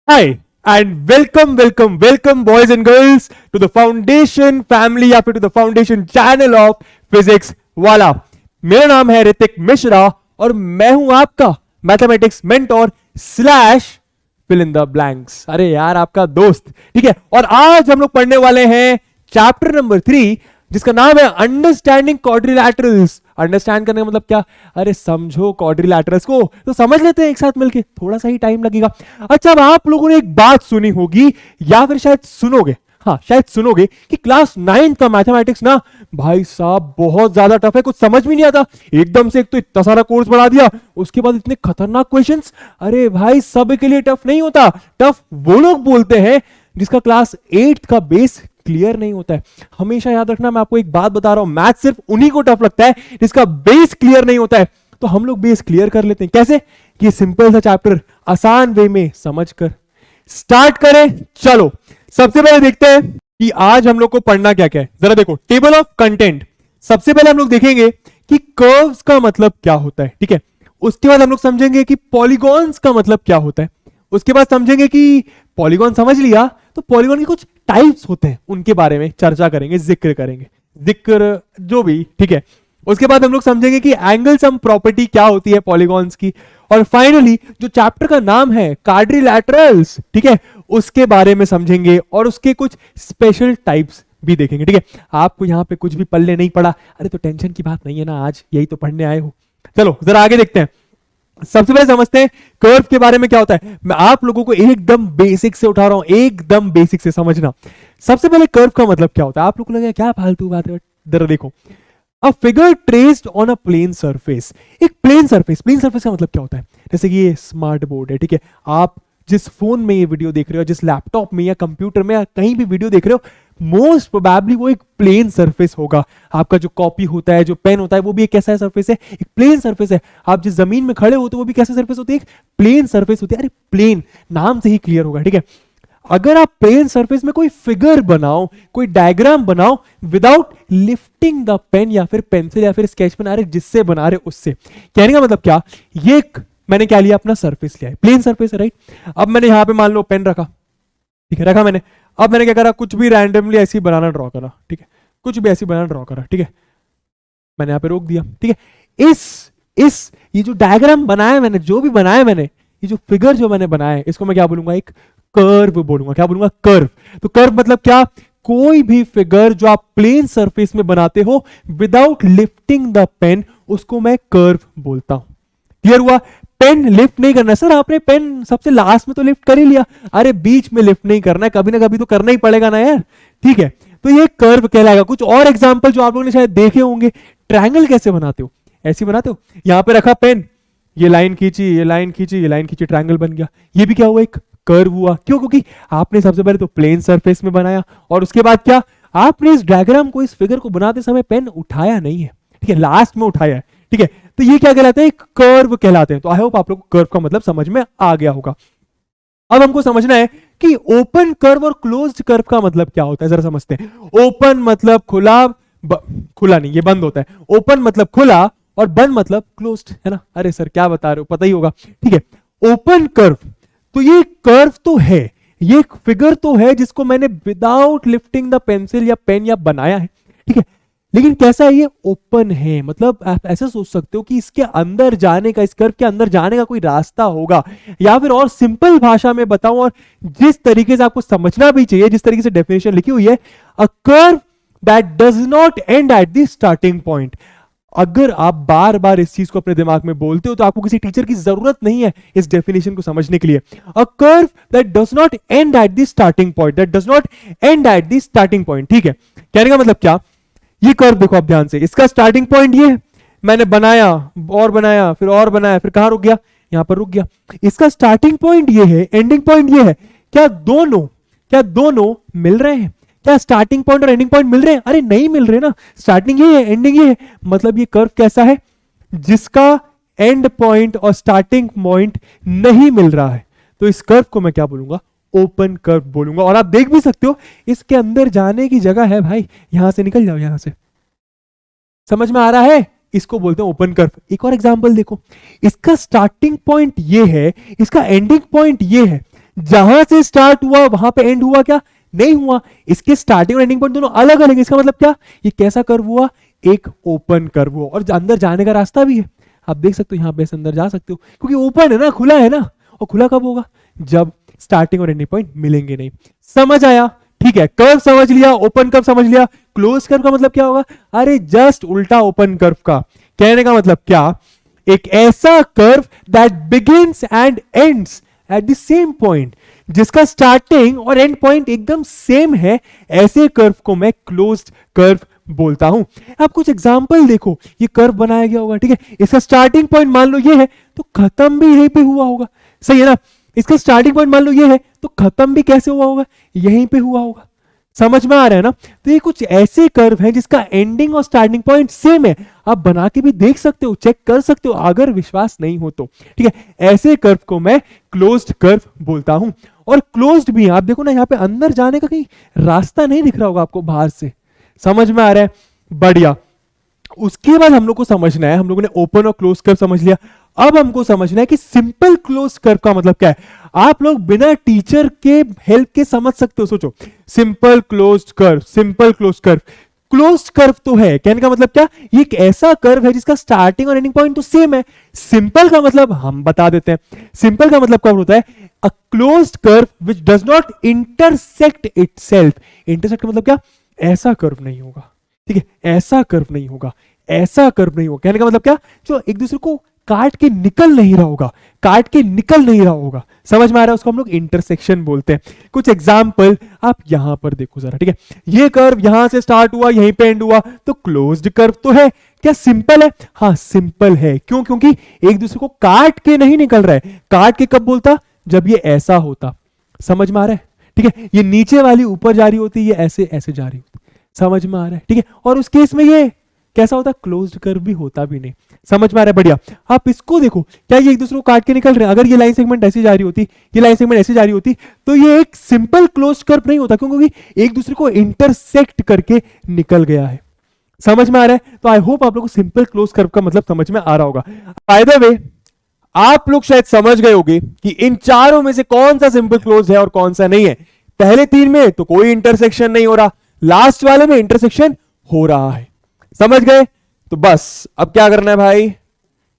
Hi and welcome boys and girls to the foundation family या फिर to the foundation channel of physics वाला। मेरा नाम है ऋतिक मिश्रा और मैं हूं आपका mathematics mentor slash fill in the blanks. अरे यार आपका दोस्त, ठीक है। और आज हम लोग पढ़ने वाले हैं चैप्टर नंबर 3 जिसका नाम है अंडरस्टैंडिंग क्वाड्रिलैटरल्स। अंडरस्टैंड करने का मतलब क्या? अरे समझो क्वाड्रिलैटरल्स को, तो समझ लेते हैं एक साथ मिलके, थोड़ा सा ही टाइम लगेगा। अच्छा, अब आप लोगों ने एक बात सुनी होगी या फिर शायद सुनोगे, हाँ शायद सुनोगे कि क्लास 9 का मैथमेटिक्स ना भाई साहब बहुत ज्यादा टफ है, कुछ समझ भी नहीं आता। एकदम से एक तो इतना सारा कोर्स बढ़ा दिया, उसके बाद इतने खतरनाक क्वेश्चंस। अरे भाई सब के लिए टफ नहीं होता, टफ वो लोग बोलते हैं जिसका क्लास 8 का बेस क्लियर नहीं होता है। हमेशा याद रखना, मैं आपको एक बात बता रहा हूं, मैथ सिर्फ उन्हीं को टफ लगता है जिसका बेस क्लियर नहीं होता है। तो हम लोग बेस क्लियर कर लेते हैं कैसे कि सिंपल सा चैप्टर आसान वे में समझकर स्टार्ट करें। चलो सबसे पहले देखते हैं कि आज हम लोग को पढ़ना क्या क्या है। जरा देखो टेबल ऑफ कंटेंट। सबसे पहले हम लोग देखेंगे कि कर्व्स का मतलब क्या होता है, ठीक है। उसके बाद हम लोग समझेंगे कि पॉलीगॉन्स का मतलब क्या होता है। उसके बाद समझेंगे कि पॉलीगॉन समझ लिया तो पॉलीगॉन के कुछ टाइप्स होते हैं, उनके बारे में चर्चा करेंगे, जिक्र करेंगे, जिक्र जो भी, ठीक है। उसके बाद हम लोग समझेंगे कि एंगल सम प्रॉपर्टी क्या होती है पॉलीगॉन्स की। और फाइनली जो चैप्टर का नाम है क्वाड्रिलैटरल्स, ठीक है, उसके बारे में समझेंगे और उसके कुछ स्पेशल टाइप्स भी देखेंगे, ठीक है। आपको यहाँ पे कुछ भी पल्ले नहीं पड़ा, अरे तो टेंशन की बात नहीं है ना, आज यही तो पढ़ने आए हो। चलो जरा आगे देखते हैं। सबसे पहले समझते हैं कर्व के बारे में क्या होता है। मैं आप लोगों को एकदम बेसिक से उठा रहा हूं, एकदम बेसिक से समझना। सबसे पहले कर्व का मतलब क्या होता है। आप लोगों को लगेगा क्या फालतू बात है, जरा देखो। A figure traced on a plane surface. एक प्लेन सरफेस, प्लेन सरफेस का मतलब क्या होता है? जैसे कि ये स्मार्ट बोर्ड है, ठीक है। आप जिस फोन में ये वीडियो देख रहे हो, जिस लैपटॉप में या कंप्यूटर में या कहीं भी वीडियो देख रहे हो, मोस्ट प्रोबेबली वो एक प्लेन सरफेस होगा। आपका जो कॉपी होता है, जो पेन होता है, वो भी एक कैसा सरफेस है? एक प्लेन सरफेस है। आप जिस जमीन में खड़े होते हो वो भी कैसे सरफेस होती है? एक प्लेन सरफेस होती है। अरे प्लेन नाम से ही क्लियर होगा, ठीक है। अगर आप प्लेन सरफेस में कोई फिगर बनाओ, कोई डायग्राम बनाओ विदाउट लिफ्टिंग द पेन या फिर पेंसिल या फिर स्केच पेन, अरे जिससे बना रहे उससे, कहने का मतलब क्या? ये एक मैंने क्या लिया, अपना सरफेस लिया है, प्लेन सरफेस है, राइट। अब मैंने यहां पे मान लो पेन रखा, ठीक है, रखा मैंने। अब मैंने क्या करा, कुछ भी रैंडमली ऐसी बनाना ड्रॉ करा, ठीक है, कुछ भी ऐसी बनाना ड्रॉ करा, ठीक है, मैंने यहाँ पे रोक दिया, ठीक है। इस ये जो डायग्राम बनाया मैंने, जो भी बनाया मैंने, ये जो फिगर जो मैंने बनाया है, इसको मैं क्या बोलूंगा? एक कर्व बोलूंगा। क्या बोलूंगा? कर्व। तो कर्व मतलब क्या? कोई भी फिगर जो आप प्लेन सरफेस में बनाते हो विदाउट लिफ्टिंग द पेन, उसको मैं कर्व बोलता हूं। क्लियर हुआ? पेन लिफ्ट नहीं करना सर, आपने पेन सबसे लास्ट में तो लिफ्ट कर ही लिया, अरे बीच में लिफ्ट नहीं करना है, कभी ना कभी तो करना ही पड़ेगा ना यार, ठीक है। तो ये कर्व कहलाएगा। कुछ और एग्जांपल जो आप लोगों ने शायद देखे होंगे, ट्रायंगल कैसे बनाते हो? ऐसे बनाते हो, यहां पे रखा पेन, ये लाइन खींची, ये लाइन खींची, ये लाइन खींची, ट्रायंगल बन गया। ये भी क्या हुआ? एक कर्व हुआ। क्यों? क्योंकि आपने सबसे पहले तो प्लेन सरफेस में बनाया और उसके बाद क्या, आपने इस डायग्राम को, इस फिगर को बनाते समय पेन उठाया नहीं है, ठीक है, लास्ट में उठाया है, ठीक है। तो ये क्या कहलाते हैं? एक कर्व कहलाते हैं। तो आई होप आप लोग को कर्व का मतलब समझ में आ गया होगा। अब हमको समझना है कि ओपन कर्व और क्लोज्ड कर्व का मतलब क्या होता है, जरा समझते हैं। ओपन मतलब खुला, खुला नहीं, ये बंद होता है। ओपन मतलब खुला और बंद मतलब क्लोज्ड, है ना। अरे सर क्या बता रहे हो, पता ही होगा, ठीक है। ओपन कर्व, तो ये कर्व तो है, ये एक फिगर तो है जिसको मैंने विदाउट लिफ्टिंग द पेंसिल या पेन या बनाया है, ठीक है। लेकिन कैसा है? ये ओपन है, मतलब आप ऐसा सोच सकते हो कि इसके अंदर जाने का, इस कर्व के अंदर जाने का कोई रास्ता होगा। या फिर और सिंपल भाषा में बताऊं, और जिस तरीके से आपको समझना भी चाहिए, जिस तरीके से डेफिनेशन लिखी हुई है, a curve that does not and at the starting point. अगर आप बार बार इस चीज को अपने दिमाग में बोलते हो तो आपको किसी टीचर की जरूरत नहीं है इस डेफिनेशन को समझने के लिए। A curve that does not and at the starting point, that does not and at the starting point, ठीक है। कहने का मतलब क्या? ये कर्व देखो आप ध्यान से, इसका स्टार्टिंग पॉइंट ये है, मैंने बनाया और बनाया, फिर और बनाया, फिर कहां रुक गया? यहां पर रुक गया। इसका स्टार्टिंग पॉइंट ये है, एंडिंग पॉइंट ये है। क्या दोनों मिल रहे हैं? क्या स्टार्टिंग पॉइंट और एंडिंग पॉइंट मिल रहे हैं? अरे नहीं मिल रहे ना, स्टार्टिंग ये है, एंडिंग ये है। मतलब ये कर्व कैसा है? जिसका एंड पॉइंट और स्टार्टिंग पॉइंट नहीं मिल रहा है। तो इस कर्व को मैं क्या बोलूंगा? ओपन कर्व बोलूंगा। और आप देख भी सकते हो इसके अंदर जाने की जगह है भाई, यहां से निकल जाओ, यहां से। समझ में आ रहा है? इसको बोलते हैं ओपन कर्व। एक और एग्जांपल देखो, इसका स्टार्टिंग पॉइंट ये है, इसका एंडिंग पॉइंट ये है। जहां से स्टार्ट हुआ वहां पे एंड हुआ क्या? नहीं हुआ। इसके स्टार्टिंग और एंडिंग पॉइंट दोनों अलग अलग है। इसका मतलब क्या? ये कैसा कर्व हुआ? एक ओपन कर्व हुआ, और अंदर जाने का रास्ता भी है। आप देख सकते हो यहां पे अंदर जा सकते हो, क्योंकि ओपन है ना, खुला है ना। और खुला कब होगा? जब स्टार्टिंग और एंडिंग पॉइंट मिलेंगे नहीं। समझ आया? ठीक है, कर्व समझ लिया, ओपन कर्व समझ लिया। क्लोज कर्व का मतलब क्या होगा? अरे जस्ट उल्टा ओपन कर्व का। कहने का मतलब क्या? एक ऐसा curve that begins and ends at the same point, जिसका स्टार्टिंग और एंड पॉइंट एकदम सेम है, ऐसे कर्व को मैं क्लोज्ड कर्व बोलता हूं। आप कुछ एग्जांपल देखो, ये कर्व बनाया गया होगा, ठीक है। इसका स्टार्टिंग पॉइंट मान लो ये है, तो खत्म भी यहीं पे हुआ होगा, सही है ना। इसका स्टार्टिंग पॉइंट मान लो ये है, तो खत्म भी कैसे हुआ होगा? यहीं पे हुआ होगा। समझ में आ रहा है ना? तो ये कुछ ऐसे कर्व है जिसका एंडिंग और स्टार्टिंग पॉइंट सेम है। आप बना के भी देख सकते हो, चेक कर सकते हो, अगर विश्वास नहीं हो तो, ठीक है। ऐसे कर्व को मैं क्लोज्ड कर्व बोलता हूं। और क्लोज्ड भी, आप देखो ना, यहां पे अंदर जाने का कहीं रास्ता नहीं दिख रहा होगा आपको बाहर से। समझ में आ रहा है? बढ़िया। उसके बाद हम लोग को समझना है, हम लोगों ने ओपन और क्लोज कर्व समझ लिया। अब हमको समझना है कि सिंपल क्लोज कर्व का मतलब क्या है। आप लोग बिना टीचर के हेल्प के समझ सकते हो। सोचो, simple closed curve, simple close curve. Closed curve तो है, कहने का मतलब क्या? ये एक ऐसा कर्व है जिसका स्टार्टिंग और एंडिंग पॉइंट तो सेम है। सिंपल का मतलब हम बता देते हैं। सिंपल का मतलब क्या होता है? A closed curve which does not intersect itself. Intersect मतलब क्या? ऐसा कर्व नहीं होगा, ठीक है, ऐसा कर्व नहीं होगा, ऐसा कर्व नहीं होगा। कहने का मतलब क्या? जो एक दूसरे को काट के निकल नहीं रहा होगा, काट के निकल नहीं रहा होगा। समझ में आ रहा है? उसको हम लोग इंटरसेक्शन बोलते हैं। कुछ एग्जांपल आप यहां पर देखो जरा, ठीक है। ये कर्व यहां से स्टार्ट हुआ, यहीं पे एंड हुआ, तो क्लोज्ड कर्व तो है। क्या सिंपल है? हाँ सिंपल है। क्यों? क्योंकि एक दूसरे को काट के नहीं निकल रहा है। काट के कब बोलता? जब ये ऐसा होता। समझ में आ रहा है? ठीक है, ये नीचे वाली ऊपर जा रही होती, ये ऐसे ऐसे जा रही होती। समझ में आ रहा है? ठीक है। और उस केस में ये कैसा होता? क्लोज्ड कर्व भी होता भी नहीं। समझ में आ रहा है? बढ़िया। आप इसको देखो, क्या ये एक दूसरे को काट के निकल रहे हैं? अगर ये लाइन सेगमेंट ऐसी जा रही होती, ये लाइन सेगमेंट ऐसी जा रही होती, तो ये एक सिंपल क्लोज्ड कर्व नहीं होता। क्योंकि एक दूसरे को इंटरसेक्ट करके निकल गया है। समझ में आ रहा है? तो आई होप आप लोगों को सिंपल क्लोज कर्व का मतलब समझ में आ रहा होगा। बाय द वे, आप लोग शायद समझ गए होंगे कि इन चारों में से कौन सा सिंपल क्लोज है और कौन सा नहीं है। पहले तीन में तो कोई इंटरसेक्शन नहीं हो रहा, लास्ट वाले में इंटरसेक्शन हो रहा है। समझ गए? तो बस अब क्या करना है भाई?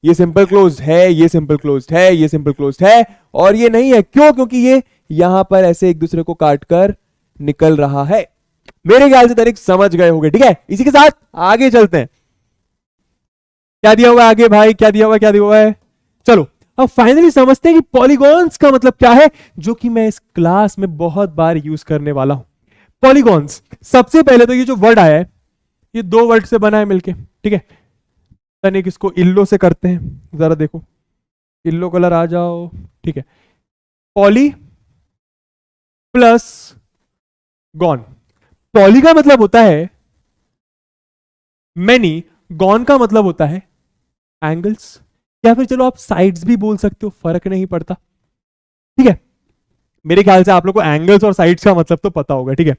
ये सिंपल क्लोज है, ये सिंपल क्लोज है, ये सिंपल क्लोज है, और ये नहीं है। क्यों? क्योंकि ये यहां पर ऐसे एक दूसरे को काटकर निकल रहा है। मेरे ख्याल से तरीक समझ गए होंगे, ठीक है। इसी के साथ आगे चलते हैं। क्या दिया हुआ है आगे भाई? क्या दिया हुआ है? क्या दिया हुआ है? चलो अब फाइनली समझते हैं कि पॉलीगॉन्स का मतलब क्या है, जो कि मैं इस क्लास में बहुत बार यूज करने वाला हूं। पॉलीगॉन्स, सबसे पहले तो ये जो वर्ड आया है, ये दो वर्ड से बना है मिलके, ठीक है। तनिक इसको इल्लो से करते हैं, जरा देखो, इल्लो कलर आ जाओ, ठीक है। Poly plus gone. पॉली का मतलब होता है मैनी, गॉन का मतलब होता है एंगल्स, या फिर चलो आप साइड्स भी बोल सकते हो, फर्क नहीं पड़ता, ठीक है। मेरे ख्याल से आप लोग को एंगल्स और साइड्स का मतलब तो पता होगा, ठीक है।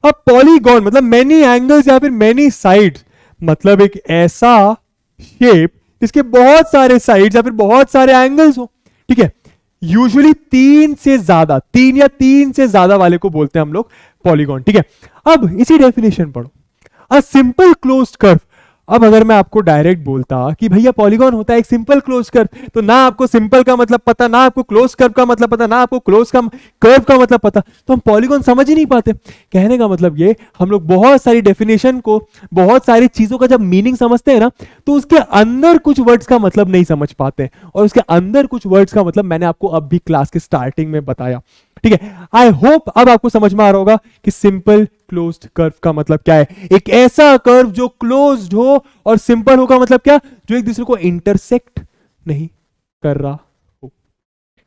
अब पॉलीगॉन मतलब मेनी एंगल्स या फिर मेनी साइड्स, मतलब एक ऐसा शेप जिसके बहुत सारे साइड्स या फिर बहुत सारे एंगल्स हो, ठीक है। यूजुअली तीन से ज्यादा, तीन या तीन से ज्यादा वाले को बोलते हैं हम लोग पॉलीगॉन, ठीक है। अब इसी डेफिनेशन पढ़ो, अ सिंपल क्लोज्ड कर्व। अब अगर मैं आपको डायरेक्ट बोलता कि भैया पॉलीगॉन होता है एक सिंपल क्लोज कर्व, तो ना आपको सिंपल का मतलब पता, ना आपको क्लोज कर्व का मतलब पता, ना आपको क्लोज का कर्व का मतलब पता, तो हम पॉलीगॉन समझ ही नहीं पाते। कहने का मतलब ये, हम लोग बहुत सारी डेफिनेशन को, बहुत सारी चीजों का जब मीनिंग समझते हैं ना, तो उसके अंदर कुछ वर्ड्स का मतलब नहीं समझ पाते, और उसके अंदर कुछ वर्ड्स का मतलब मैंने आपको अब भी क्लास के स्टार्टिंग में बताया, ठीक है। आई होप अब आपको समझ में आ रहा होगा कि सिंपल क्लोज्ड कर्व का मतलब क्या है। एक ऐसा कर्व जो क्लोज्ड हो, और सिंपल हो का मतलब क्या? जो एक दूसरे को इंटरसेक्ट नहीं कर रहा हो,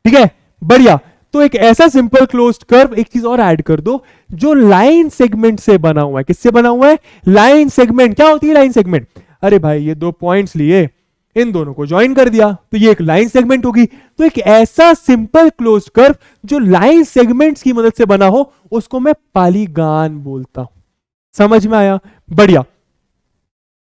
ठीक है। बढ़िया। तो एक ऐसा सिंपल क्लोज्ड कर्व, एक चीज और ऐड कर दो, जो लाइन सेगमेंट से बना हुआ है। किससे बना हुआ है? Line segment. क्या होती है लाइन सेगमेंट? अरे भाई ये दो पॉइंट्स लिए, इन दोनों को ज्वाइन कर दिया, तो ये एक लाइन सेगमेंट होगी। तो एक ऐसा सिंपल क्लोज्ड कर्व जो लाइन सेगमेंट्स की मदद से बना हो, उसको मैं पॉलीगॉन बोलता हूं। समझ में आया? बढ़िया,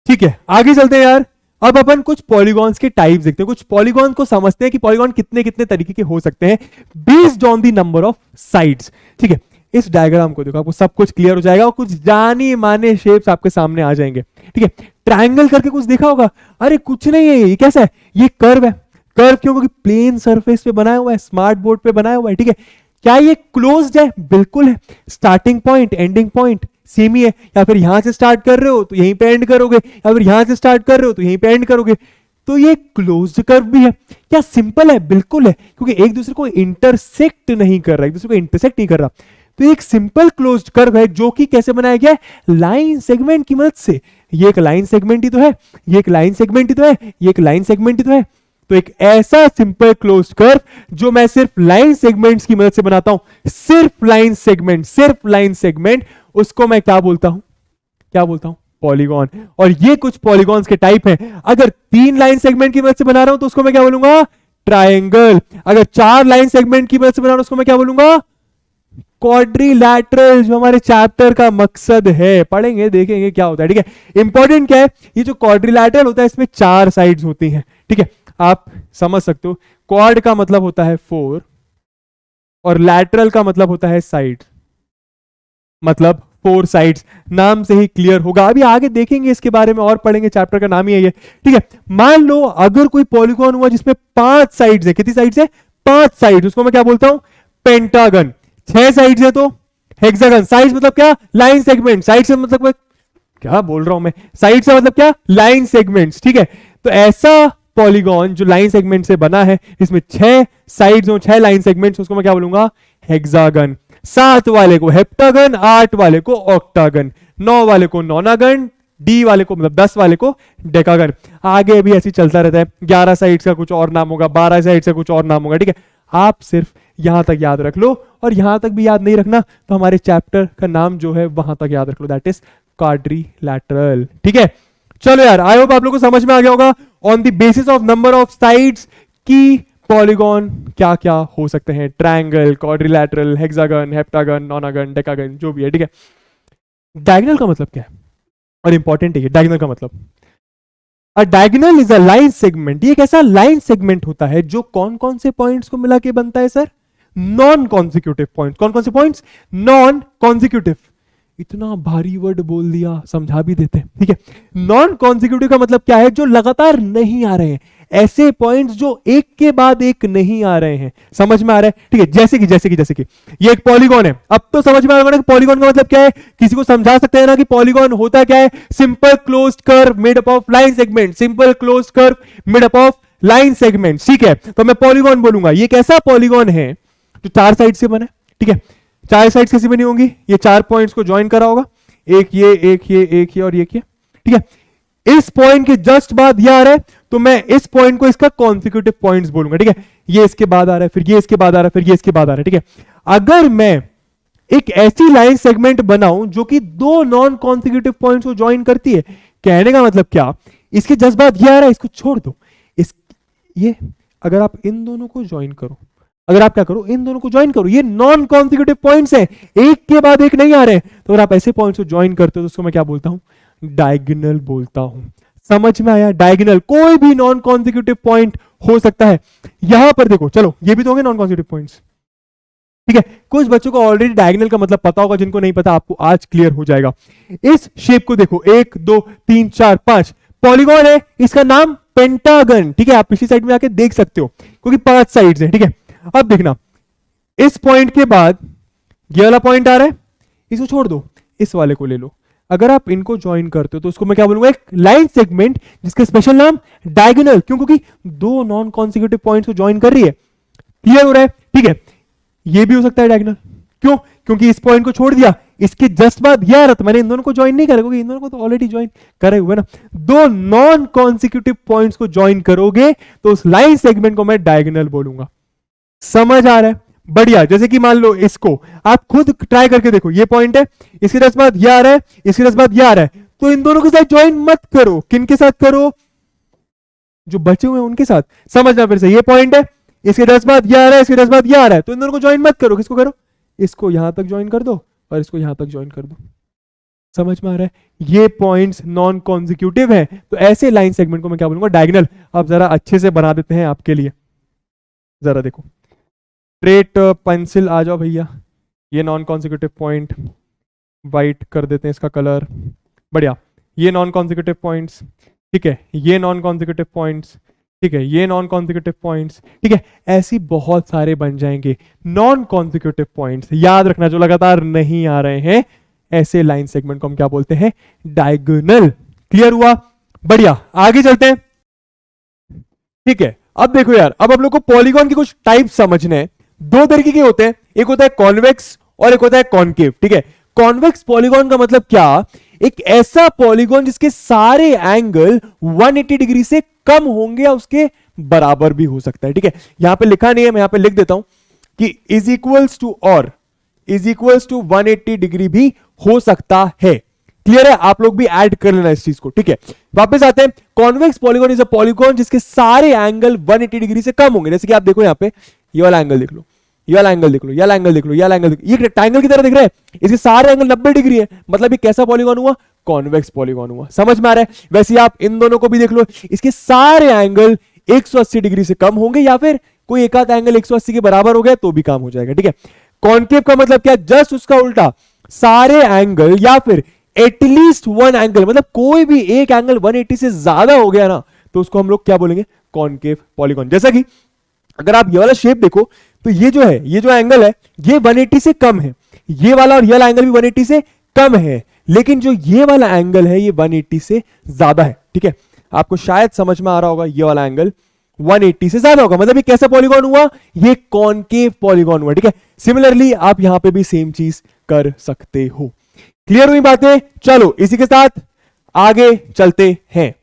ठीक है। आगे चलते हैं यार, अब अपन कुछ पॉलीगॉन्स के टाइप्स देखते हैं, कुछ पॉलीगॉन को समझते हैं कि पॉलीगॉन कितने कितने तरीके के हो सकते हैं based on the number of sides. ठीक है, इस डायग्राम को देखो, आपको सब कुछ क्लियर हो जाएगा और कुछ जानी माने शेप्स आपके सामने आ जाएंगे। ठीक है, ट्रायंगल करके कुछ देखा होगा, अरे कुछ नहीं है, ये कैसा है, ये कर्व है। कर्व क्यों? क्योंकि प्लेन सरफेस पे बनाया हुआ है, स्मार्ट बोर्ड पे बनाया हुआ है। ठीक है, क्या ये क्लोज्ड है? बिल्कुल है। Starting point ending point same ही है, या फिर यहां से स्टार्ट कर रहे हो तो यहीं पे एंड करोगे, या फिर यहां से स्टार्ट कर रहे हो तो यहीं पे एंड करोगे, तो ये क्लोज्ड कर्व भी है। क्या सिंपल है? बिल्कुल है, क्योंकि एक दूसरे को इंटरसेक्ट नहीं कर रहा, एक दूसरे को इंटरसेक्ट नहीं कर रहा। तो एक सिंपल क्लोज्ड कर्व है जो कि कैसे बनाया गया है? लाइन सेगमेंट की मदद से। ये एक लाइन सेगमेंट ही तो है, ये एक लाइन सेगमेंट ही तो है, ये एक लाइन सेगमेंट ही तो है। तो एक ऐसा सिंपल क्लोज्ड कर्व जो मैं सिर्फ लाइन सेगमेंट्स की मदद से बनाता हूं, सिर्फ लाइन सेगमेंट, सिर्फ लाइन सेगमेंट, उसको मैं क्या बोलता हूं? क्या बोलता हूं? पॉलीगॉन। और ये कुछ पॉलीगॉन्स के टाइप हैं। अगर 3 लाइन सेगमेंट की मदद से बना रहा हूं तो उसको मैं क्या बोलूंगा? ट्रायंगल। अगर 4 लाइन सेगमेंट की मदद से बना रहा हूं उसको मैं क्या बोलूंगा? क्वाड्रिलैटरल, जो हमारे चैप्टर का मकसद है। पढ़ेंगे, देखेंगे क्या होता है। ठीक है, इंपॉर्टेंट क्या है, ये जो क्वाड्रिलैटरल होता है इसमें 4 साइड्स होती हैं। ठीक है, आप समझ सकते हो, क्वाड का मतलब होता है 4 और लैटरल का मतलब होता है साइड, मतलब 4 साइड्स। नाम से ही क्लियर होगा, अभी आगे देखेंगे इसके बारे में और पढ़ेंगे, चैप्टर का नाम ही है ये। ठीक है, मान लो अगर कोई पॉलीगॉन हुआ जिसमें 5 साइड्स है, कितनी साइड्स है? 5 साइड, उसको मैं क्या बोलता हूं? पेंटागन। 6 साइड्स है तो हेक्सागन। साइड्स मतलब क्या? Line segment. साइड से मतलब क्या बोल रहा हूं मैं, साइड से मतलब क्या? Line segments. ठीक है, तो ऐसा पॉलीगॉन जो लाइन सेगमेंट से बना है, इसमें 6 साइड्स हो, 6 लाइन सेगमेंट्स, उसको मैं क्या बोलूंगा? हेक्सागन। 7 वाले को हेप्टागन, 8 वाले को ऑक्टागन, 9 वाले को नोनागन, डी वाले को मतलब 10 वाले को डेकागन। आगे भी ऐसे चलता रहता है, 11 साइड्स का कुछ और नाम होगा, 12 साइड्स का कुछ और नाम होगा। ठीक है, आप सिर्फ यहां तक याद रख लो, और यहां तक भी याद नहीं रखना तो हमारे चैप्टर का नाम जो है वहां तक याद रख लो, दैट इज क्वाड्रिलैटरल। ठीक है, चलो यार, आई होप आप लोगों को समझ में आ गया होगा on the basis of number of sides की पॉलीगॉन क्या क्या हो सकते हैं। Triangle, quadrilateral, hexagon, heptagon, नोनागन, decagon, जो भी है। ठीक है, डायगोनल का मतलब क्या है? और इंपॉर्टेंट है डायगोनल का मतलब। अ diagonal is a line segment. ये एक ऐसा लाइन सेगमेंट होता है जो कौन कौन से पॉइंट्स को मिला के बनता है सर? Non consecutive points. कौन कौन से पॉइंट्स? Non consecutive. इतना भारी वर्ड बोल दिया, समझा भी देते हैं। ठीक है, नॉन कॉन्जिक्यूटिव का मतलब क्या है? जो लगातार नहीं आ रहे हैं, ऐसे पॉइंट्स जो एक के बाद एक नहीं आ रहे हैं। समझ में आ रहा है? ठीक है, जैसे कि ये एक पॉलीगॉन है। अब तो समझ में आ रहा है कि पॉलीगॉन का मतलब क्या है। किसी को समझा सकते हैं ना कि पॉलीगॉन होता क्या है? Simple closed curve made up of line segment. Simple closed curve made up of line segment. ठीक है, तो मैं पॉलीगॉन बोलूंगा। ये कैसा पॉलीगॉन है? जो 4 साइड से बना है। ठीक है, 4 साइड्स कैसी बनी होंगी? ये 4 पॉइंट्स को ज्वाइन करा होगा, एक ये, एक ये, एक ये और एक ये। ठीक है, इस पॉइंट के जस्ट बाद ये आ रहा है, तो मैं इस पॉइंट को इसका कॉन्सिक्यूटिव पॉइंट्स बोलूंगा। ठीक है, ये इसके बाद आ रहा है, फिर ये इसके बाद आ रहा है, फिर ये इसके बाद आ रहा है। ठीक है, अगर मैं एक ऐसी लाइन सेगमेंट बनाऊं जो कि 2 नॉन कॉन्सिक्यूटिव पॉइंट्स को ज्वाइन करती है, कहने का मतलब क्या? इसके जस्ट बाद ये आ रहा है, इसको छोड़ दो, ये अगर आप इन दोनों को ज्वाइन करो, अगर आप क्या करो, इन दोनों को ज्वाइन करो, ये नॉन कॉन्सिक्यूटिव पॉइंट्स हैं, एक के बाद एक नहीं आ रहे हैं, तो अगर आप ऐसे पॉइंट्स को ज्वाइन करते हो तो उसको मैं क्या बोलता हूं? डायगोनल बोलता हूं। समझ में आया? डायगोनल कोई भी नॉन कॉन्सिक्यूटिव पॉइंट हो सकता है। यहां पर देखो, चलो ये भी तो होंगे नॉन कॉन्सिक्यूटिव पॉइंट्स। ठीक है, कुछ बच्चों को ऑलरेडी डायगोनल का मतलब पता होगा, जिनको नहीं पता आपको आज क्लियर हो जाएगा। इस शेप को देखो, 1 2 3 4 5 पॉलीगॉन है, इसका नाम पेंटागन। ठीक है, आप पिछली साइड में आके देख सकते हो क्योंकि 5 साइड्स हैं। ठीक है, अब देखना, इस पॉइंट के बाद ये वाला पॉइंट आ रहा है, इसको छोड़ दो, इस वाले को ले लो। अगर आप इनको ज्वाइन करते हो तो उसको मैं क्या बोलूंगा? एक लाइन सेगमेंट जिसका स्पेशल नाम डायगोनल। क्यों? क्योंकि 2 नॉन कॉन्सिक्यूटिव पॉइंट्स को ज्वाइन कर रही है। क्लियर हो रहा है? ठीक है, ये भी हो सकता है डायगोनल। क्यों? क्योंकि इस पॉइंट को छोड़ दिया, इसके जस्ट बाद ये आ रहा था, मैंने इन दोनों को ज्वाइन नहीं करा क्योंकि इन दोनों को तो ऑलरेडी ज्वाइन करे हुए ना। 2 नॉन कॉन्सिक्यूटिव पॉइंट्स को ज्वाइन करोगे तो उस लाइन सेगमेंट को मैं डायगोनल बोलूंगा। समझ आ रहा है? बढ़िया। जैसे कि मान लो इसको आप खुद ट्राई करके देखो, ये पॉइंट है, इसके जस्ट बाद ये आ रहा है, इसके जस्ट बाद ये आ रहा है, तो इन दोनों के साथ ज्वाइन मत करो। किन के साथ करो? जो बचे हुए हैं उनके साथ। समझना फिर से, ये पॉइंट है, इसके जस्ट बाद ये आ रहा है, इसके जस्ट बाद ये आ रहा है, तो इन दोनों को ज्वाइन मत करो। किसको करो? इसको यहां तक ज्वाइन कर दो और इसको यहां तक ज्वाइन कर दो। समझ में आ रहा है? ये पॉइंट्स नॉन कॉन्जिक्यूटिव हैं, तो ऐसे लाइन सेगमेंट को मैं क्या बोलूंगा? डायगोनल। अब जरा अच्छे से बना देते हैं आपके लिए, जरा देखो। स्ट्रेट पेंसिल आ जाओ भैया, ये नॉन कॉन्जिक्यूटिव पॉइंट, वाइट कर देते हैं इसका कलर, बढ़िया। ये नॉन कॉन्जिक्यूटिव पॉइंट्स, ठीक है, ये नॉन कॉन्जिक्यूटिव पॉइंट्स, ठीक है, ये नॉन कॉन्जिक्यूटिव पॉइंट्स, ठीक है, ऐसी बहुत सारे बन जाएंगे नॉन कॉन्जिक्यूटिव पॉइंट्स। याद रखना, जो लगातार नहीं आ रहे हैं, ऐसे लाइन सेगमेंट को हम क्या बोलते हैं? डायगोनल। क्लियर हुआ? बढ़िया, आगे चलते हैं। ठीक है, अब देखो यार, अब हम लोग को पॉलीगॉन की कुछ टाइप समझने हैं। दो तरीके के होते हैं, एक होता है कॉन्वेक्स और एक होता है कॉन्केव। ठीक है, कॉन्वेक्स पॉलीगॉन का मतलब क्या? एक ऐसा पॉलीगॉन जिसके सारे एंगल 180 डिग्री से कम होंगे या उसके बराबर भी हो सकता है। ठीक है, यहां पे लिखा नहीं है, मैं यहां पे लिख देता हूं कि इज इक्वल्स टू और इज इक्वल्स टू 180 डिग्री भी हो सकता है। क्लियर है? आप लोग भी ऐड कर लेना इस चीज को। ठीक है, वापस आते हैं। Convex polygon is a polygon जिसके सारे एंगल 180 डिग्री से कम होंगे। जैसे कि आप देखो यहां पे, ये वाला एंगल देख लो, ये वाला एंगल देख लो, ये वाला एंगल देख लो, ये वाला एंगल देख लो, ये रेक्टेंगल की तरह दिख रहा है, इसके सारे एंगल 90 डिग्री है, मतलब ये कैसा पॉलीगॉन हुआ? कॉन्वेक्स पॉलीगॉन हुआ। समझ में आ रहा है? वैसे आप इन दोनों को भी देख लो, इसके सारे एंगल 180 डिग्री से कम होंगे या फिर कोई एक आध एंगल 180 के बराबर हो गया तो भी काम हो जाएगा। ठीक है, कॉन्केव का मतलब क्या? जस्ट उसका उल्टा, सारे एंगल या फिर एटलीस्ट वन एंगल, मतलब कोई भी एक एंगल 180 से ज्यादा हो गया ना, तो उसको हम लोग क्या बोलेंगे? Concave polygon. जैसा कि अगर आप ये वाला शेप देखो, तो ये जो है, ये जो एंगल है, ये 180 से कम है, ये वाला और ये वाला एंगल भी 180 से कम है, लेकिन जो ये वाला एंगल है ये 180 से ज्यादा है। ठीक है, आपको शायद समझ में आ रहा होगा, ये वाला एंगल 180 से ज्यादा होगा, मतलब ये कैसा पॉलीगॉन हुआ? ये कॉन्केव पॉलीगॉन हुआ। ठीक है, सिमिलरली आप यहां पे भी सेम चीज कर सकते हो। क्लियर हुई बातें? चलो इसी के साथ आगे चलते हैं,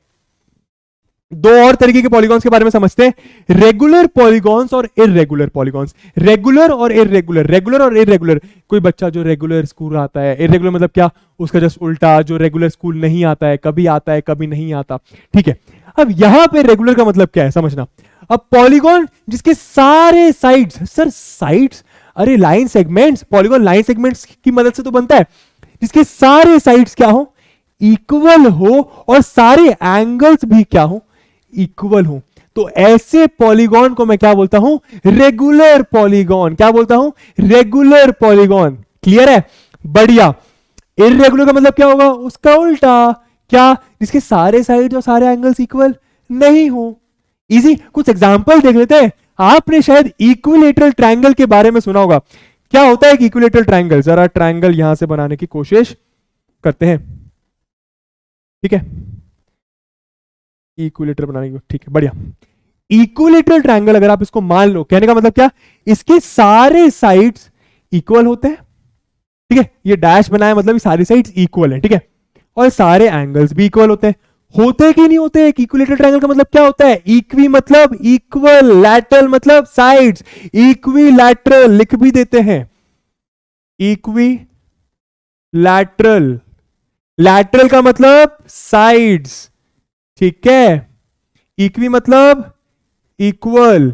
दो और तरीके के पॉलीगॉन्स के बारे में समझते हैं, रेगुलर पॉलीगॉन्स और इररेगुलर पॉलीगॉन्स। रेगुलर और इररेगुलर, रेगुलर और इररेगुलर। कोई बच्चा जो रेगुलर स्कूल आता है, इररेगुलर मतलब क्या? उसका जस्ट उल्टा, जो रेगुलर स्कूल नहीं आता है, कभी नहीं आता। ठीक है, अब यहां पे रेगुलर का मतलब क्या है समझना। अब पॉलीगॉन जिसके सारे साइड्स, सर साइड्स, अरे line segments, polygon line segments की मदद से तो बनता है, जिसके सारे साइड्स क्या हो? इक्वल हो, और सारे एंगल्स भी क्या हो? इक्वल हो। तो ऐसे पॉलीगॉन को मैं क्या बोलता हूं? Regular polygon. क्या बोलता हूं? Regular polygon. क्लियर है? बढ़िया। इररेगुलर का मतलब क्या होगा? उसका उल्टा, क्या? जिसके सारे साइड और सारे एंगल्स इक्वल नहीं हो। इजी, कुछ एग्जांपल देख लेते हैं। आपने शायद इक्विलेटरल ट्रायंगल के बारे में सुना होगा। क्या होता है एक इक्विलेटरल ट्रायंगल? जरा ट्रायंगल यहां से बनाने की कोशिश करते हैं। ठीक है, इक्विलेटर बनाने की, ठीक है, बढ़िया। इक्विलेटरल ट्रायंगल अगर आप इसको मान लो, कहने का मतलब क्या? इसके सारे साइड्स इक्वल होते हैं। ठीक है, ये डैश बनाया मतलब सारी साइड्स इक्वल है। ठीक है, और सारे एंगल्स भी इक्वल होते हैं। होते कि नहीं होते? एक इक्विलेटरल ट्रायंगल का मतलब क्या होता है? इक्वी मतलब इक्वल, लैटरल मतलब साइड्स, इक्विलैटरल लिख भी देते हैं, इक्वी लैटरल। लैटरल का मतलब साइड्स, ठीक है, इक्वी मतलब इक्वल।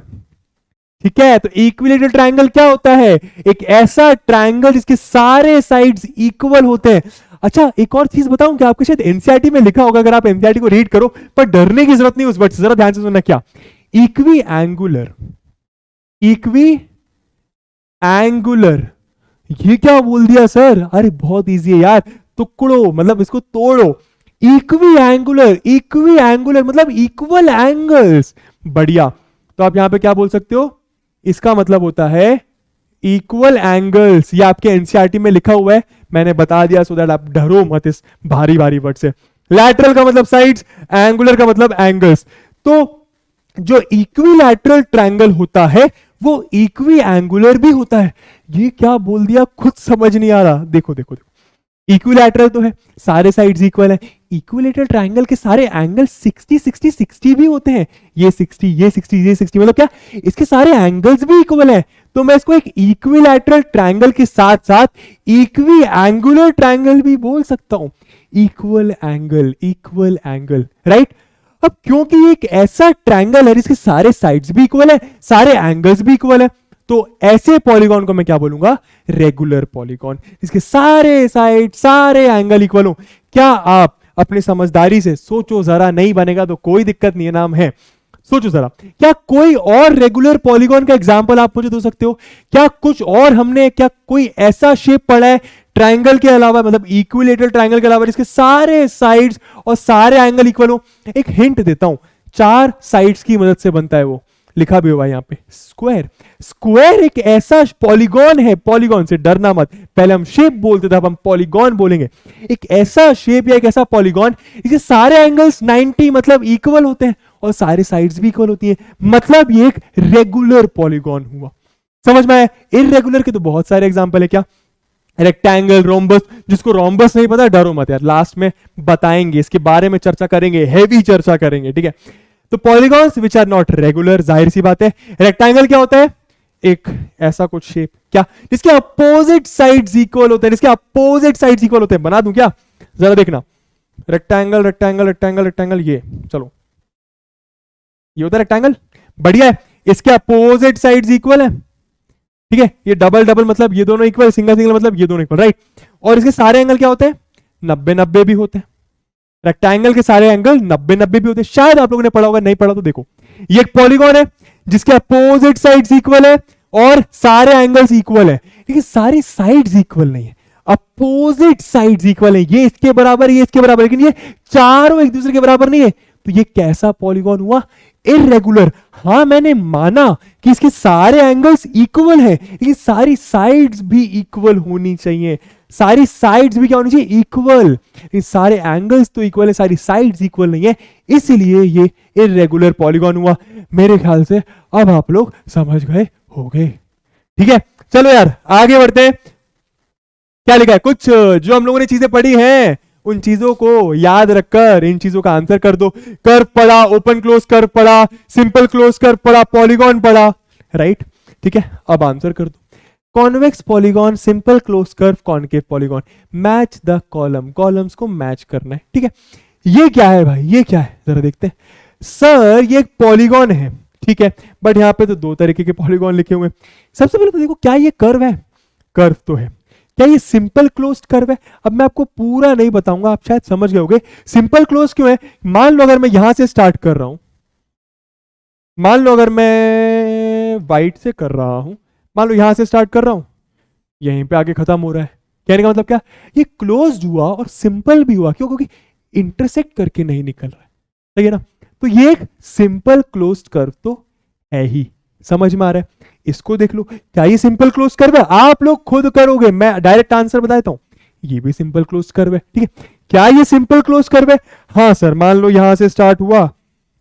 ठीक है, तो इक्विलेटरल ट्रायंगल क्या होता है? एक ऐसा ट्रायंगल जिसके सारे साइड्स इक्वल होते हैं। अच्छा, एक और चीज बताऊं क्या? आपके शायद एनसीईआरटी में लिखा होगा, अगर आप एनसीईआरटी को रीड करो, पर डरने की जरूरत नहीं उस वर्ड से, जरा ध्यान से सुनना। क्या? इक्वी एंगुलर, इक्वी एंगुलर, ये क्या बोल दिया सर? अरे बहुत इजी है यार, टुकड़ो मतलब इसको तोड़ो। इक्वी एंगुलर, इक्वी एंगुलर मतलब इक्वल एंगल्स। बढ़िया, तो आप यहां पे क्या बोल सकते हो? इसका मतलब होता है इक्वल एंगल्स। ये आपके एनसीईआरटी में लिखा हुआ है, मैंने बता दिया सो दैट आप डरो मत इस भारी भारी वर्ड से। लैटरल का मतलब साइड्स, एंगुलर का मतलब एंगल्स। तो जो इक्विलैटरल ट्रायंगल होता है वो इक्वी एंगुलर भी होता है। ये क्या बोल दिया? खुद समझ नहीं आ रहा। देखो देखो देखो, इक्विलैटरल तो है, सारे साइड्स इक्वल है। इक्विलेटरल ट्रायंगल के सारे एंगल 60 60 60 भी होते हैं। ये 60, ये 60, ये 60, मतलब क्या? इसके सारे एंगल्स भी इक्वल हैं। तो मैं इसको एक इक्विलैटरल ट्रायंगल के साथ साथ इक्वी एंगुलर ट्रायंगल भी बोल सकता हूं। Equal angle, equal angle, right? अब क्योंकि एक ऐसा ट्रायंगल है जिसके सारे साइड्स भी इक्वल है, सारे एंगल्स भी इक्वल है, तो ऐसे पॉलीगॉन को मैं क्या बोलूंगा, रेगुलर पॉलीगॉन, इसके सारे साइड सारे एंगल इक्वल हो। क्या आप अपनी समझदारी से सोचो जरा, नहीं बनेगा तो कोई दिक्कत नहीं है, नाम है, सोचो जरा, क्या कोई और रेगुलर पॉलीगॉन का एग्जांपल आप मुझे दे सकते हो? क्या कुछ और हमने, क्या कोई ऐसा शेप पढ़ा है ट्रायंगल के अलावा, मतलब इक्विलेटरल ट्रायंगल के अलावा, जिसके सारे साइड्स और सारे एंगल इक्वल हो? एक हिंट देता हूं, 4 साइड्स की मदद से बनता है, वो लिखा भी होगा यहां पे, स्क्वायर। स्क्वायर एक ऐसा पॉलीगॉन है, पॉलीगॉन से डरना मत, पहले हम शेप बोलते थे, अब हम पॉलीगॉन बोलेंगे। एक ऐसा शेप या एक ऐसा पॉलीगॉन जिसके सारे एंगल्स 90 मतलब इक्वल होते हैं और सारे साइड्स भी इक्वल होती है, मतलब ये एक रेगुलर पॉलीगॉन हुआ। समझ में आया? इररेगुलर के तो बहुत सारे एग्जांपल है, क्या रेक्टेंगल, रोम्बस। जिसको रोम्बस नहीं पता डरो मत यार, लास्ट में बताएंगे, इसके बारे में चर्चा करेंगे, हेवी चर्चा करेंगे, ठीक है। तो polygons which are not regular, जाहिर सी बात है। रेक्टेंगल क्या होता है? एक ऐसा कुछ शेप, क्या, जिसके अपोजिट साइड्स इक्वल होते हैं, जिसके अपोजिट साइड्स इक्वल होते हैं। बना दूं क्या, जरा देखना, रेक्टेंगल रेक्टेंगल रेक्टेंगल रेक्टेंगल, ये चलो, ये होता है रेक्टेंगल, बढ़िया है, इसके अपोजिट साइड्स इक्वल है, ठीक है। ये डबल डबल मतलब ये दोनों इक्वल, सिंगल सिंगल मतलब ये दोनों इक्वल, राइट। और इसके सारे एंगल क्या होते हैं? 90-90 भी होते हैं। रेक्टेंगल के सारे एंगल 90-90 भी होते हैं, शायद आप लोगों ने पढ़ा होगा, नहीं पढ़ा तो देखो। ये एक पॉलीगॉन है जिसके अपोजिट साइड्स इक्वल है और सारे एंगल्स इक्वल है, लेकिन सारी साइड्स इक्वल नहीं है, अपोजिट साइड्स इक्वल है। ये इसके बराबर, ये इसके बराबर, लेकिन ये चारों एक दूसरे के बराबर नहीं है। तो ये कैसा पॉलीगॉन हुआ? इररेगुलर। हाँ, मैंने माना कि इसके सारे एंगल्स इक्वल है, लेकिन सारी साइड्स भी इक्वल होनी चाहिए, सारी साइड्स भी क्या होनी चाहिए? इक्वल। सारे एंगल्स तो इक्वल है, सारी साइड्स इक्वल नहीं है, इसलिए ये इररेगुलर पॉलीगॉन हुआ। मेरे ख्याल से अब आप लोग समझ गए होंगे, ठीक है। चलो यार आगे बढ़ते हैं। क्या लिखा है? कुछ जो हम लोगों ने चीजें पढ़ी हैं उन चीजों को याद रखकर इन चीजों का आंसर कर दो। कर्व पढ़ा, ओपन क्लोज कर्व पढ़ा, सिंपल क्लोज कर्व पढ़ा, पॉलीगॉन पढ़ा, राइट, ठीक है। अब आंसर कर दो। Convex polygon, simple close curve, concave polygon, match the column, columns को मैच करना है, ठीक है। ये क्या है भाई, ये क्या है, जरा देखते हैं। सर ये एक पॉलीगॉन है, ठीक है, बट यहां पे तो 2 तरीके के पॉलीगॉन लिखे हुए हैं। सबसे पहले तो देखो, क्या ये कर्व है? कर्व तो है। क्या ये सिंपल क्लोज्ड कर्व है? अब मैं आपको पूरा नहीं बताऊंगा, आप शायद समझ गए होंगे सिंपल क्लोज क्यों है। मान लो अगर मैं यहां से स्टार्ट कर रहा हूं, मान लो अगर मैं वाइट से कर रहा हूं, मान लो यहां से स्टार्ट कर रहा हूं, यहीं पे आके खत्म हो रहा है। कहने का मतलब क्या, ये क्लोज्ड हुआ और सिंपल भी हुआ, क्यों? क्योंकि इंटरसेक्ट करके नहीं निकल रहा है, सही है ना। तो ये एक सिंपल क्लोज्ड कर्व तो है ही, समझ में आ रहा है। इसको देख लो, क्या ये सिंपल क्लोज कर्व है? आप लोग खुद करोगे, मैं डायरेक्ट आंसर बता देता हूं, ये भी सिंपल क्लोज कर्व है, ठीक है। क्या ये सिंपल क्लोज कर्व है? हाँ सर, मान लो यहां से स्टार्ट हुआ,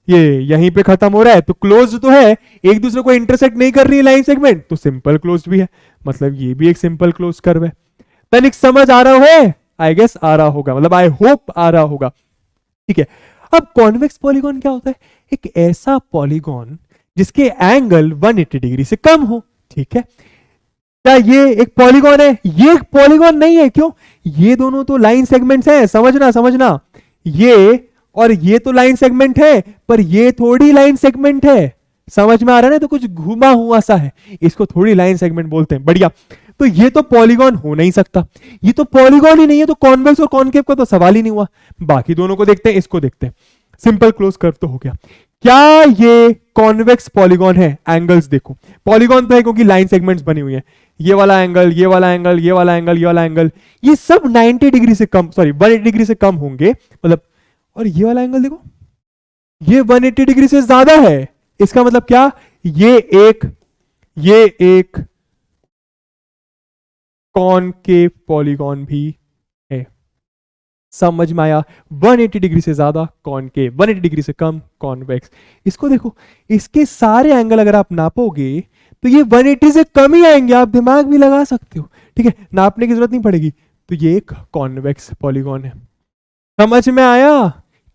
ये यहीं पे खत्म हो रहा है, तो क्लोज तो है, एक दूसरे को इंटरसेक्ट नहीं कर रही है लाइन सेगमेंट, तो सिंपल क्लोज भी है, मतलब ये भी एक सिंपल क्लोज कर्व है। तनिक समझ आ रहा है? आई गेस आ रहा होगा, मतलब आई होप आ रहा होगा, ठीक है। अब कॉन्वेक्स पॉलीगॉन क्या होता है? एक ऐसा पॉलीगॉन जिसके एंगल 180 डिग्री से कम हो, ठीक है। क्या ये एक पॉलीगॉन है? ये एक पॉलीगॉन नहीं है, क्यों? ये दोनों तो लाइन सेगमेंट्स हैं, समझना समझना, ये और ये तो लाइन सेगमेंट है, पर ये थोड़ी लाइन सेगमेंट है, समझ में आ रहा है ना। तो कुछ घुमा हुआ सा है, इसको थोड़ी लाइन सेगमेंट बोलते हैं, बढ़िया। तो ये तो पॉलीगॉन हो नहीं सकता, ये तो पॉलीगॉन ही नहीं है, तो कॉन्वेक्स और कॉनकेव का तो सवाल ही नहीं हुआ। बाकी दोनों को देखते हैं, इसको देखते हैं। सिंपल क्लोज कर्व तो हो गया। क्या ये कॉन्वेक्स पॉलीगॉन है? एंगल्स देखो, पॉलीगॉन तो है क्योंकि लाइन सेगमेंट्स बनी हुई है, ये वाला एंगल, ये वाला एंगल, ये वाला एंगल, ये वाला एंगल, ये सब 90 डिग्री से कम, सॉरी 180 डिग्री से कम होंगे, मतलब। और ये वाला एंगल देखो, ये 180 डिग्री से ज्यादा है, इसका मतलब क्या? ये एक कॉनकेव पॉलीगॉन भी है, समझ में आया? 180 डिग्री से ज्यादा कॉनकेव, 180 डिग्री से कम कॉन्वेक्स। इसको देखो, इसके सारे एंगल अगर आप नापोगे तो ये 180 से कम ही आएंगे, आप दिमाग भी लगा सकते हो, ठीक है, नापने की जरूरत नहीं पड़ेगी। तो ये एक कॉन्वेक्स पॉलीगॉन है, समझ में आया?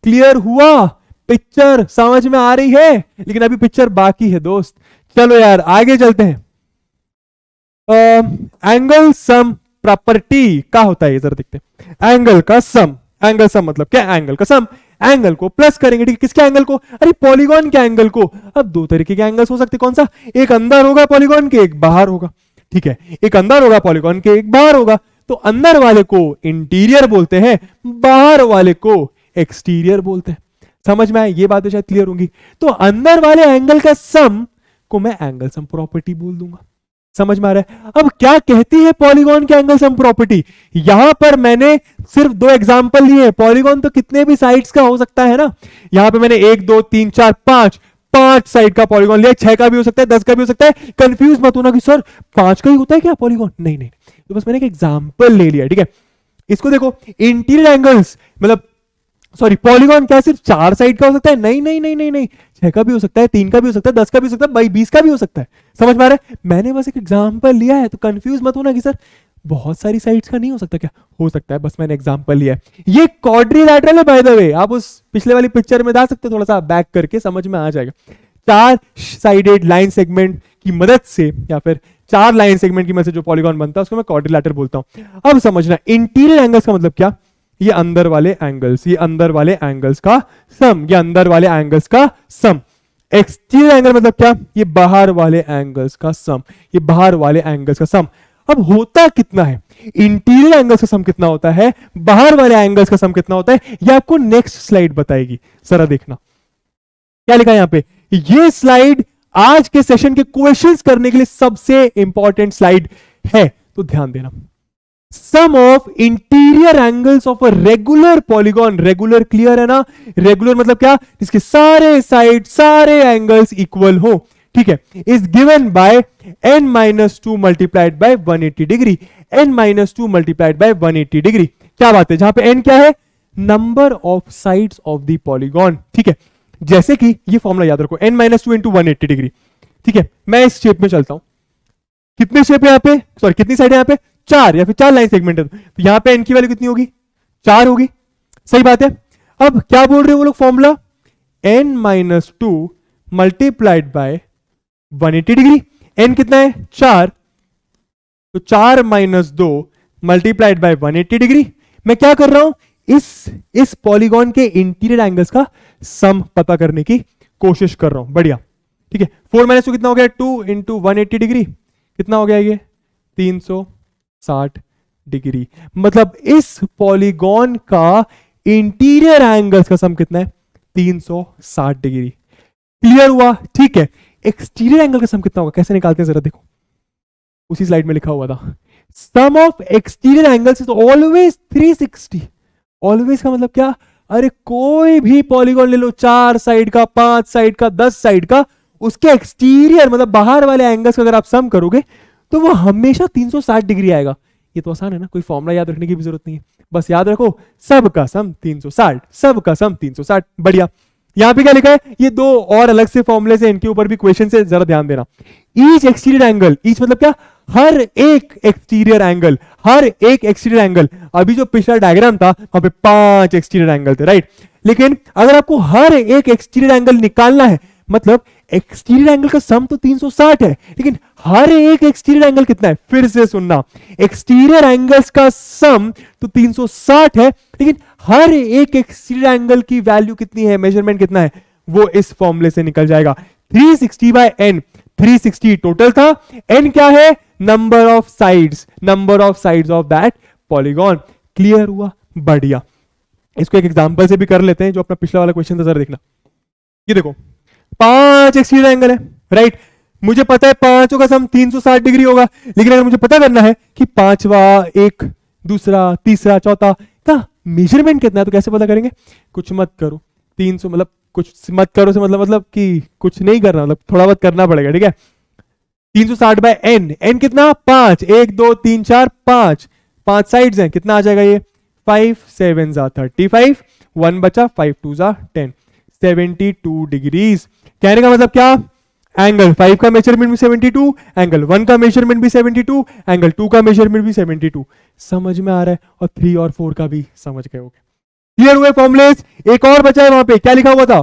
क्लियर हुआ? पिक्चर समझ में आ रही है? लेकिन अभी पिक्चर बाकी है दोस्त। चलो यार आगे चलते हैं। एंगल सम प्रॉपर्टी क्या होता है, ये जरा देखते हैं। एंगल का सम, एंगल सम मतलब क्या, एंगल का सम। एंगल को प्लस करेंगे, ठीक है, किसके एंगल को, अरे पॉलीगॉन के एंगल को। अब दो तरीके के एंगल्स हो सकते, कौन सा, एक अंदर होगा पॉलीगॉन के, एक बाहर होगा, ठीक है, एक अंदर होगा पॉलीगॉन के, एक बाहर होगा। तो अंदर वाले को इंटीरियर बोलते हैं, बाहर वाले को एक्सटीरियर बोलते हैं। समझ में आए, ये बातें शायद क्लियर होंगी। तो अंदर वाले एंगल का सम को मैं एंगल सम प्रॉपर्टी बोल दूंगा। समझ में आ रहा है। अब क्या कहती है पॉलीगॉन के एंगल सम प्रॉपर्टी, यहां पर मैंने सिर्फ दो एग्जांपल लिए। पॉलीगॉन तो कितने भी साइड्स का हो सकता है ना, यहां पे मैंने 1 2 3 4 5 साइड का पॉलीगॉन लिया, 6 का भी हो सकता है, 10 का भी हो सकता है। कंफ्यूज मत होना कि सर 5 का ही होता है क्या पॉलीगॉन, नहीं नहीं, तो बस मैंने एक एग्जांपल ले लिया, ठीक है। इसको देखो, इंटीरियर एंगल्स मतलब सॉरी पॉलीगॉन क्या सिर्फ 4 साइड का हो सकता है, नहीं नहीं नहीं नहीं नहीं, 6 का भी हो सकता है, 3 का भी हो सकता है, 10 का भी हो सकता है, 20 का भी हो सकता है। समझ में आ रहा है, मैंने बस एक एग्जांपल लिया है, तो कंफ्यूज मत होना कि सर बहुत सारी साइड्स का नहीं हो सकता क्या, हो सकता है, बस मैंने एग्जांपल लिया है। ये क्वाड्रिलैटरल है बाय द वे, आप उस पिछले वाली पिक्चर में डाल सकते, थोड़ा सा बैक करके समझ में आ जाएगा। 4 साइडेड लाइन सेगमेंट की मदद से या फिर 4 लाइन सेगमेंट की मदद से जो पॉलीगॉन बनता है उसको मैं क्वाड्रिलैटरल बोलता हूं। अब समझना, इंटीरियर एंगल्स का मतलब क्या, ये अंदर वाले एंगल्स, ये अंदर वाले एंगल्स का सम, ये अंदर वाले एंगल्स का सम। एक्सटीरियर एंगल मतलब क्या, ये बाहर वाले एंगल्स का सम, ये बाहर वाले एंगल्स का सम। अब होता कितना है, इंटीरियर एंगल्स का सम कितना होता है, बाहर वाले एंगल्स का सम कितना होता है, ये आपको नेक्स्ट स्लाइड बताएगी। जरा देखना क्या लिखा है यहां पे, ये स्लाइड आज के सेशन के क्वेश्चंस करने के लिए सबसे इंपॉर्टेंट स्लाइड है, तो ध्यान देना। Sum of interior angles of a regular polygon, regular clear है ना, रेगुलर मतलब क्या, इसके सारे साइड सारे एंगल्स इक्वल हो, ठीक है, is given by n-2 multiplied by 180 degree, n-2 multiplied by 180 degree. क्या बात है, जहां पे n क्या है, number of sides of the polygon, ठीक है। जैसे कि ये फॉर्मूला याद रखो, n-2 इंटू 180 डिग्री, ठीक है। मैं इस शेप में चलता हूं, कितने शेप है यहाँ पे, सॉरी कितनी साइड है यहाँ पे, 4 या फिर 4 लाइन सेगमेंट है, तो यहां पे n की वैल्यू कितनी होगी, 4 होगी, सही बात है। अब क्या बोल रहे हैं वो लोग formula, n-2 multiplied by 180 degree, n कितना है 4, तो 4 - 2 मल्टीप्लाइड बाय 180 डिग्री। मैं क्या कर रहा हूं, इस पॉलीगॉन के इंटीरियर एंगल्स का सम पता करने की कोशिश कर रहा हूं, बढ़िया, ठीक है। 4 - 2 कितना हो गया, 2 इंटू 180 डिग्री, कितना हो गया ये 360 डिग्री। मतलब इस पॉलीगॉन का इंटीरियर एंगल्स का सम कितना है, 360 डिग्री। क्लियर हुआ, ठीक है। एक्सटीरियर एंगल का सम कितना होगा, कैसे निकालते हैं जरा देखो, उसी स्लाइड में लिखा हुआ था, sum of exterior angles is always 360। Always का मतलब क्या, अरे कोई भी पॉलीगॉन ले लो, 4 साइड का, 5 साइड का, 10 साइड का, उसके एक्सटीरियर मतलब बाहर वाले एंगल्स का अगर आप सम करोगे तो वो हमेशा 360 डिग्री आएगा। ये तो आसान है ना, कोई फॉर्मूला याद रखने की भी जरूरत नहीं है, बस याद रखो सब का सम 360, सब का सम 360, बढ़िया। यहां पे क्या लिखा है, ये दो और अलग से फॉर्मूले से, इनके ऊपर भी क्वेश्चन से जरा ध्यान देना। ईच एक्सटीरियर एंगल, ईच मतलब क्या, हर एक एक्सटीरियर एंगल, हर एक एक्सटीरियर एंगल। अभी जो पिछला डायग्राम था वहां पे 5 एक्सटीरियर एंगल थे, राइट, लेकिन अगर आपको हर एक एक्सटीरियर एंगल निकालना है, मतलब एक्सटीरियर एंगल का सम तो 360 है, लेकिन हर एक एक्सटीरियर एंगल कितना है, फिर से सुनना, एक्सटीरियर एंगल्स का सम तो 360 है, लेकिन हर एक एक्सटीरियर एंगल की वैल्यू कितनी है, मेजरमेंट कितना है, वो इस फॉर्मूले से निकल जाएगा। 360 बाय n, 360 टोटल था, n क्या है, number of sides of that polygon. Clear हुआ, बढ़िया। इसको एक एग्जांपल से भी कर लेते हैं, जो अपना पिछला वाला क्वेश्चन था, जरा देखना। ये देखो 5 एक्सटीरियर एंगल है, राइट, मुझे पता है पांचों का सम 360 डिग्री होगा, लेकिन अगर मुझे पता करना है कि पांचवा, एक, दूसरा, तीसरा, चौथा का मेजरमेंट कितना है, तो कैसे पता करेंगे, कुछ मत करो, 300 मतलब कुछ मत करो से मतलब कि कुछ नहीं करना, मतलब थोड़ा बहुत करना पड़ेगा, ठीक है। 360 बाय n कितना, 5, 1 2 3 4 5 साइड्स हैं, कितना आ जाएगा ये, 5 7 35, 1 बचा, 5 2 10, 72 डिग्रीज। कहने का मतलब क्या, एंगल 5 का मेजरमेंट भी 72, एंगल 1 का मेजरमेंट भी 72, एंगल 2 का मेजरमेंट भी 72। समझ में आ रहा है, और 3 और 4 का भी समझ गए होगे। क्लियर हुए फॉर्मुलेस। एक और बचा है, वहां पे क्या लिखा हुआ था,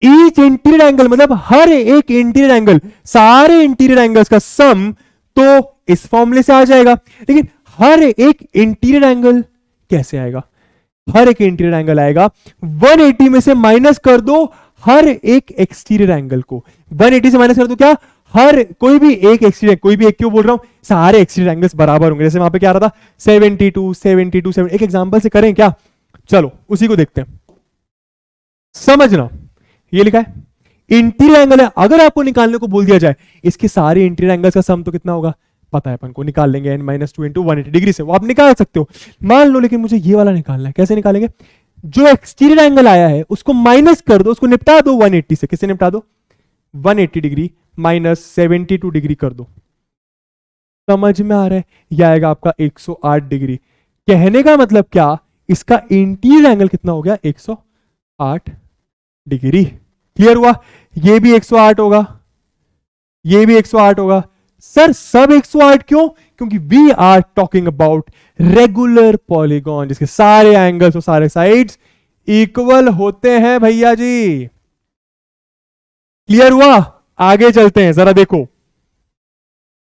ईच इंटीरियर एंगल मतलब हर एक इंटीरियर एंगल, सारे इंटीरियर एंगल्स का सम तो इस फॉर्मूले से आ जाएगा, लेकिन हर एक इंटीरियर एंगल कैसे आएगा? हर एक इंटीरियर एंगल आएगा, 180 में से माइनस कर दो हर एक एक्सटीरियर एंगल को। 180 से माइनस कर दो क्या? हर कोई भी एक एक्सटीरियर, कोई भी एक क्यों बोल रहा हूं, सारे एक्सटीरियर एंगल्स बराबर होंगे। जैसे वहां पे क्या आ रहा था 72 72 7। एक एग्जांपल से करें क्या? चलो उसी को देखते हैं, समझना। ये लिखा है इंटीरियर एंगल है, अगर आपको निकालने को बोल दिया जाए इसके सारे इंटीरियर एंगल्स का सम तो कितना होगा पता है अपन को, निकाल लेंगे n-2 इंटू 180 डिग्री से, वो आप निकाल सकते हो मान लो। लेकिन मुझे ये वाला निकालना है, कैसे निकालेंगे? जो एक्सटीरियर एंगल आया है उसको माइनस कर दो, उसको निपटा दो 180 से। किससे निपटा दो? 180 डिग्री माइनस 72 डिग्री कर दो। समझ में आ रहा है? यह आएगा आपका 108 डिग्री। कहने का मतलब क्या, इसका इंटीरियर एंगल कितना हो गया? 108 डिग्री। क्लियर हुआ? ये भी 108 होगा, ये भी 108 होगा। सर सब 108 क्यों? क्योंकि we are talking about regular polygon जिसके सारे एंगल्स और सारे साइड्स इक्वल होते हैं भैया जी। क्लियर हुआ? आगे चलते हैं, जरा देखो।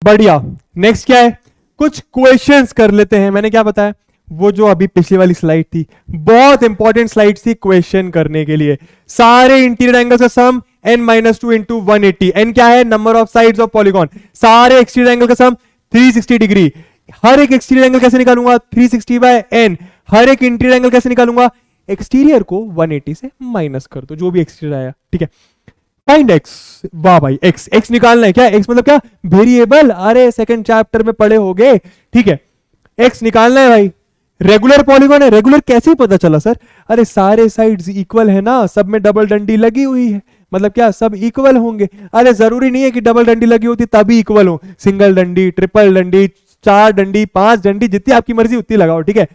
बढ़िया, नेक्स्ट क्या है? कुछ क्वेश्चंस कर लेते हैं। मैंने क्या बताया, वो जो अभी पिछली वाली स्लाइड थी, बहुत इंपॉर्टेंट स्लाइड थी क्वेश्चन करने के लिए। सारे इंटीरियर एंगल्स का सम n-2 इंटू 180। n क्या है? Number of sides of polygon. सारे एक्सटीरियर एंगल का सम 360 डिग्री। हर एक एक्सटीरियर एंगल कैसे निकालूंगा? 360 बाय n। हर एक इंटीरियर एंगल कैसे निकालूंगा? एक्सटीरियर को 180 से माइनस कर दो, जो भी एक्सटीरियर आया। ठीक है, फाइंड x। वाह भाई, x निकालना है क्या? x मतलब क्या? वेरिएबल। अरे सेकंड चैप्टर में पढ़े होगे। ठीक है, x निकालना है भाई। रेगुलर पॉलीगॉन है, रेगुलर कैसे ही पता चला सर? अरे सारे साइड्स इक्वल है ना, सब में डबल डंडी लगी हुई है, मतलब क्या सब इक्वल होंगे? अरे जरूरी नहीं है कि डबल डंडी लगी होती तभी इक्वल हो। सिंगल डंडी, ट्रिपल डंडी, 4 डंडी, 5 डंडी, जितनी आपकी मर्जी उतनी लगाओ। ठीक है,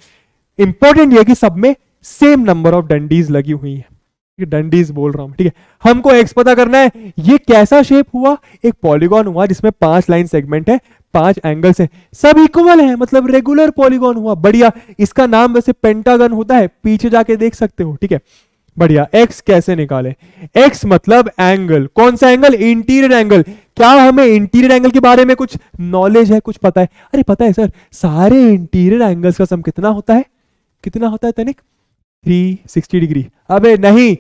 इंपॉर्टेंट ये कि सब में सेम नंबर ऑफ डंडीज लगी हुई है। डंडीज बोल रहा हूं। ठीक है, हमको एक्स पता करना है। ये कैसा शेप हुआ? एक पॉलीगॉन हुआ जिसमें 5 लाइन सेगमेंट है, 5 एंगल्स हैं, सब इक्वल है, मतलब रेगुलर पॉलीगॉन हुआ। बढ़िया। इसका नाम वैसे पेंटागन होता है, पीछे जाके देख सकते हो। ठीक है, बढ़िया। एक्स कैसे निकाले? एक्स मतलब एंगल। कौन सा एंगल? Interior angle. क्या हमें इंटीरियर एंगल के बारे में कुछ नॉलेज है, कुछ पता है? अरे पता है सर, सारे इंटीरियर एंगल्स का सम कितना होता है? कितना होता है तनिक? 360 डिग्री। अबे नहीं,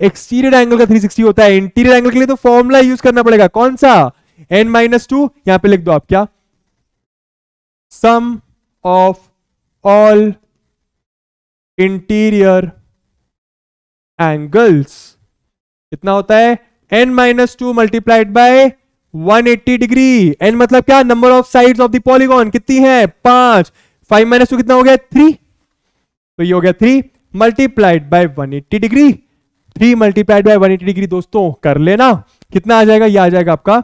एक्सटीरियर एंगल का 360 होता है। इंटीरियर एंगल के लिए तो फॉर्मूला यूज करना पड़ेगा। कौन सा? n-2। यहां पे लिख दो आप क्या? Sum of all interior angles कितना होता है? n-2 multiplied by 180 degree. n मतलब क्या? Number of sides of the polygon कितनी है? 5। 5 - 2 कितना हो गया? 3। तो ये हो गया 3 multiplied by 180 degree. 3 multiplied by 180 degree दोस्तों कर लेना, कितना आ जाएगा? ये आ जाएगा आपका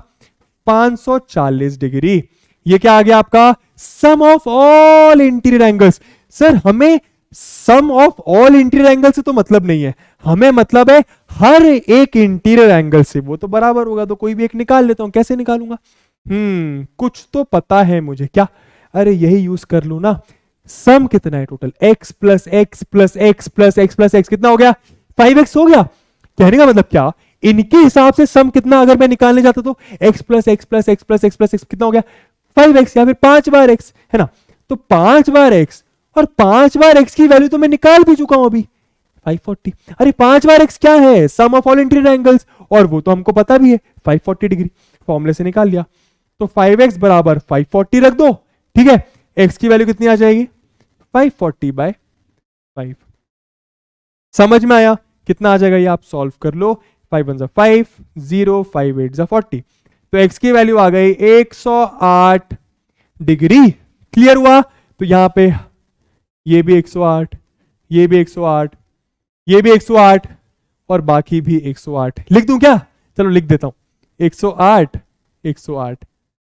540 डिग्री। ये क्या आ गया आपका? Sum of all interior angles. Sir हमें sum of all interior angle से तो मतलब नहीं है, हमें मतलब है हर एक इंटीरियर एंगल से। वो तो बराबर होगा, तो कोई भी एक निकाल लेता हूं। कैसे निकालूंगा? कुछ तो पता है मुझे। क्या? अरे यही यूज कर लू ना। सम कितना है total? x plus x plus x plus x plus x कितना हो गया? 5x हो गया। कहने का मतलब क्या? इनके हिसाब से सम कितना अगर मैं निकालने जाता तो x plus x plus x plus x plus x कितना हो गया? 5x, या फिर 5 बार x, है ना? तो 5 बार x, और 5 बार x की वैल्यू तो मैं निकाल भी चुका हूं अभी, 540। अरे 5 बार x क्या है? सम ऑफ ऑल इंटीरियर एंगल्स, और वो तो हमको पता भी है 540 डिग्री, फॉर्मूले से निकाल लिया। तो 5x बराबर 540 रख दो। ठीक है, x की वैल्यू कितनी आ जाएगी? 540 बाय 5। समझ में आया? कितना आ जाएगा ये आप सॉल्व कर लो। 5 1 5, 0 5 8 40। तो x की वैल्यू आ गई 108 डिग्री। क्लियर हुआ? तो यहां पे ये भी 108, ये भी 108, ये भी 108, और बाकी भी 108 लिख दूं क्या? चलो लिख देता हूं। 108 108,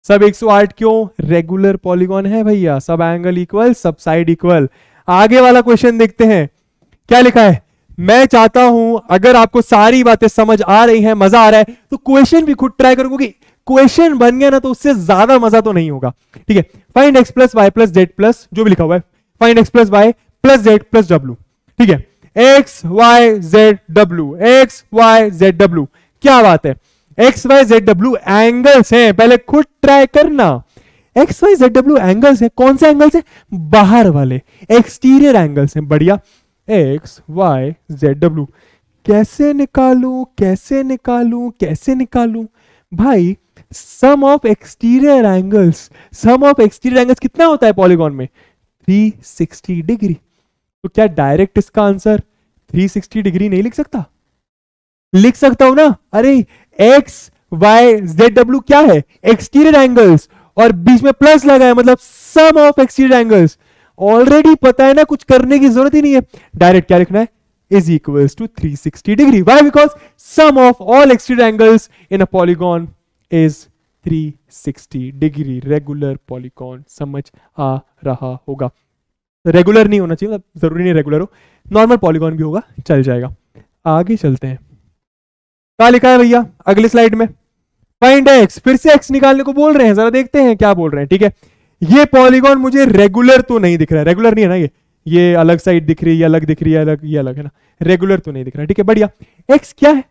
सब 108 क्यों? रेगुलर पॉलीगॉन है भैया, सब एंगल इक्वल, सब साइड इक्वल। आगे वाला क्वेश्चन देखते हैं क्या लिखा है। मैं चाहता हूं अगर आपको सारी बातें समझ आ रही हैं, मजा आ रहा है, तो क्वेश्चन भी खुद ट्राई करो, क्योंकि क्वेश्चन बन गया ना तो उससे ज्यादा मजा तो नहीं होगा। ठीक है, find x plus Y plus Z plus, जो भी लिखा हुआ है, find x plus Y plus Z plus W. ठीक है, X Y Z W, X Y Z W. क्या बात है? X Y Z W angles हैं, पहले खुद ट्राई करना। एक्स वाई जेड डब्ल्यू एंगल्स है, कौन से एंगल्स है? बाहर वाले, एक्सटीरियर एंगल्स हैं। बढ़िया, एक्स वाई जेड डब्ल्यू कैसे निकालूं, कैसे निकालूं, कैसे निकालूं? भाई sum of exterior angles, sum of exterior angles कितना होता है पॉलीगॉन में? 360 डिग्री। तो क्या डायरेक्ट इसका आंसर 360 डिग्री नहीं लिख सकता? लिख सकता हूं ना। अरे एक्स वाई जेड डब्ल्यू क्या है? एक्सटीरियर एंगल्स, और बीच में प्लस लगा है, मतलब सम ऑफ एक्सटीरियर एंगल्स। ऑलरेडी पता है ना, कुछ करने की जरूरत ही नहीं है, डायरेक्ट क्या लिखना है? Is equals to 360 degree. Why? Because sum of all exterior angles in a polygon is 360 degree. Regular polygon, समझ आ रहा होगा? रेगुलर नहीं होना चाहिए, मतलब जरूरी नहीं रेगुलर हो, नॉर्मल पॉलीगॉन भी होगा, चल जाएगा। आगे चलते हैं, क्या लिखा है भैया अगली स्लाइड में? फाइंड एक्स, फिर से एक्स निकालने को बोल रहे हैं, जरा देखते हैं क्या बोल रहे हैं। ठीक है, ये पॉलीगॉन मुझे रेगुलर तो नहीं दिख रहा है, रेगुलर नहीं है ना, ये अलग साइड दिख रही है, ये अलग दिख रही है, अलग, ये अलग है ना, रेगुलर तो नहीं दिख रहा। ठीक है, बढ़िया। एक्स क्या है?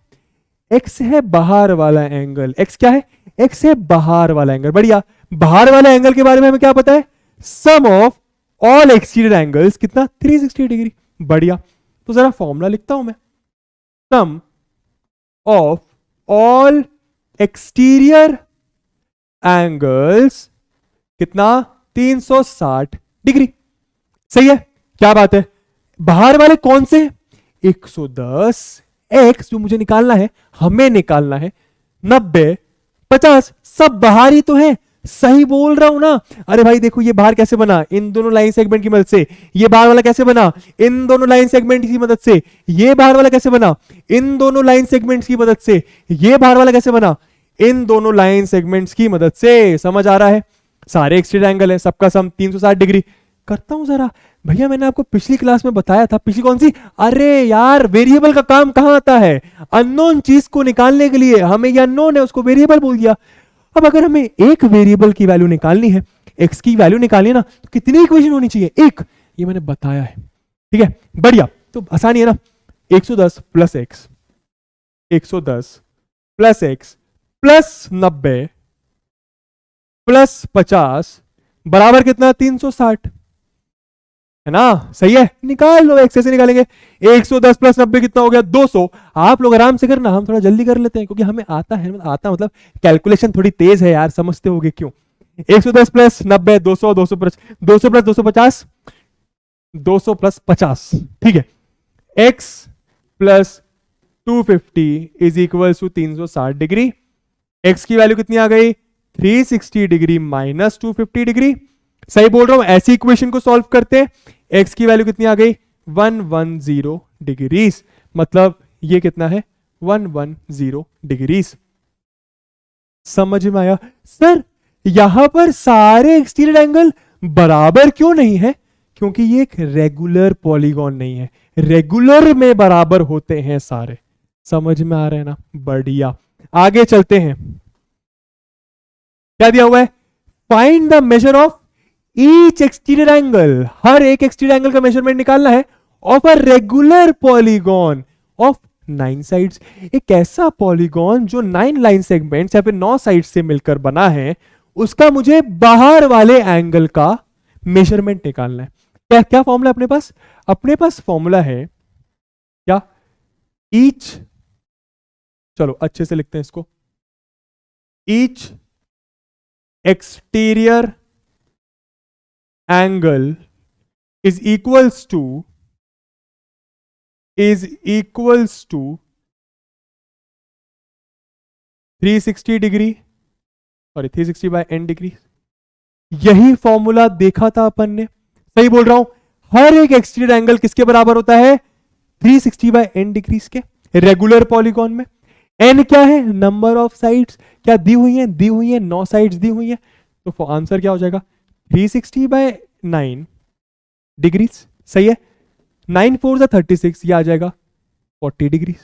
एक्स है बाहर वाला एंगल। एक्स क्या है? एक्स है बाहर वाला एंगल। बढ़िया, बाहर वाला एंगल के बारे में हमें क्या पता है? सम ऑफ ऑल एक्सटीरियर एंगल्स कितना? 360 डिग्री। बढ़िया, तो जरा फॉर्मूला लिखता हूं मैं। सम ऑफ ऑल एक्सटीरियर एंगल्स कितना? 360 डिग्री। सही है, क्या बात है। बाहर वाले कौन से? 110। एक्स जो मुझे निकालना है, हमें निकालना है, 90, 50, सब बाहर ही तो है। सही बोल रहा हूं ना? अरे भाई देखो, ये बाहर कैसे बना? इन दोनों लाइन सेगमेंट की मदद से। ये बाहर वाला कैसे बना? इन दोनों लाइन सेगमेंट की मदद से। ये बाहर वाला कैसे बना? इन दोनों लाइन सेगमेंट्स की मदद से। ये बाहर वाला कैसे बना? इन दोनों लाइन सेगमेंट्स की मदद से। समझ आ रहा है? सारे एक्सटीरियर एंगल है, सबका सम 360 डिग्री। करता हूं जरा भैया, मैंने आपको पिछली क्लास में बताया था। पिछली कौन सी? अरे यार, वेरिएबल का काम कहां आता है? अननोन चीज को निकालने के लिए हमें ये अननोन है, उसको वेरिएबल बोल दिया। अब अगर हमें एक वेरिएबल की वैल्यू निकालनी है, एक्स की वैल्यू निकालनी है ना, तो कितनी इक्वेशन होनी चाहिए? एक। ये मैंने बताया है। ठीक है, बढ़िया, तो आसानी है ना। 110 plus x, 110 plus x plus 90 plus 50 बराबर कितना? 360, है ना? सही है, निकाल लो। एक्स से निकालेंगे। 110 प्लस 90 कितना हो गया? 200। आप लोग आराम से करना, हम थोड़ा जल्दी कर लेते हैं, क्योंकि हमें आता है, मतलब कैलकुलेशन थोड़ी तेज है यार, समझते होगे क्यों। 110 प्लस 90 200, 200 प्लस 250, 200 प्लस 50। ठीक है, X plus 250 is equal to 360 degree. X की वैल्यू कितनी आ गई? 360 डिग्री माइनस 250 डिग्री। सही बोल रहा हूं? ऐसी इक्वेशन को सॉल्व करते हैं। एक्स की वैल्यू कितनी आ गई? 110 डिग्रीज। मतलब ये कितना है? 110 डिग्रीज। समझ में आया? सर यहां पर सारे एक्सटीरियर एंगल बराबर क्यों नहीं है? क्योंकि ये एक रेगुलर पॉलीगॉन नहीं है। रेगुलर में बराबर होते हैं सारे। समझ में आ रहा है ना? बढ़िया, आगे चलते हैं। क्या दिया हुआ है? Find the measure of each exterior angle. हर एक एक्सटीरियर एंगल का मेजरमेंट निकालना है of a regular polygon of 9 sides. एक ऐसा पॉलीगॉन जो 9 लाइन सेगमेंट्स या फिर 9 साइड से मिलकर बना है, उसका मुझे बाहर वाले एंगल का मेजरमेंट निकालना है। क्या क्या फॉर्मूला अपने पास? अपने पास फॉर्मूला है क्या? ईच, चलो अच्छे से लिखते हैं इसको। Each exterior angle is equals to 360 degree, sorry 360 by n degree. यही फॉर्मूला देखा था अपन ने। सही बोल रहा हूं? हर एक एक्सटीरियर एंगल किसके बराबर होता है? 360 बाय n डिग्रीज के, रेगुलर पॉलीगॉन में। n क्या है? Number of sides. क्या दी हुई है? दी हुई है 9 साइड्स दी हुई है। तो आंसर क्या हो जाएगा? 360 बाय 9 डिग्रीज। सही है, 9 4 जा 36, ये आ जाएगा 40 डिग्री।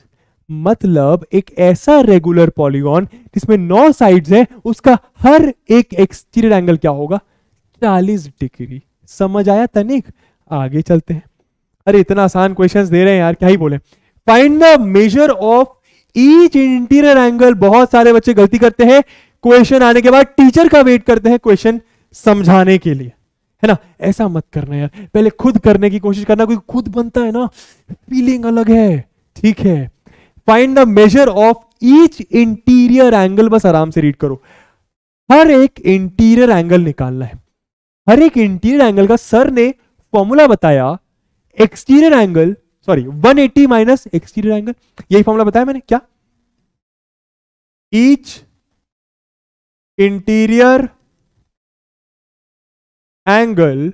मतलब एक ऐसा रेगुलर पॉलीगॉन जिसमें 9 साइड्स हैं, उसका हर एक एक्सटीरियर एंगल क्या होगा? 40 डिग्री। समझ आया तनिक? आगे चलते हैं। अरे इतना आसान क्वेश्चंस दे रहे हैं यार, क्या ही बोले। Find the measure of each interior angle. बहुत सारे बच्चे गलती करते हैं, क्वेश्चन आने के बाद टीचर का वेट करते हैं, क्वेश्चन समझाने के लिए, है ना। ऐसा मत करना यार, पहले खुद करने की कोशिश करना, कोई खुद बनता है ना, फीलिंग अलग है, ठीक है। Find the measure of each interior angle, बस आराम से रीड करो। हर एक इंटीरियर एंगल निकालना है। हर एक इंटीरियर एंगल का सर ने फॉर्मूला बताया, exterior angle, sorry 180 minus exterior angle, यही फॉर्मूला बताया मैंने क्या। Each interior angle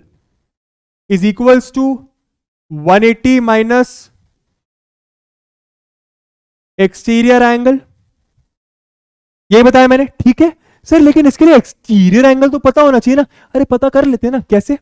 is equals to 180 minus exterior angle, यही बताया मैंने, ठीक है सर। लेकिन इसके लिए एक्सटीरियर एंगल तो पता होना चाहिए ना। अरे पता कर लेते हैं ना, कैसे।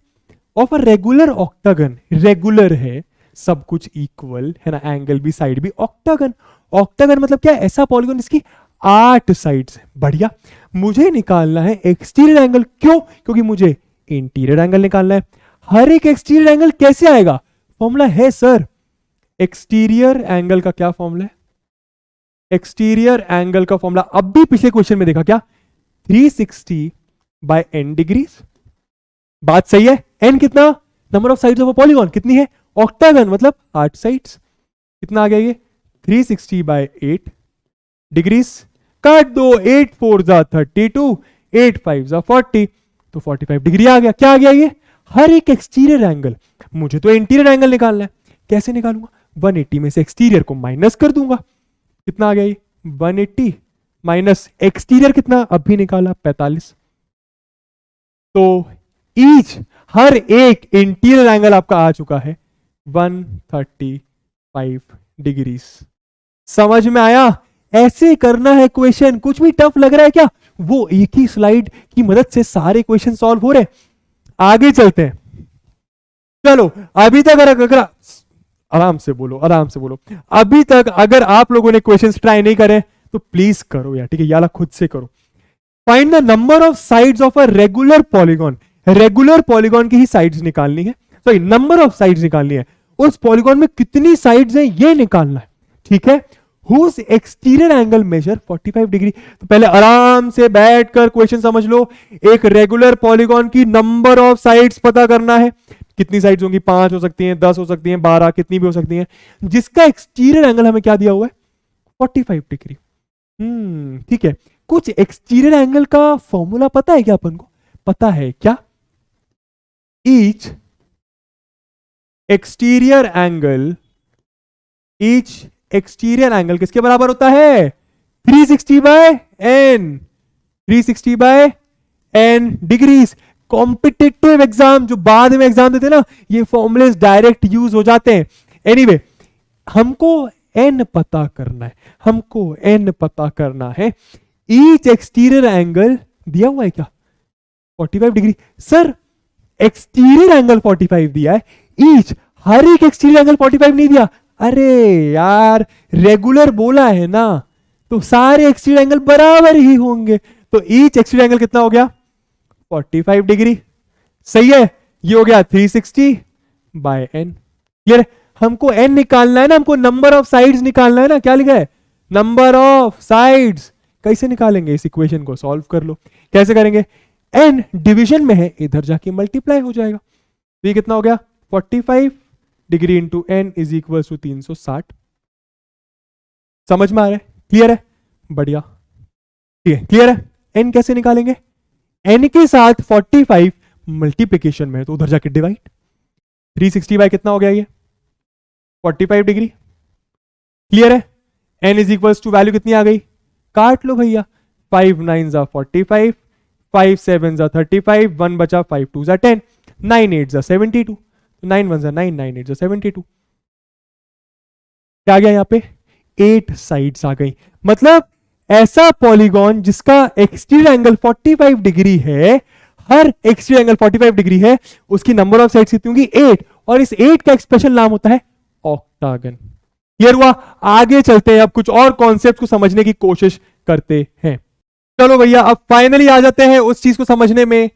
Of a regular octagon, regular है, सब कुछ इक्वल है ना, एंगल भी साइड भी ऑक्टागन। ऑक्टागन मतलब क्या, ऐसा पॉलीगॉन जिसकी 8 साइड्स है। बढ़िया, मुझे निकालना है एक्सटीरियर एंगल, क्यों, क्योंकि मुझे इंटीरियर एंगल निकालना है। हर एक एक्सटीरियर एंगल कैसे आएगा, फॉर्मूला है सर। एक्सटीरियर एंगल का क्या फॉर्मूला है, एक्सटीरियर एंगल का फॉर्मूला अब भी पिछले क्वेश्चन में देखा क्या, 360 बाय n डिग्रीज। बात सही है। n कितना, number of sides of a polygon कितनी है, ऑक्टागन मतलब 8 साइड्स। कितना आ गया ये, 360 बाय 8 डिग्रीज। काट दो, 8 4 जा 32, 8 5 जा 40, तो 45 डिग्री आ गया। क्या आ गया ये, हर एक एक्सटीरियर एंगल। मुझे तो इंटीरियर एंगल निकालना है, कैसे निकालूंगा, 180 में से एक्सटीरियर को माइनस कर दूंगा। कितना आ गया ये, 180 माइनस एक्सटीरियर कितना, अभी निकाला 45। तो ईच, हर एक इंटीरियर एंगल आपका आ चुका है 135 डिग्रीज। समझ में आया, ऐसे करना है क्वेश्चन। कुछ भी टफ लग रहा है क्या, वो एक ही स्लाइड की मदद से सारे क्वेश्चन सॉल्व हो रहे। आगे चलते हैं। चलो अभी तक अगर आराम से बोलो, आराम से बोलो। अभी तक अगर आप लोगों ने क्वेश्चंस ट्राई नहीं करे तो प्लीज करो यार, ठीक है, याला खुद से करो। Find the number of sides of a regular polygon. Regular polygon की ही साइड्स निकालनी है, सॉरी नंबर ऑफ साइड्स निकालनी है। उस पॉलीगॉन में कितनी साइड्स हैं ये निकालना है, ठीक है। Whose exterior angle measure 45 degree. तो पहले आराम से बैठकर क्वेश्चन समझ लो। एक रेगुलर पॉलीगॉन की नंबर ऑफ साइड्स पता करना है। कितनी साइड्स होंगी, 5 हो सकती हैं, 10 हो सकती हैं, 12, कितनी भी हो सकती हैं। जिसका एक्सटीरियर एंगल हमें क्या दिया हुआ है, 45 डिग्री। ठीक है। कुछ एक्सटीरियर एंगल का फॉर्मूला पता है क्या अपन को, पता है क्या। Each exterior angle, each exterior angle किसके बराबर होता है, 360 by n, 360 by n degrees. Competitive exam जो बाद में एग्जाम देते हैं ना, ये फॉर्मूले डायरेक्ट यूज हो जाते हैं। एनीवे हमको n पता करना है, हमको n पता करना है। ईच एक्सटीरियर एंगल दिया हुआ है क्या, 45 डिग्री। सर एक्सटीरियर एंगल 45 दिया है, ईच, हर एक एक्सटीरियर एंगल 45 नहीं दिया। अरे यार रेगुलर बोला है ना, तो सारे एक्सटीरियर एंगल बराबर ही होंगे। तो ईच एक्सटीरियर एंगल कितना हो गया, 45 डिग्री। सही है, ये हो गया 360 बाय n। क्लियर है। हमको n निकालना है ना, हमको नंबर ऑफ साइड्स निकालना है ना। क्या लिखा है, नंबर ऑफ साइड्स। कैसे निकालेंगे, इस इक्वेशन को सॉल्व कर लो। कैसे करेंगे, n डिवीजन में है, इधर जाके मल्टीप्लाई हो जाएगा। तो ये कितना हो गया, 45 degree into n is equal to 360। समझ में आ रहा है, क्लियर है, बढ़िया, ठीक है, क्लियर है। n कैसे निकालेंगे, n के साथ 45 मल्टीप्लीकेशन में है, तो उधर जाके डिवाइड। 360 बाय कितना हो गया ये, 45 डिग्री। क्लियर है। n is equal to value कितनी आ गई, काट लो भैया, 5 9 जा 45, 5 7 जा 35, 1 बचा, 5 2 जा 10, 9 8 जा 72, 9 1 जा 9, 9 8 जा 72। क्या आ गया यहाँ पे, 8 साइड्स आ गई। मतलब ऐसा पॉलीगॉन जिसका एक्सटीरियर एंगल 45 डिग्री है, हर एक्सटीरियर एंगल 45 डिग्री है, उसकी नंबर ऑफ साइड्स कितनी होंगी, 8। और इस 8 का एक्सप्रेशन नाम होता है ऑक्टागन। क्लियर हुआ। आगे चलते हैं, अब कुछ और कॉन्सेप्ट को समझने की कोशिश करते हैं। चलो भैया अब फाइनली आ जाते हैं उस चीज को समझने में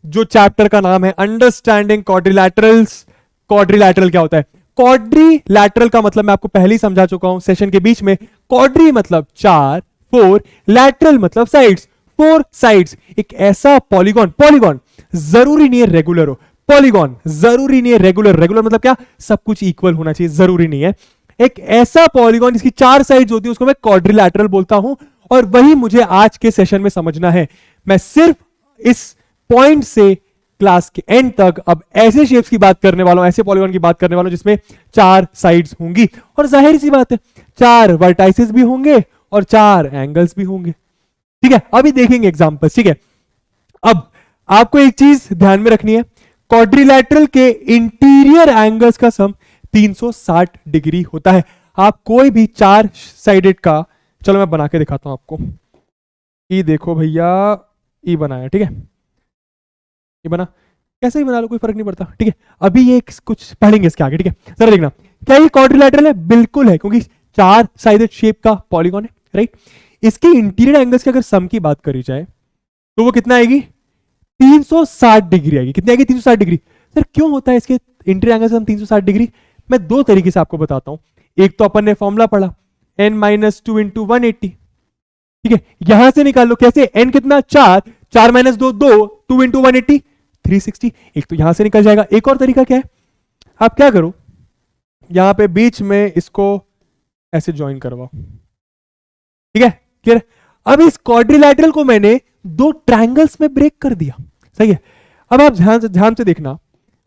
जो चैप्टर का नाम है अंडरस्टैंडिंग क्वाड्रिलैटरल्स। क्वाड्रिलैटरल क्या होता है, क्वाड्रिलैटरल का मतलब मैं आपको पहले ही समझा चुका हूं सेशन के बीच में। क्वाड्री मतलब 4, 4 लैटरल मतलब साइड्स। 4 साइड्स, एक ऐसा पॉलीगॉन, पॉलीगॉन जरूरी नहीं है रेगुलर हो, पॉलीगॉन जरूरी नहीं है रेगुलर, रेगुलर मतलब क्या, सब कुछ इक्वल होना चाहिए, जरूरी नहीं है, एक ऐसा पॉलीगॉन जिसकी 4 साइड्स होती है उसको मैं क्वाड्रिलैटरल बोलता हूं, और वही मुझे आज के सेशन में समझना है। मैं सिर्फ इस पॉइंट से क्लास के एंड तक अब ऐसे शेप्स की बात करने वाला हूं, ऐसे पॉलीगॉन की बात करने वाला हूं जिसमें 4 साइड्स होंगी, और जाहिर सी बात है 4 वर्टाइसेस भी होंगे और 4 एंगल्स भी होंगे। ठीक है, अभी देखेंगे एग्जांपल्स। ठीक है, अब आपको एक चीज ध्यान में रखनी है, क्वाड्रिलैटरल के इंटीरियर एंगल्स का सम 360 डिग्री होता है। आप कोई भी 4 साइडेड का, चलो मैं बना के दिखाता हूं आपको, ये देखो भैया, ये बनाया, ठीक है, ये बना, कैसे ही बना लो कोई फर्क नहीं पड़ता। ठीक है, अभी ये कुछ पढ़ेंगे इसके आगे। ठीक है, जरा देखना, क्या ये क्वाड्रिलैटरल है? बिल्कुल है, क्योंकि 4 साइडेड शेप का पॉलीगॉन है, राइट। इसके इंटीरियर एंगल्स की अगर सम की बात करी जाए तो वो कितना आएगी? 360 डिग्री आएगी। कितनी आएगी? 360 डिग्री। सर क्यों होता है इसके इंटीरियर एंगल सम 360 डिग्री? मैं दो तरीके से आपको बताता हूं। एक तो अपन ने फॉर्मूला पढ़ा, n-2 इंटू 180, ठीक है, यहां से निकाल लो। कैसे? n कितना? 4, 4 माइनस 2, 2, 2 इंटू 180, 360। एक तो यहां से निकल जाएगा। एक और तरीका क्या है, आप क्या करो, यहां पे बीच में इसको ऐसे ज्वाइन करवाओ। ठीक है, क्लियर? अब इस क्वाड्रिलैटरल को मैंने 2 ट्रायंगल्स में ब्रेक कर दिया, सही है। अब आप ध्यान से देखना,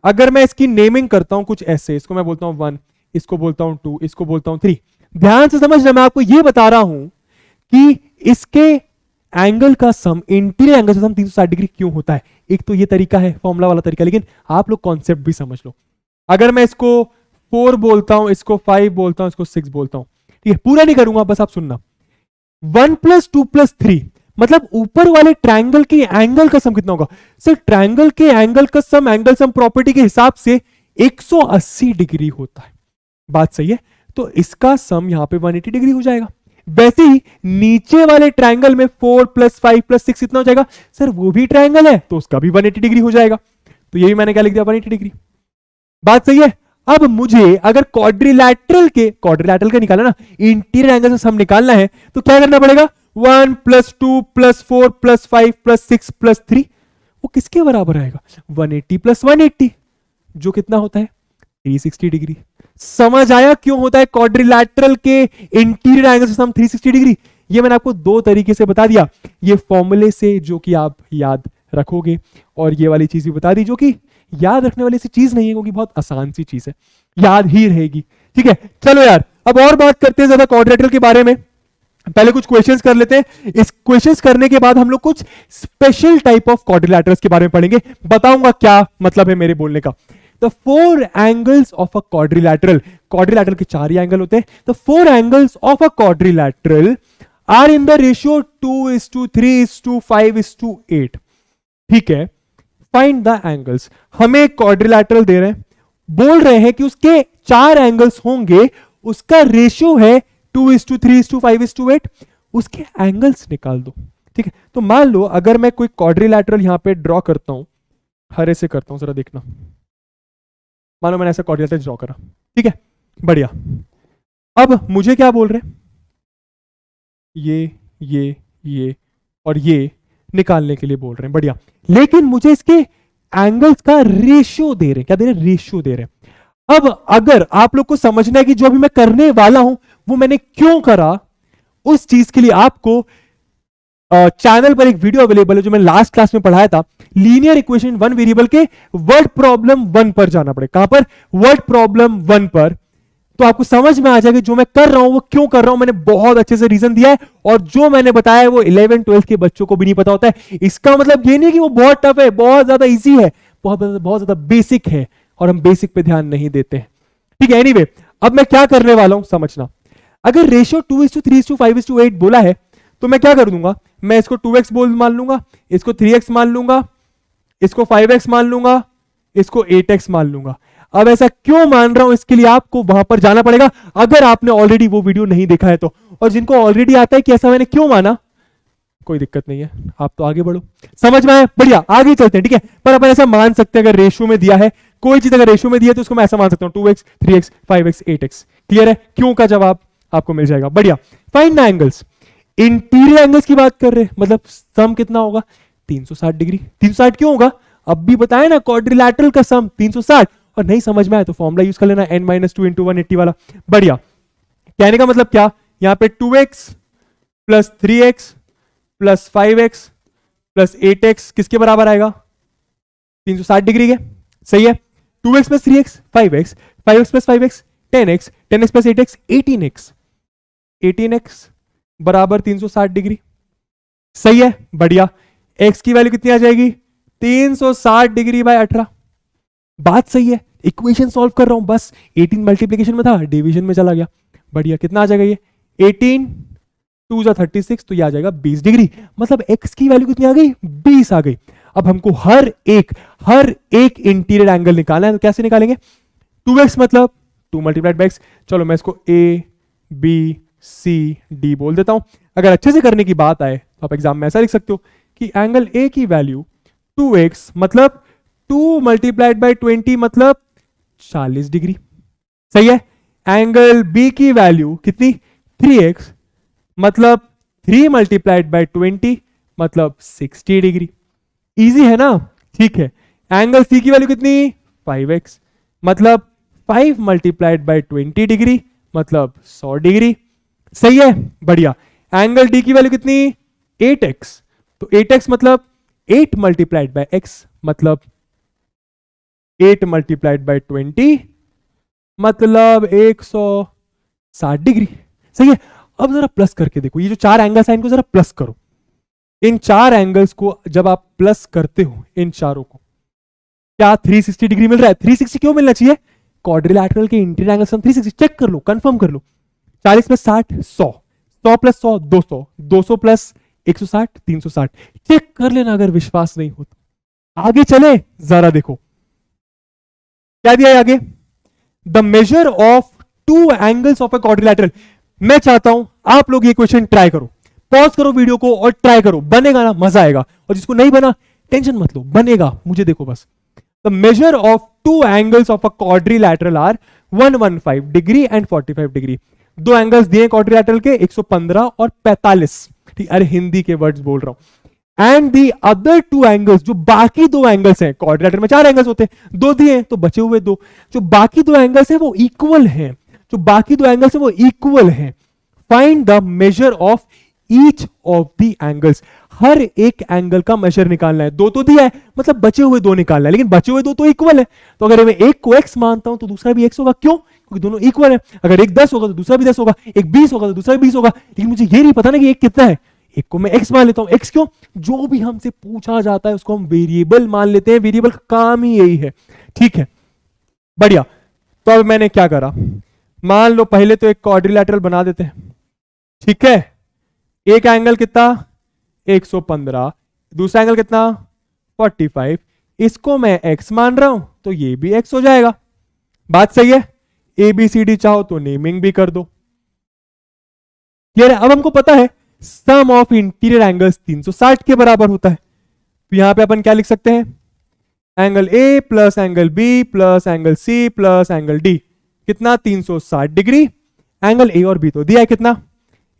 अगर मैं इसकी नेमिंग करता हूं कुछ ऐसे, इसको मैं बोलता हूं 1, इसको बोलता हूं 2, इसको बोलता हूं 3, ध्यान से समझना, मैं आपको यह बता रहा हूं कि इसके एंगल का सम, इंटीरियर एंगल का सम 360 डिग्री क्यों होता है। एक तो ये तरीका है, फॉर्मूला वाला तरीका, लेकिन आप लोग कॉन्सेप्ट भी समझ लो। अगर मैं इसको 4 बोलता हूं, इसको 5 बोलता हूं, इसको 6 बोलता हूं, ठीक है, पूरा नहीं करूंगा, बस आप सुनना। 1 + 2 + 3 मतलब ऊपर वाले ट्रायंगल के एंगल का सम कितना होगा? सर ट्रायंगल के एंगल का सम एंगल सम प्रॉपर्टी के हिसाब से 180 डिग्री होता है। बात सही है? तो इसका सम यहां पे 180 डिग्री हो जाएगा। वैसे ही नीचे वाले ट्रायंगल में 4 + 5 + 6 कितना हो जाएगा? सर वो भी ट्रायंगल है तो उसका भी 180 डिग्री हो जाएगा। तो ये भी मैंने क्या लिख दिया? 180 डिग्री। बात सही है? अब मुझे अगर क्वाड्रिलैटरल का निकालना ना, इंटीरियर एंगल से सम निकालना है, तो क्या करना पड़ेगा? 1 + 2 + 4 + 5 + 6 + 3, वो किसके बराबर आएगा? 180 + 180, जो कितना होता है? 360 डिग्री। समझ आया क्यों होता है क्वाड्रिलैटरल के इंटीरियर एंगल से सम 360 डिग्री? ये मैंने आपको 2 तरीके से बता दिया, ये फॉर्मूले से जो कि आप याद रखोगे, और ये वाली चीज भी बता दी जो कि याद रखने वाली सी चीज नहीं है, क्योंकि बहुत आसान सी चीज है, याद ही रहेगी। ठीक है, चलो यार अब और बात करते हैं ज्यादा क्वाड्रिलैटरल के बारे में। पहले कुछ क्वेश्चंस कर लेते हैं। इस क्वेश्चंस करने के बाद हम लोग कुछ स्पेशल टाइप ऑफ क्वाड्रिलैटरल्स के बारे में पढ़ेंगे, बताऊंगा क्या मतलब है मेरे बोलने का। The 4 angles of a quadrilateral, quadrilateral के 4 ही एंगल होते हैं। The 4 angles of a quadrilateral are in the ratio 2:3:5:8। ठीक है, फाइंड द एंगल्स। हमें क्वाड्रिलैटरल दे रहे हैं, बोल रहे हैं कि उसके 4 एंगल्स होंगे, उसका रेशियो है 2:3:5:8, उसके एंगल्स निकाल दो। ठीक है, तो मान लो अगर मैं कोई क्वाड्रिलैटरल यहां पे ड्रॉ करता हूं, हरे से करता हूं, जरा देखना, मानो मैंने ऐसा क्वाड्रिलैटरल ड्रॉ करा, ठीक है, बढ़िया। अब मुझे क्या बोल रहे हैं? ये और ये निकालने के लिए बोल रहे हैं, बढ़िया। लेकिन मुझे इसके एंगल्स का रेशियो दे रहे हैं। क्या दे रहे हैं? रेशियो दे रहे हैं। अब अगर आप लोग को समझना है कि जो अभी मैं करने वाला हूं वो मैंने क्यों करा, उस चीज के लिए आपको चैनल पर एक वीडियो अवेलेबल है जो मैंने लास्ट क्लास में पढ़ाया था, लीनियर इक्वेशन 1 वेरिएबल के वर्ड प्रॉब्लम 1 पर जाना पड़ेगा। कहां पर? वर्ड प्रॉब्लम 1 पर। तो आपको समझ में आ जाएगा जो मैं कर रहा हूं वो क्यों कर रहा हूं। मैंने बहुत अच्छे से रीजन दिया है, और जो मैंने बताया है वो 11 12 के बच्चों को भी नहीं पता होता है। इसका मतलब ये नहीं कि वो बहुत टफ है, बहुत ज्यादा इजी है, बहुत ज्यादा बेसिक है, और हम बेसिक पे ध्यान नहीं देते हैं। ठीक है, एनीवे, अब मैं क्या करने वाला हूं समझना। अगर रेशियो 2:3:5:8 बोला है तो मैं क्या कर दूंगा? मैं इसको 2x मान लूंगा, इसको 3x मान लूंगा, इसको 5x मान लूंगा, इसको 8x मान लूंगा। अब ऐसा क्यों मान रहा हूं, इसके लिए आपको वहां पर जाना पड़ेगा, अगर आपने ऑलरेडी वो वीडियो नहीं देखा है तो। और जिनको ऑलरेडी आता है कि ऐसा मैंने क्यों माना, कोई दिक्कत नहीं है, आप तो आगे बढ़ो। समझ में आया? बढ़िया, आगे चलते हैं। ठीक है, पर अपन ऐसा मान सकते हैं, अगर रेशियो में दिया है कोई चीज, अगर रेशियो में दिया है तो उसको मैं ऐसा मान सकता हूं 2x 3x 5x 8x। Clear है? क्यों का जवाब आपको मिल जाएगा। बढ़िया, find the angles. Interior angles की बात कर रहे हैं, मतलब सम कितना होगा 360 डिग्री। 360 क्यों होगा, अब भी बताया ना, क्वाड्रिलैटरल का सम 360। और नहीं समझ में आए तो फॉर्मूला यूज कर लेना n-2 इंटू 180 वाला। बढ़िया, कहने का मतलब क्या, यहां पे 2x plus 3x plus 5x plus 8x किसके बराबर आएगा 360 डिग्री के, सही है। 2x plus 3x 5x, 5x plus 5x 10x, 10x plus 8x 18x, 18x बराबर 360 डिग्री, सही है। बढ़िया, x की वैल्यू कितनी आ जाएगी 360 डिग्री बाय 18। बात सही है, इक्वेशन सॉल्व कर रहा हूं बस, 18 मल्टीप्लिकेशन में था, डिवीजन में चला गया। बढ़िया, कितना आ जाएगा ये 18 2 जा 36, तो ये आ जाएगा 20 डिग्री। मतलब x की वैल्यू कितनी आ गई 20 आ गई। अब हमको हर एक इंटीरियर एंगल निकालना है, तो कैसे निकालेंगे 2x मतलब 2 मल्टीप्लाइड बाय x। चलो मैं इसको a b c d बोल देता हूं। अगर अच्छे से करने की बात आए तो आप एग्जाम में ऐसा लिख सकते हो कि एंगल a की वैल्यू 2x मतलब 2 मल्टीप्लाइड बाय 20 मतलब 40 डिग्री, सही है। एंगल b की वैल्यू कितनी 3x मतलब 3 मल्टीप्लाइड बाय 20 मतलब 60 डिग्री। इजी है ना, ठीक है। एंगल c की वैल्यू कितनी 5x मतलब 5 मल्टीप्लाइड बाय 20 डिग्री मतलब 100 डिग्री, सही है। बढ़िया, एंगल d की वैल्यू कितनी 8x, तो 8x मतलब 8 मल्टीप्लाइड बाय x मतलब 8 मल्टीप्लाइड बाय 20 मतलब 160 डिग्री, सही है। अब जरा प्लस करके देखो, ये जो चार एंगल्स हैं इनको जरा प्लस करो। इन चार एंगल्स को जब आप प्लस करते हो, इन चारों को, क्या 360 डिग्री मिल रहा है। 360 क्यों मिलना चाहिए, क्वाड्रिलैटरल के इंटीरियर एंगल सम 360, चेक कर लो, कंफर्म कर लो। 40 प्लस 60 100, 100 प्लस 100 200, 200 प्लस 160 360, चेक कर लेना अगर विश्वास नहीं हो तो। आगे चले, जरा देखो क्या दिया है आगे, the measure of 2 angles of a quadrilateral. मैं चाहता हूं आप लोग ये क्वेश्चन ट्राई करो, पॉज करो वीडियो को और ट्राई करो, बनेगा ना मजा आएगा। और जिसको नहीं बना टेंशन मत लो, बनेगा, मुझे देखो बस। The measure of 2 angles of a quadrilateral are 115 degree and 45 degree. दो एंगल्स दिए क्वाड्रिलैटरल के 115 और 45, ठीक, अरे हिंदी के वर्ड्स बोल रहा हूं। एंड दी अदर 2 एंगल्स, जो बाकी 2 एंगल्स हैं, क्वाड्रिलैटरल में 4 एंगल्स होते हैं, 2 दिए तो बचे हुए 2, जो बाकी 2 एंगल्स हैं वो इक्वल हैं, जो बाकी 2 एंगल्स हैं वो इक्वल हैं। Find the measure of each of the angles. हर एक एंगल का मेजर निकालना है। 2 तो दिया है, मतलब बचे हुए 2 निकालना है, लेकिन बचे हुए 2 तो इक्वल है। तो अगर मैं एक को x मानता हूं तो दूसरा भी x होगा, क्यों, क्योंकि दोनों इक्वल है। अगर एक 10 होगा तो दूसरा भी 10 होगा, एक 20 होगा तो दूसरा भी 20 होगा। लेकिन मुझे ये नहीं पता ना कि एक कितना है, एक को मैं x मान लेता हूं। x क्यों, जो भी हमसे पूछा जाता है उसको हम वेरिएबल मान लेते हैं, वेरिएबल का काम ही यही है, ठीक है। बढ़िया, तो अब मैंने क्या करा, मान लो पहले तो एक क्वाड्रिलैटरल बना देते हैं, ठीक है। एक एंगल कितना 115, दूसरा एंगल कितना 45, इसको मैं x मान रहा हूं तो ये भी x हो जाएगा। बात सही है। ABCD चाहो तो नेमिंग भी कर दो, क्लियर है। अब हमको पता है सम ऑफ इंटीरियर एंगल्स 360 के बराबर होता है, तो यहां पे अपन क्या लिख सकते हैं, angle A plus angle B plus angle C plus angle D कितना 360 डिग्री। एंगल A और B तो दिया है कितना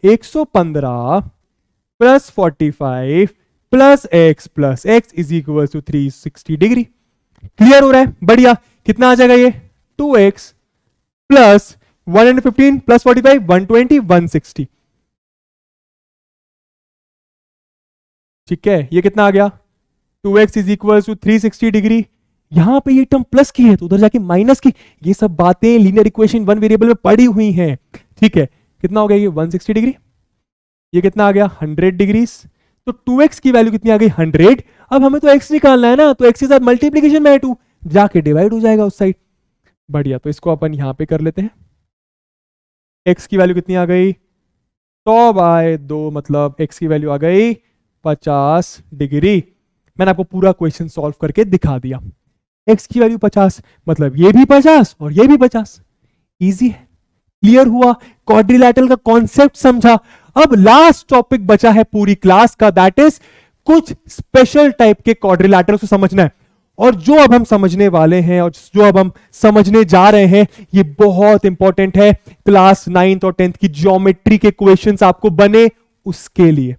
115 plus 45 plus x is equal to 360 degree. Clear हो रहा है, बढ़िया। कितना आ जाएगा ये 2x प्लस 115 प्लस 45 120 160, ठीक है। ये कितना आ गया 2x is equal to 360 degree. यहां पे ये टर्म प्लस की है तो उधर जाके माइनस की, ये सब बातें लीनियर इक्वेशन 1 वेरिएबल में पड़ी हुई हैं, ठीक है। कितना हो गया ये 160 डिग्री, ये कितना आ गया 100 डिग्री। तो 2x की वैल्यू कितनी आ गई 100। अब हमें तो x निकालना है ना, तो x के साथ मल्टीप्लीकेशन में है 2, जाके डिवाइड हो जाएगा उस साइड। बढ़िया, तो इसको अपन यहां पे कर लेते हैं। x की वैल्यू कितनी आ गई 100/2, मतलब x की वैल्यू आ गई 50 डिग्री। मैंने आपको पूरा क्वेश्चन सॉल्व करके दिखा दिया। x की वैल्यू 50 मतलब ये भी 50 और ये भी 50, इजी है। क्लियर हुआ, क्वाड्रिलैटरल का कॉन्सेप्ट समझा। अब लास्ट टॉपिक बचा है पूरी क्लास का, दैट इज कुछ स्पेशल टाइप के क्वाड्रिलैटरल को समझना है। और जो अब हम समझने वाले हैं और जो अब हम समझने जा रहे हैं ये बहुत इंपॉर्टेंट है। क्लास 9th और 10th की ज्योमेट्री के क्वेश्चंस आपको बने उसके लिए।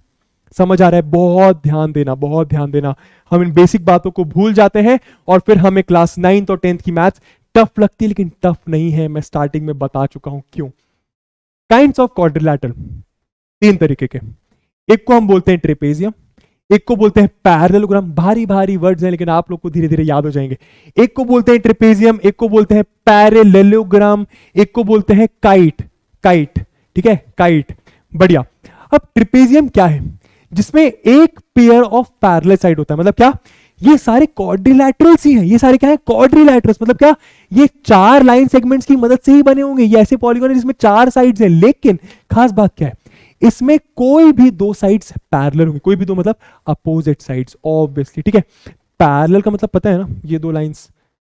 समझ आ रहा है? बहुत ध्यान देना, बहुत ध्यान देना। हम इन बेसिक बातों को भूल जाते हैं और फिर हमें क्लास 9th और 10th की मैथ्स टफ लगती है, लेकिन टफ नहीं है। मैं स्टार्टिंग में बता चुका हूं क्यों। काइंड्स ऑफ क्वाड्रिलैटरल 3 तरीके के। एक को हम बोलते हैं ट्रेपेजियम, एक को बोलते हैं पैरेललोग्राम। भारी भारी वर्ड्स हैं लेकिन आप लोग को धीरे धीरे याद हो जाएंगे। एक को बोलते हैं ट्रेपेजियम, एक को बोलते हैं पैरेललोग्राम, एक को बोलते हैं काइट। काइट, ठीक है, काइट। बढ़िया। अब ट्रेपेजियम क्या है? जिसमें एक पेयर ऑफ पैरेलल साइड होता है। मतलब क्या? ये सारे क्वाड्रिलैटरल्स ही हैं। ये सारे क्या है? क्वाड्रिलैटरल्स। मतलब क्या? ये 4 लाइन सेगमेंट्स की मदद से ही बने होंगे। ये ऐसे पॉलीगॉन है जिसमें 4 साइड्स हैं, लेकिन खास बात क्या है? इसमें कोई भी 2 साइड्स पैरेलल होंगी। कोई भी 2 मतलब अपोजिट साइड्स, ऑब्वियसली, ठीक है। पैरेलल का मतलब पता है ना? ये 2 लाइंस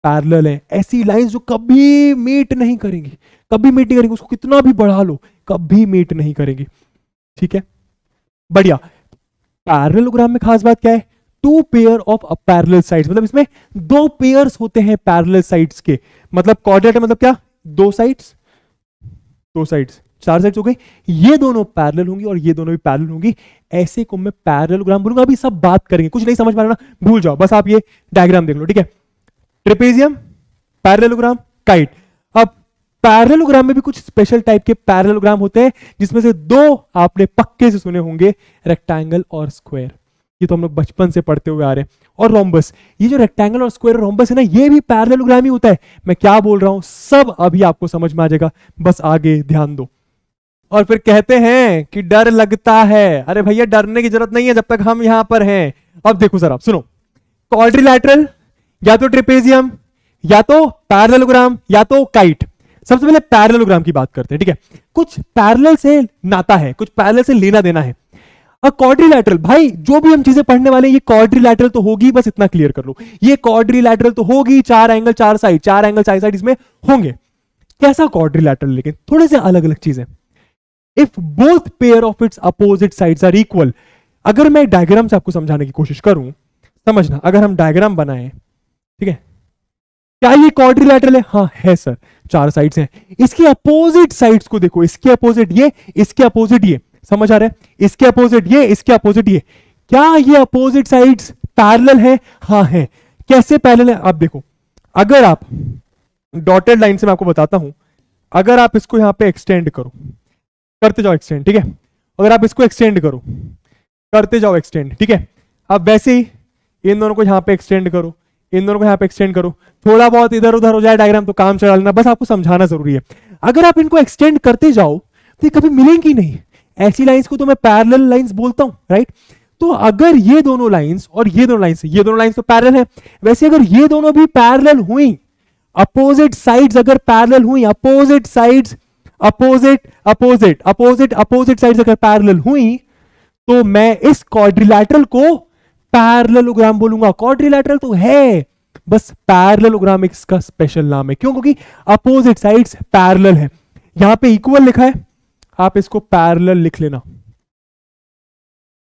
पैरेलल हैं। ऐसी लाइंस जो कभी मीट नहीं करेंगी, कभी मीट नहीं करेंगी। उसको कितना भी बढ़ा लो, कभी मीट नहीं करेंगी, ठीक है। बढ़िया। पैरेललोग्राम में खास बात क्या है? 2 पेयर ऑफ पैरेलल साइड्स। मतलब इसमें 2 पेयर्स होते हैं पैरेलल साइड्स के। मतलब क्वाड्रेट मतलब क्या? 2 साइड्स, 2 साइड्स, 4 साइड्स हो गई। ये दोनों पैरेलल होंगी और ये दोनों भी पैरेलल होंगी। ऐसे को मैं पैरेललोग्राम बोलूंगा। अभी सब बात करेंगे, कुछ नहीं समझ पा रहा ना, भूल जाओ, बस आप ये डायग्राम देख लो, ठीक है। Trapezium, parallelogram, kite. अब पैरेललोग्राम में भी कुछ स्पेशल टाइप के पैरेललोग्राम होते हैं, जिसमें से 2 आपने पक्के से सुने होंगे, रेक्टेंगल और स्क्वायर। ये तो हम लोग बचपन से पढ़ते हुए आ रहे हैं। और रोम्बस। ये जो रेक्टेंगल और स्क्वायर रोम्बस है ना, ये भी पैरेललोग्राम ही होता है। मैं क्या बोल रहा हूं सब अभी आपको समझ में आ जाएगा, बस आगे ध्यान दो। और फिर कहते हैं कि डर लगता है। अरे भैया डरने की जरूरत नहीं है जब तक हम यहां पर हैं। अब देखो सर, आप सुनो। क्वाड्रिलैटरल, या तो ट्रेपेजियम, या तो पैरेललोग्राम, या तो काइट। सबसे पहले पैरेललोग्राम की बात करते हैं, ठीक है। कुछ पैरेलल से नाता है, कुछ पैरेलल से लेना देना है। क्वाड्रिलैटरल, भाई जो भी हम चीजें पढ़ने वाले हैं ये क्वाड्रिलैटरल तो होगी, बस इतना क्लियर कर लो। ये क्वाड्रिलैटरल तो होगी, 4 एंगल 4 साइड, 4 एंगल 4 साइड इसमें होंगे। कैसा क्वाड्रिलैटरल? लेकिन थोड़े से अलग अलग चीजें। If both pair of its opposite sides are equal. अगर मैं डायग्राम से आपको समझाने की कोशिश करूं, समझना, अगर हम डायग्राम बनाएं, ठीक है, क्या ये क्वाड्रिलैटरल है? हाँ है सर, 4 साइड्स हैं। इसके अपोजिट साइड्स को देखो, इसके अपोजिट ये, इसके अपोजिट ये। समझ आ रहा है? इसके अपोजिट ये, इसके अपोजिट ये। क्या ये अपोजिट साइड्स पैरेलल है? हाँ है। कैसे पैरेलल है? आप देखो, अगर आप डॉटेड लाइन से मैं आपको बताता हूं, अगर आप इसको यहां पे एक्सटेंड करो, करते जाओ एक्सटेंड, ठीक है। अगर आप इसको एक्सटेंड करो, करते जाओ एक्सटेंड, ठीक है। अब वैसे ही इन दोनों को यहां पे एक्सटेंड करो, इन दोनों को यहां पे एक्सटेंड करो। थोड़ा बहुत इधर उधर हो जाए डायग्राम तो काम चला लेना, बस आपको समझाना जरूरी है। अगर आप इनको एक्सटेंड करते जाओ तो ये कभी मिलेंगी नहीं। ऐसी लाइंस को तो मैं पैरेलल लाइंस बोलता हूं, राइट। तो अगर ये दोनों लाइंस और ये दोनों लाइंस, ये दोनों लाइंस तो पैरेलल है, वैसे अगर ये दोनों भी पैरेलल हुई, अपोजिट साइड्स अगर पैरेलल हुई, opposite sides, opposite opposite opposite opposite sides अगर पैरेलल हुई, तो मैं इस क्वाड्रिलैटरल को पैरेललोग्राम बोलूंगा। क्वाड्रिलैटरल तो है, बस पैरेललोग्राम इसका स्पेशल नाम है। क्यों? क्योंकि अपोजिट साइड्स पैरेलल है। यहां पे इक्वल लिखा है, आप इसको पैरेलल लिख लेना।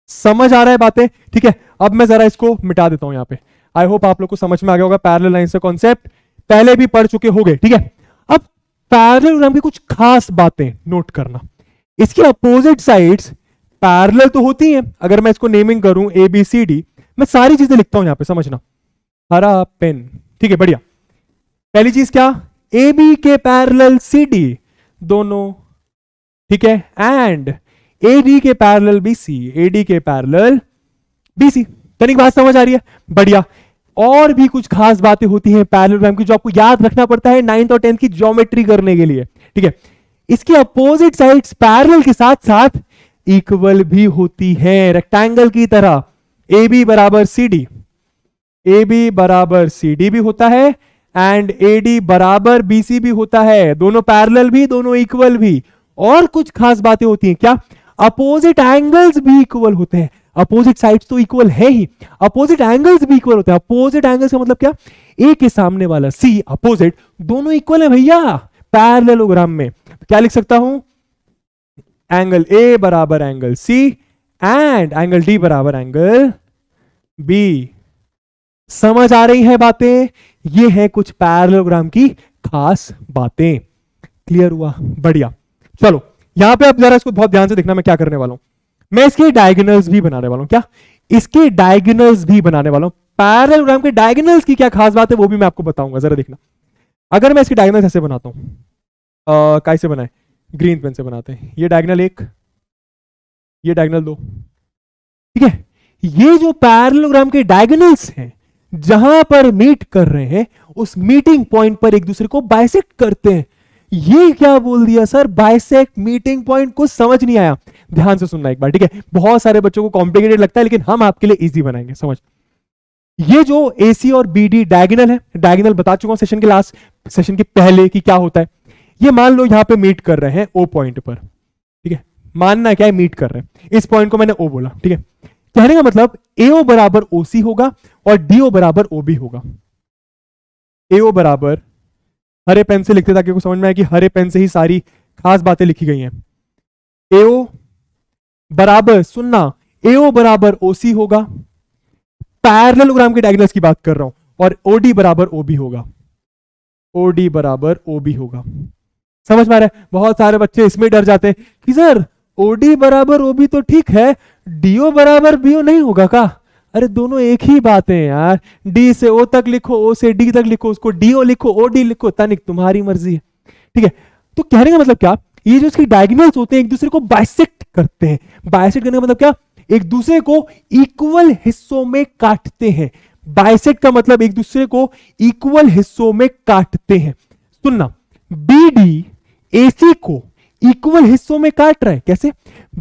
समझ आ रहा है बातें? ठीक है। अब मैं जरा इसको मिटा देता हूं यहां पे। आई होप आप लोग को समझ में आ गया होगा। पैरेलल लाइन से कॉन्सेप्ट पहले भी पढ़ चुके होंगे, ठीक है। अब पैरेललोग्राम की कुछ खास बातें नोट करना। इसकी अपोजिट साइड्स पैरेलल तो होती हैं। अगर मैं इसको नेमिंग करूं ABCD, मैं सारी चीजें लिखता हूं यहां पे, समझना। हरा पेन, ठीक है, बढ़िया। पहली चीज क्या? AB के पैरेलल CD दोनों, ठीक है, एंड AD के पैरेलल BC, AD के पैरेलल BC। तनिक बात समझ आ रही है? बढ़िया। और भी कुछ खास बातें होती हैं पैरेललोग्राम की जो आपको याद रखना पड़ता है 9th और 10th की ज्योमेट्री करने के लिए, ठीक है। इसकी अपोजिट साइड्स पैरेलल के साथ साथ इक्वल भी होती है, रेक्टेंगल की तरह। AB बराबर CD, AB बराबर CD भी होता है एंड AD बराबर BC भी होता है। दोनों पैरेलल भी, दोनों इक्वल भी। और कुछ खास बातें होती हैं क्या? अपोजिट एंगल्स भी इक्वल होते हैं। अपोजिट साइड्स तो इक्वल है ही, अपोजिट एंगल्स भी इक्वल होते हैं। अपोजिट एंगल्स का मतलब क्या? A के सामने वाला C अपोजिट, दोनों इक्वल है भैया पैरेललोग्राम में। क्या लिख सकता हूं? एंगल A बराबर angle C and angle D बराबर एंगल B। समझ आ रही है बातें? ये है कुछ पैरेललोग्राम की खास बातें। क्लियर हुआ? बढ़िया। चलो यहां पे अब जरा इसको बहुत ध्यान से देखना, मैं क्या करने वाला हूं। मैं इसके डायगोनल्स भी बनाने वाला हूं। क्या? इसके डायगोनल्स भी बनाने वाला हूं। पैरेललोग्राम के डायगोनल्स की क्या खास बात है वो भी मैं आपको बताऊंगा, जरा देखना। अगर मैं इसके डायगोनल्स ऐसे बनाता हूं, कैसे बनाए? ग्रीन पेन से बनाते हैं। ये डायगोनल 1, ये डायगोनल 2, ठीक है। ये जो पैरेललोग्राम के डायगोनल्स हैं, जहां पर मीट कर रहे हैं, उस मीटिंग पॉइंट पर एक दूसरे को बाइसेक्ट करते हैं। ये क्या बोल दिया सर? बाइसेक्ट मीटिंग पॉइंट, को समझ नहीं आया? ध्यान से सुनना एक बार, ठीक है। बहुत सारे बच्चों को कॉम्प्लिकेटेड लगता है, लेकिन हम आपके लिए इजी बनाएंगे, समझ। ये जो AC और BD डायगोनल है, डायगोनल बता चुका हूं सेशन के लास्ट, सेशन के पहले कि क्या होता है। ये मान लो यहां पे मीट कर रहे हैं O पॉइंट पर, ठीक है। मानना क्या है? मीट कर रहे हैं। इस पॉइंट को मैंने O बोला, ठीक है। कहने का मतलब AO बराबर OC होगा और DO बराबर OB होगा। AO बराबर, हरे पेन से लिखते ताकि आपको समझ में आए कि हरे पेन से ही सारी खास बातें लिखी गई हैं। AO बराबर, सुनना, AO बराबर OC होगा, पैरेललोग्राम के डायगोनल्स की बात कर रहा हूं, और OD बराबर OB होगा। OD बराबर OB होगा। समझ में आ रहा है? बहुत सारे बच्चे इसमें डर जाते हैं कि सर OD बराबर OB तो ठीक है, DO बराबर BO नहीं होगा का? अरे दोनों एक ही बात है यार। D से O तक लिखो, O से D तक लिखो, उसको DO लिखो, OD लिखो, तनिक तुम्हारी मर्जी है, ठीक है। तो कहने का मतलब क्या? ये जो इसके डायगोनल्स होते हैं एक दूसरे को बाइसेक्ट करते हैं। बाइसेक्ट करने का मतलब क्या? एक दूसरे को इक्वल हिस्सों में काटते हैं। बाइसेक्ट का मतलब एक दूसरे को इक्वल हिस्सों में काटते हैं। सुनना, BD AC को इक्वल हिस्सों में काट रहा है। कैसे?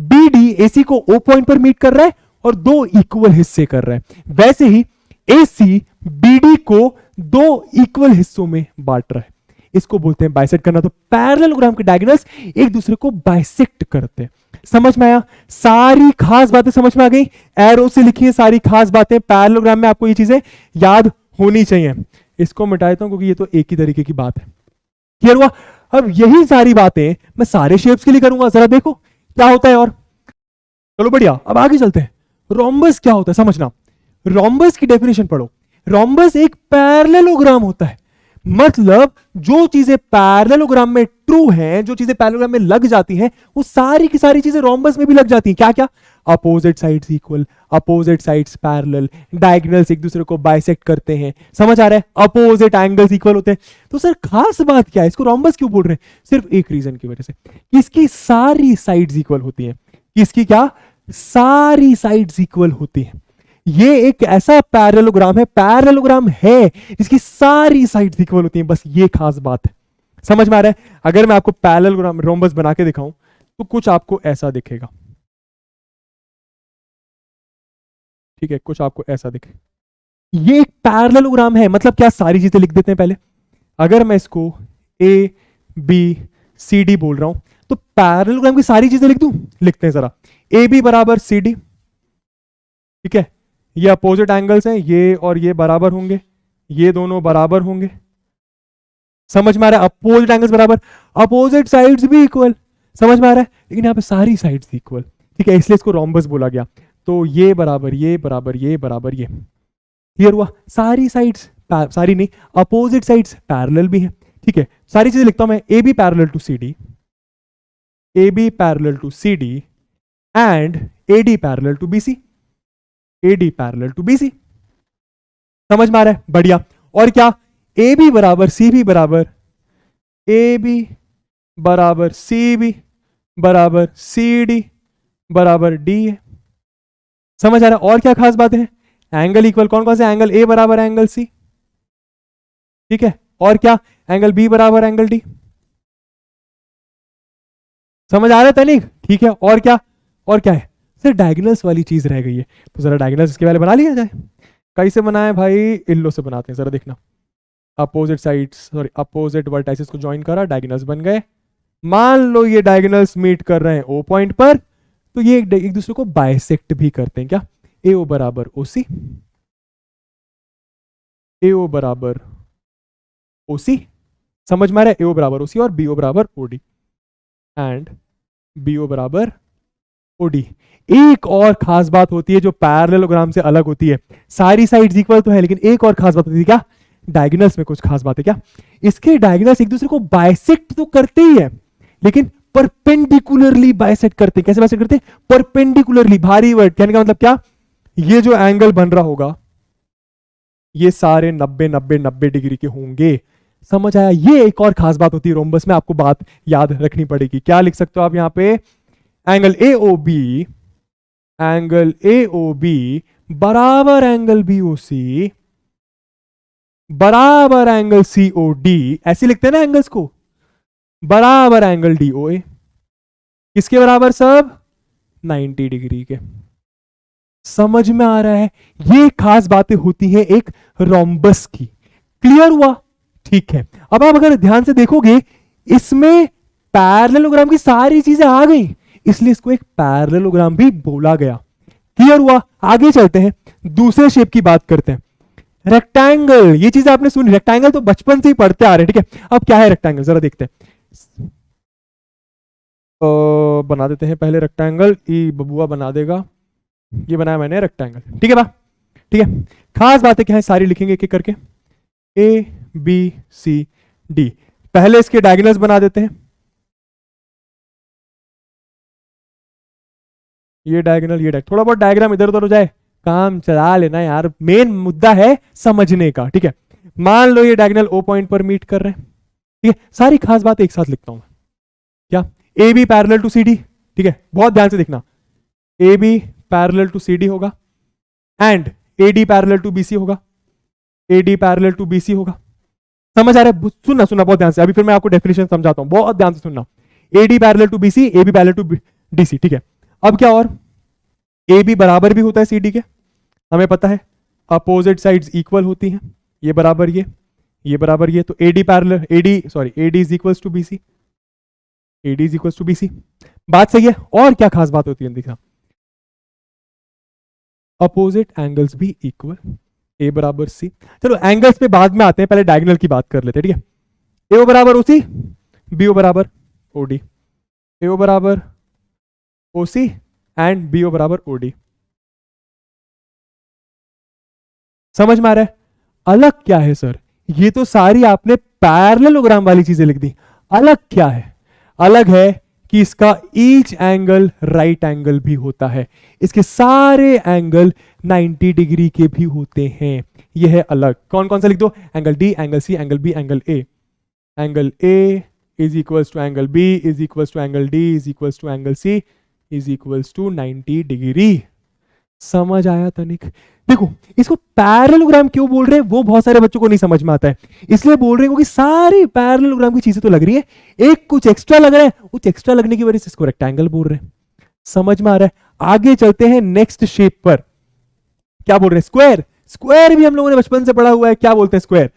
BD AC को O पॉइंट पर मीट कर रहा है और 2 इक्वल हिस्से कर रहा है। वैसे ही AC BD को 2 इक्वल हिस्सों में बांट रहा है। इसको बोलते हैं बाइसेक्ट करना। तो पैरेललोग्राम के डायगोनल्स एक दूसरे को बाइसेक्ट करते हैं। समझ में आया? सारी खास बातें समझ में आ गई? एरो से लिखी है सारी खास बातें। पैरेललोग्राम में आपको ये चीजें याद होनी चाहिए। इसको मिटा देता हूं क्योंकि ये तो एक ही तरीके की बात है। क्लियर हुआ? अब यही सारी बातें मैं सारे शेप्स के लिए करूंगा। जरा देखो क्या होता है। और चलो बढ़िया, अब आगे चलते हैं। रोम्बस क्या होता है समझना। रोम्बस की डेफिनेशन पढ़ो। रोम्बस एक पैरेललोग्राम होता है। मतलब जो चीजें पैरेललोग्राम में ट्रू हैं, जो चीजें पैरेललोग्राम में लग जाती हैं, वो सारी की सारी चीजें रोम्बस में भी लग जाती हैं। क्या क्या? Opposite sides equal, opposite sides parallel, diagonals एक दूसरे को बाइसेक्ट करते हैं। समझ आ रहा है? अपोजिट एंगल्स इक्वल होते हैं। तो सर खास बात क्या है? इसको रोम्बस क्यों बोल रहे हैं? सिर्फ एक रीजन की वजह से, इसकी सारी साइड्स इक्वल होती हैं। इसकी क्या? सारी साइड्स इक्वल होती हैं। ये एक ऐसा पैरेललोग्राम है, पैरेललोग्राम है जिसकी सारी साइड्स इक्वल होती हैं। बस ये खास बात है। समझ में आ रहा है? अगर मैं आपको पैरेललोग्राम रोम्बस बना के दिखाऊं तो कुछ आपको ऐसा दिखेगा, ठीक है। कुछ आपको ऐसा दिखे। ये एक पैरेललोग्राम है। मतलब क्या? सारी चीजें लिख देते हैं पहले। अगर मैं इसको ABCD बोल रहा हूं तो पैरेललोग्राम की सारी चीजें लिख दूं? लिखते हैं जरा। AB बराबर CD, ठीक है। ये अपोजिट एंगल्स हैं, ये और ये बराबर होंगे, ये दोनों बराबर होंगे। समझ में आ रहा है? अपोजिट एंगल्स बराबर, अपोजिट साइड्स भी इक्वल। समझ में आ रहा है? लेकिन यहां पे सारी साइड्स इक्वल, ठीक है, इसलिए इसको रोम्बस बोला गया। तो ये बराबर, ये बराबर, ये बराबर, ये। क्लियर हुआ? सारी साइड्स, सारी नहीं, अपोजिट साइड्स पैरेलल भी है, ठीक है। सारी चीजें लिखता हूं मैं। AB parallel to CD, AB parallel to CD and AD parallel to BC, AD parallel to BC। समझ में आ रहा है? बढ़िया। और क्या? AB बराबर CB बराबर, AB बराबर CB बराबर CD बराबर D है। समझ आ रहा है? और क्या खास बात है? एंगल इक्वल, कौन कौन से एंगल? A बराबर एंगल C, ठीक है। और क्या? एंगल B बराबर एंगल D। समझ आ रहा है तनिक? ठीक है। और क्या? और क्या है? सर डायगोनल्स वाली चीज रह गई है, तो जरा डायगोनल्स इसके पहले बना लिया जाए। कैसे बनाए भाई? इन लो से बनाते हैं, जरा देखना। Opposite sides, sorry opposite vertices को ज्वाइन करा, डायगोनल्स बन गए। मान लो ये डायगोनल्स मीट कर रहे हैं O पॉइंट पर, तो ये एक दूसरे को बाइसेक्ट भी करते हैं। क्या? AO बराबर OC, AO बराबर OC। समझ में आ रहा है? AO बराबर OC और BO बराबर OD एंड BO बराबर OD। एक और खास बात होती है जो पैरेललोग्राम से अलग होती है। सारी साइड्स इक्वल तो है, लेकिन एक और खास बात होती है। क्या? डायगोनल्स में कुछ खास बात है। क्या? इसके डायगोनल्स एक दूसरे को बाइसेक्ट तो करते ही है, लेकिन परपेंडिकुलरली बाइसेक्ट करते हैं। कैसे बाइसेक्ट करते हैं? परपेंडिकुलरली। भारी वर्ड, कहने का मतलब क्या, ये जो एंगल बन रहा होगा ये सारे 90 डिग्री के होंगे। समझ आया? ये एक और खास बात होती है रोम्बस में, आपको बात याद रखनी पड़ेगी। क्या लिख सकते हो आप यहां पे? एंगल ए ओ बी बराबर एंगल बी ओ सी बराबर एंगल सी ओ डी, ऐसे लिखते हैं ना एंगल्स को, बराबर एंगल डी ओ ए। किसके बराबर सब? 90 डिग्री के। समझ में आ रहा है? ये खास बातें होती हैं एक रोम्बस की। क्लियर हुआ? ठीक है। अब आप अगर ध्यान से देखोगे इसमें पैरेललोग्राम की सारी चीजें आ गई, इसलिए इसको एक पैरेललोग्राम भी बोला गया। क्लियर हुआ? आगे चलते हैं, दूसरे शेप की बात करते हैं। रेक्टेंगल, ये चीज आपने सुनी, रेक्टेंगल तो बचपन से ही पढ़ते आ रहे हैं। ठीक है, अब क्या है रेक्टेंगल जरा देखते हैं। बना देते हैं पहले रेक्टेंगल, ई बबुआ बना देगा। ये बनाया मैंने रेक्टेंगल। ठीक है बा? ठीक है, खास बातें क्या है सारी लिखेंगे एक एक करके। ए बी सी डी, पहले इसके डायगोनल्स बना देते हैं। ये डायगोनल, ये थोड़ा बहुत डायग्राम इधर उधर हो जाए, काम चला लेना यार, मेन मुद्दा है समझने का। ठीक है, मान लो ये डायगोनल ओ पॉइंट पर मीट कर रहे हैं। ठीक है, सारी खास बात एक साथ लिखता हूं। क्या? A B parallel to C D. ठीक है, बहुत ध्यान से देखना, A B parallel to C D होगा and A D parallel to B C होगा, A D parallel to B C होगा। समझ आ रहा है? सुनना सुनना बहुत ध्यान से, अभी फिर मैं आपको डेफिनेशन समझाता हूं, बहुत ध्यान से सुनना। A D parallel to B C, A B parallel to D C. ठीक है, अब क्या, और ए बी बराबर भी होता है सी डी के, हमें पता है। अपोजिट साइड्स इक्वल होती हैं, ये बराबर ये बराबर ये, तो A D parallel A D is equals to B C, A D is equals to B C. बात सही है? और क्या खास बात होती है देखना, अपोजिट एंगल्स भी इक्वल, ए बराबर सी। चलो एंगल्स पे बाद में आते हैं, पहले डायगोनल की बात कर लेते हैं। ठीक है, ए ओ बराबर ओ सी, बी ओ बराबर ओ डी, ए ओ बराबर ओ सी एंड बी ओ बराबर ओ डी। समझ में आ रहा है? अलग क्या है सर? ये तो सारी आपने पैरेललोग्राम वाली चीजें लिख दी। अलग क्या है? अलग है कि इसका ईच एंगल राइट एंगल भी होता है, इसके सारे एंगल 90 डिग्री के भी होते हैं। यह है अलग। कौन कौन सा लिख दो? Angle D, angle C, angle B, angle A. Angle A is equals to angle B is equals to angle D is equals to angle C is equals to 90 degree. समझ आया तनिक? देखो, इसको पैरेललोग्राम क्यों बोल रहे हैं वो बहुत सारे बच्चों को नहीं समझ में आता है, इसलिए बोल रहे हैं क्योंकि सारी पैरेललोग्राम की चीजें तो लग रही है, एक कुछ एक्स्ट्रा लग रहा है, कुछ एक्स्ट्रा लगने की वजह से इसको रेक्टेंगल बोल रहे हैं। समझ में आ रहा है? आगे चलते हैं नेक्स्ट शेप पर। क्या बोल रहे हैं? स्क्वायर। स्क्वायर भी हम लोगों ने बचपन से पढ़ा हुआ है, क्या बोलते हैं स्क्वायर।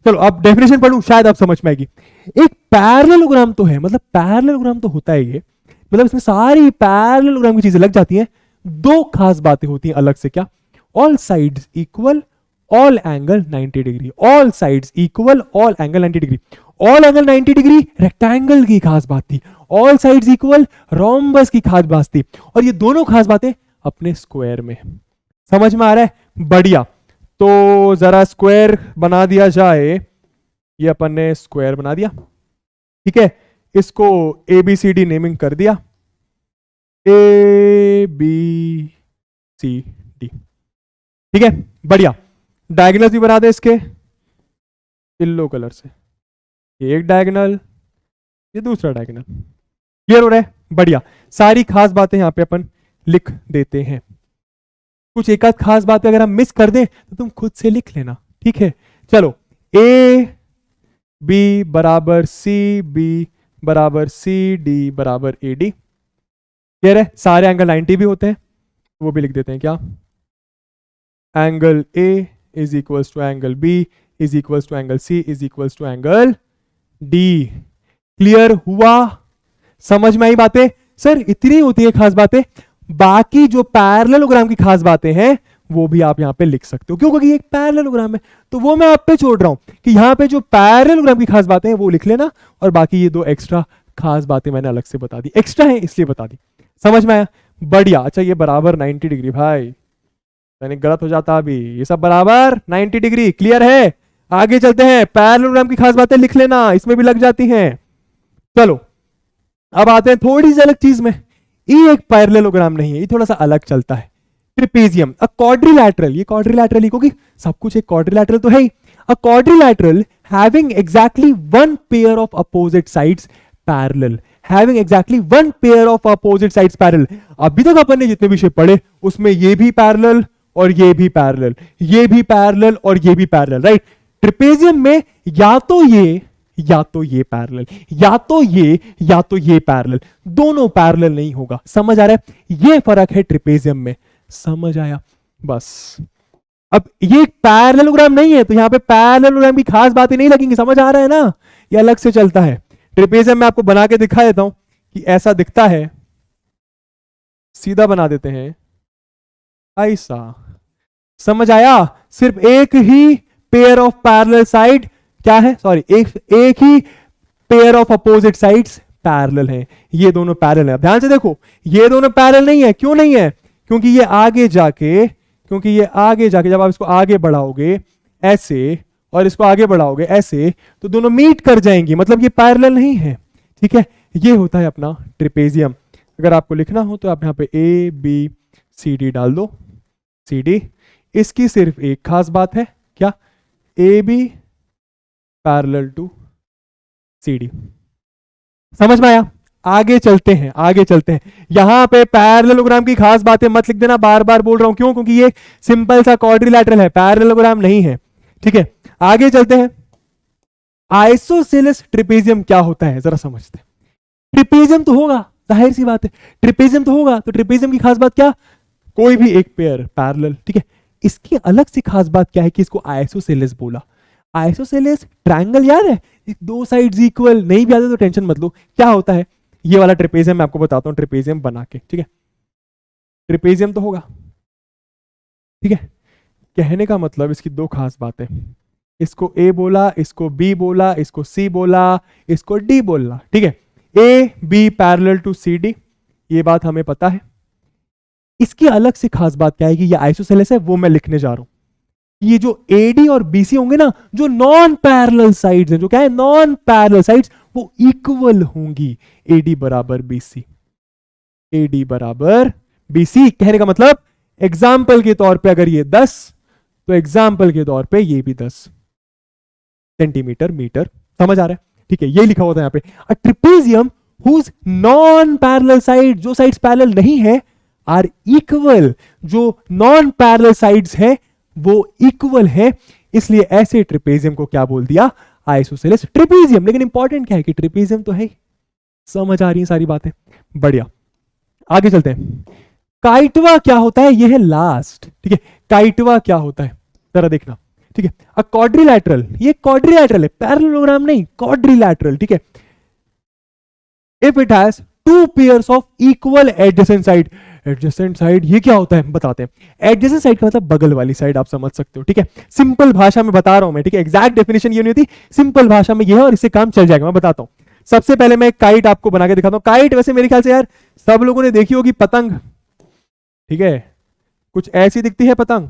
चलो अब डेफिनेशन पढ़ूं, शायद आप समझ में आएगी। एक पैरेललोग्राम तो है, मतलब पैरेललोग्राम तो होता है ये, मतलब इसमें सारी पैरेललोग्राम की चीजें लग जाती हैं। दो खास बातें होती हैं अलग से। क्या? All sides equal, all angle 90 degree. All sides equal, all angle 90 degree. All angle 90 degree rectangle की खास बात थी, ऑल साइड्स इक्वल रोम्बस की खास बात थी, और ये दोनों खास बातें अपने स्क्वायर में। समझ में आ रहा है? बढ़िया। तो जरा स्क्वायर बना दिया जाए, ये अपन ने स्क्वायर बना दिया। ठीक है, इसको A B C D naming कर दिया, ए बी सी डी। ठीक है, बढ़िया। डायगोनल्स भी बना दे इसके येलो कलर से, ये एक डायगोनल, ये दूसरा डायगोनल। क्लियर हो रहा है? बढ़िया। सारी खास बातें यहां पे अपन लिख देते हैं। कुछ एक आध खास बातें अगर हम मिस कर दें तो तुम खुद से लिख लेना। ठीक है, चलो ए बी बराबर सी, बी बराबर सी, डी बराबर ए डी। क्लियर है? सारे एंगल 90 भी होते हैं, वो भी लिख देते हैं। क्या? Angle A is equals to angle B is equals to angle C is equals to angle D. Clear हुआ? समझ में आई बातें? सर इतनी होती है खास बातें, बाकी जो पैरेललोग्राम की खास बातें हैं वो भी आप यहां पे लिख सकते हो। क्यों? क्योंकि एक पैरेललोग्राम है, तो वो मैं आप पे छोड़ रहा हूं कि यहां पे जो पैरेललोग्राम की खास बातें हैं वो लिख लेना, और बाकी ये दो एक्स्ट्रा खास बातें मैंने अलग से बता दी, एक्स्ट्रा है इसलिए बता दी। समझ में आया? बढ़िया। अच्छा, ये बराबर 90 डिग्री, भाई मैंने गलत हो जाता अभी, ये सब बराबर 90 डिग्री। क्लियर है? आगे चलते हैं, पैरेललोग्राम की खास बातें लिख लेना, इसमें भी लग जाती हैं। चलो अब आते हैं थोड़ी सी अलग चीज में, ये एक पैरेललोग्राम नहीं है, ये थोड़ा सा अलग चलता है। ट्रिपेजियम, अ क्वाड्रिलैटरल, ये क्वाड्रिलैटरल लिखोगी, सब कुछ एक क्वाड्रिलैटरल तो है ही। A quadrilateral having exactly one pair of opposite sides parallel, having exactly one pair of opposite sides parallel. अभी तक अपन ने जितने विषय पढ़े उसमें ये भी पैरेलल और ये भी पैरेलल, ये भी पैरेलल और ये भी पैरेलल, राइट। ट्रिपेजियम में या तो ये पैरेलल, या तो ये पैरेलल, दोनों पैरेलल नहीं होगा। समझ आ रहा है, ये फर्क है ट्रिपेजियम में। समझ आया बस। अब ये पैरेललोग्राम नहीं है तो यहां पे पैरेललोग्राम की खास बातें नहीं लगेंगी। समझ आ रहा है ना, ये अलग से चलता है। ट्रिपेजियम में आपको बना के दिखा देता हूं कि ऐसा दिखता है, सीधा बना देते हैं ऐसा। समझ आया, सिर्फ एक ही पेयर ऑफ पैरेलल साइड क्या है, सॉरी एक ही pair of opposite sides parallel है। ये दोनों पैरेलल है। ध्यान से देखो, ये दोनों पैरेलल नहीं है। क्यों नहीं है? क्योंकि ये आगे जाके जब आप इसको आगे बढ़ाओगे ऐसे और इसको आगे बढ़ाओगे ऐसे तो दोनों मीट कर जाएंगी, मतलब ये पैरेलल नहीं है। ठीक है, ये होता है अपना ट्रिपेजियम। अगर आपको लिखना हो तो आप यहां पे ए बी सी डी डाल दो, सी डी। इसकी सिर्फ एक खास बात है, क्या? A B parallel to C D. समझ में आया? आगे चलते हैं। यहां पे पैरेललोग्राम की खास बातें मत लिख देना, बार बार बोल रहा हूं। क्यों? क्योंकि ये सिंपल सा क्वाड्रिलैटरल है, पैरेललोग्राम नहीं है। ठीक है, आगे चलते हैं। आइसोसेलेस ट्रिपेजियम क्या होता है जरा समझते हैं। ट्रिपेजियम तो होगा, जाहिर सी बात है, ट्रिपेजियम तो होगा। तो ट्रिपेजियम की खास बात क्या? कोई भी एक पेयर पैरेलल। ठीक है, इसकी अलग से खास बात क्या है कि इसको आइसोसेलेस बोला। आइसोसेलेस ट्रायंगल याद है, दो साइड्स इक्वल, नहीं भी आता तो टेंशन मत लो। क्या होता है ये वाला ट्रिपेजियम? मैं आपको बताता हूं ट्रिपेजियम बना के। ठीक है, ट्रिपेजियम तो होगा। ठीक है, कहने का मतलब इसकी दो खास बातें, इसको ए बोला, इसको बी बोला, इसको सी बोला, इसको डी बोला। ठीक है, A B parallel to C D, ये बात हमें पता है। इसकी अलग से खास बात क्या है कि ये आइसोसेलेस है, वो मैं लिखने जा रहा हूं। ये जो एडी और बीसी होंगे ना, जो नॉन पैरेलल साइड्स हैं, जो क्या है नॉन पैरेलल साइड्स, वो इक्वल होंगी। एडी बराबर बीसी, एडी बराबर बीसी। कहने का मतलब एग्जाम्पल के तौर पे अगर ये 10 तो एग्जाम्पल के तौर पे ये भी 10 सेंटीमीटर मीटर। समझ आ रहा है? ठीक है, ये लिखा होता है यहां पे। A trapezium whose non parallel side, जो साइड्स पैरेलल नहीं है, आर इक्वल, जो नॉन पैरेलल साइड्स है वो इक्वल है। इसलिए ऐसे ट्रिपेजियम को क्या बोल दिया? Isosceles trapezium. लेकिन इंपॉर्टेंट क्या है कि ट्रिपेजियम तो है। समझ आ रही है सारी बातें? बढ़िया, आगे चलते हैं। काइटवा क्या होता है? ये है लास्ट। ठीक है, काइटवा क्या होता है जरा देखना। ठीक है, अ क्वाड्रिलैटरल, ये क्वाड्रिलैटरल है, पैरेललोग्राम नहीं, क्वाड्रिलैटरल। ठीक है, if it has two pairs of equal adjacent side. Adjacent side ये क्या होता है बताते हैं। एडजेसेंट साइड का मतलब बगल वाली साइड, आप समझ सकते हो। ठीक है, सिंपल भाषा में बता रहा हूं मैं। ठीक है, एग्जैक्ट डेफिनेशन ये नहीं होती, सिंपल भाषा में ये है और इससे काम चल जाएगा। मैं बताता हूं। सबसे पहले मैं काइट आपको बना के दिखाता हूं। काइट वैसे मेरे ख्याल से यार सब लोगों ने देखी होगी, पतंग। ठीक है, कुछ ऐसी दिखती है पतंग।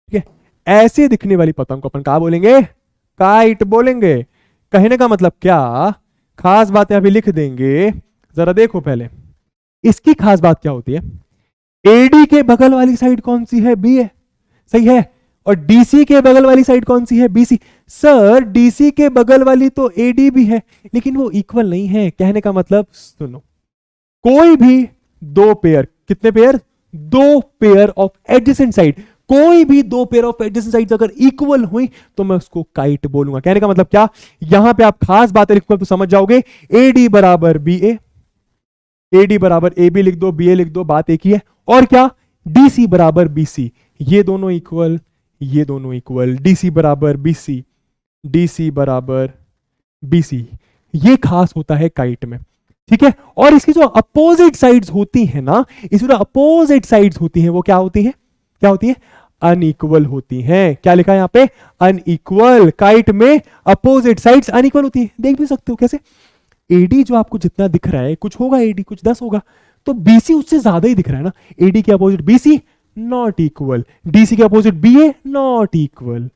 ठीक है, ऐसे दिखने वाली पतंग को अपन क्या बोलेंगे? काइट बोलेंगे। कहने का मतलब क्या? खास बातें अभी लिख देंगे, जरा देखो पहले। इसकी खास बात क्या होती है? एडी के बगल वाली साइड कौन सी है? बी है, सही है। और डीसी के बगल वाली साइड कौन सी है? बीसी। सर डीसी के बगल वाली तो एडी भी है, लेकिन वो इक्वल नहीं है। कहने का मतलब सुनो, कोई भी दो पेयर, कितने पेयर? दो पेयर ऑफ एडजेसेंट साइड, कोई भी दो पेयर ऑफ एडजेसेंट साइड्स अगर इक्वल हुई तो मैं उसको काइट बोलूंगा। कहने का मतलब क्या? यहां पे आप खास बातें लिखो तो समझ जाओगे। एडी बराबर बी ए, एडी बराबर ए बी लिख दो, बी ए लिख दो, बात एक ही है। और क्या? डीसी बराबर बीसी, ये दोनों इक्वल, ये दोनों इक्वल। डीसी बराबर बीसी, डीसी बराबर बीसी, ये खास होता है काइट में। ठीक है, और इसकी जो अपोजिट साइड्स होती है ना, इसकी जो अपोजिट साइड्स होती हैं वो क्या होती है? क्या होती है? अनइक्वल होती हैं। क्या लिखा है यहां पे? अनइक्वल। काइट में अपोजिट साइड्स अनइक्वल होती है। देख भी सकते हो कैसे। एडी जो आपको जितना दिख रहा है, कुछ होगा एडी, कुछ 10 होगा, तो बीसी उससे ज्यादा ही दिख रहा है ना। एडी के opposite BC not equal, DC के अपोजिट बीए नॉट इक्वल।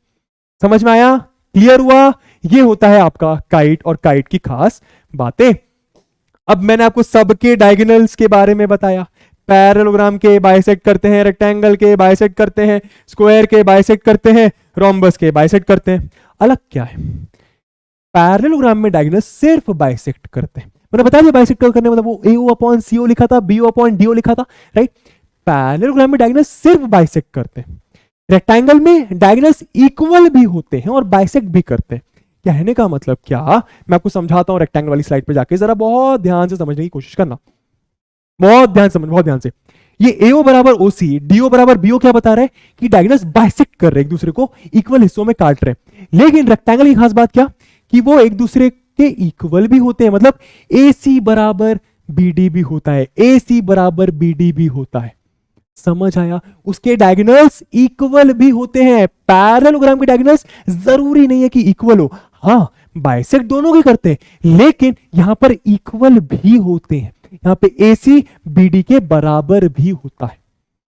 समझ में आया? क्लियर हुआ? ये होता है आपका काइट और काइट की खास बातें। अब मैंने आपको सबके डायगोनल्स के बारे में बताया, पैरेललोग्राम के बाइसेक्ट करते हैं, रेक्टेंगल के बाइसेक्ट करते हैं, स्क्वायर के बाइसेक्ट करते हैं, रोम्बस के बाइसेक्ट करते हैं। अलग क्या है, पैरेललोग्राम में डायगोनल सिर्फ बाइसेक्ट करते हैं। मैंने बता दिया बाइसेक्ट करने मतलब वो AO अपॉन CO लिखा था, BO अपॉन DO लिखा था, राइट। पैरेललोग्राम में डायगोनल सिर्फ बाइसेक्ट करते हैं। रेक्टेंगल में डायगोनल्स इक्वल भी होते हैं और बाइसेक्ट भी करते हैं। कहने का मतलब क्या, मैं आपको समझाता हूं रेक्टेंगल वाली स्लाइड पे जाके, जरा बहुत ध्यान से समझने की कोशिश करना, बहुत ध्यान समझ, बहुत ध्यान से। ये AO बराबर OC, DO बराबर BO क्या बता रहा है कि डायगोनल्स बाइसेक्ट कर रहे हैं, एक दूसरे को इक्वल हिस्सों में काट रहे हैं। लेकिन रेक्टेंगल की खास बात क्या कि वो एक दूसरे के इक्वल भी होते हैं, मतलब AC बराबर BD भी होता है, AC बराबर BD भी होता है। समझ आया, उसके डायगोनल्स इक्वल भी होते हैं। पैरेललोग्राम के डायगोनल्स जरूरी नहीं है कि इक्वल हो, हाँ बाइसेक्ट दोनों के करते हैं, लेकिन यहां पर इक्वल भी होते हैं। यहां पे AC BD के बराबर भी होता है।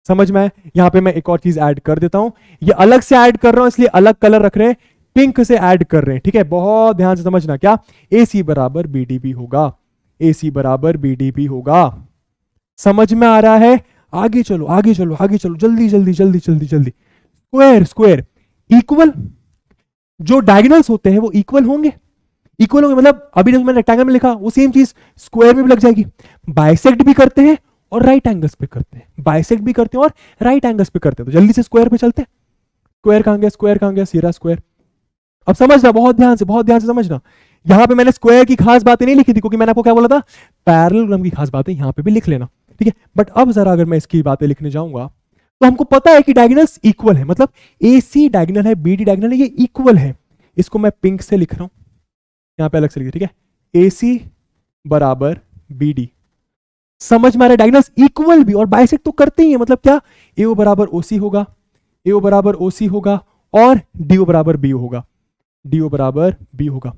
समझ में आया? यहां पे मैं एक और चीज ऐड कर देता हूं, ये अलग से ऐड कर रहा हूं इसलिए अलग कलर रख रहे हैं, पिंक से ऐड कर रहे हैं, ठीक है। बहुत ध्यान से समझना, क्या AC बराबर BD भी होगा, AC बराबर BD भी होगा। समझ में आ रहा है? आगे चलो आगे चलो आगे चलो, जल्दी जल्दी जल्दी जल्दी जल्दी। स्क्वायर स्क्वायर इक्वल, जो डायगोनल्स होते हैं वो इक्वल होंगे, इक्वल होंगे मतलब अभी जो मैंने रेक्टेंगल में लिखा वो सेम चीज स्क्वायर में भी लग जाएगी। बाइसेक्ट भी करते हैं और राइट एंगल्स पे करते हैं, बाइसेक्ट भी करते हैं और राइट एंगल्स पे करते हैं। तो जल्दी से स्क्वायर पे चलते हैं। स्क्वायर कहां गया, स्क्वायर कहां गया, सीरा स्क्वायर। अब समझना, बहुत ध्यान से, बहुत ध्यान से समझना। यहां पे मैंने स्क्वायर की खास बातें नहीं लिखी थी क्योंकि मैंने आपको क्या बोला था, पैरेललोग्राम की खास बातें यहां पे भी लिख लेना, ठीक है। बट अब जरा अगर मैं इसकी बातें लिखने जाऊंगा तो हमको पता है कि डायगोनल्स इक्वल है, मतलब AC डायगोनल है, BD डायगोनल है, ये इक्वल है। इसको मैं पिंक से लिख रहा हूं, यहां पे अलग से लिख, ठीक है। AC बराबर BD, समझ में आ रहा है? डायगोनल्स इक्वल भी और बाइसेक्ट तो करते ही है, मतलब क्या AO बराबर OC होगा, AO बराबर OC होगा और DO बराबर BO होगा, DO बराबर B होगा।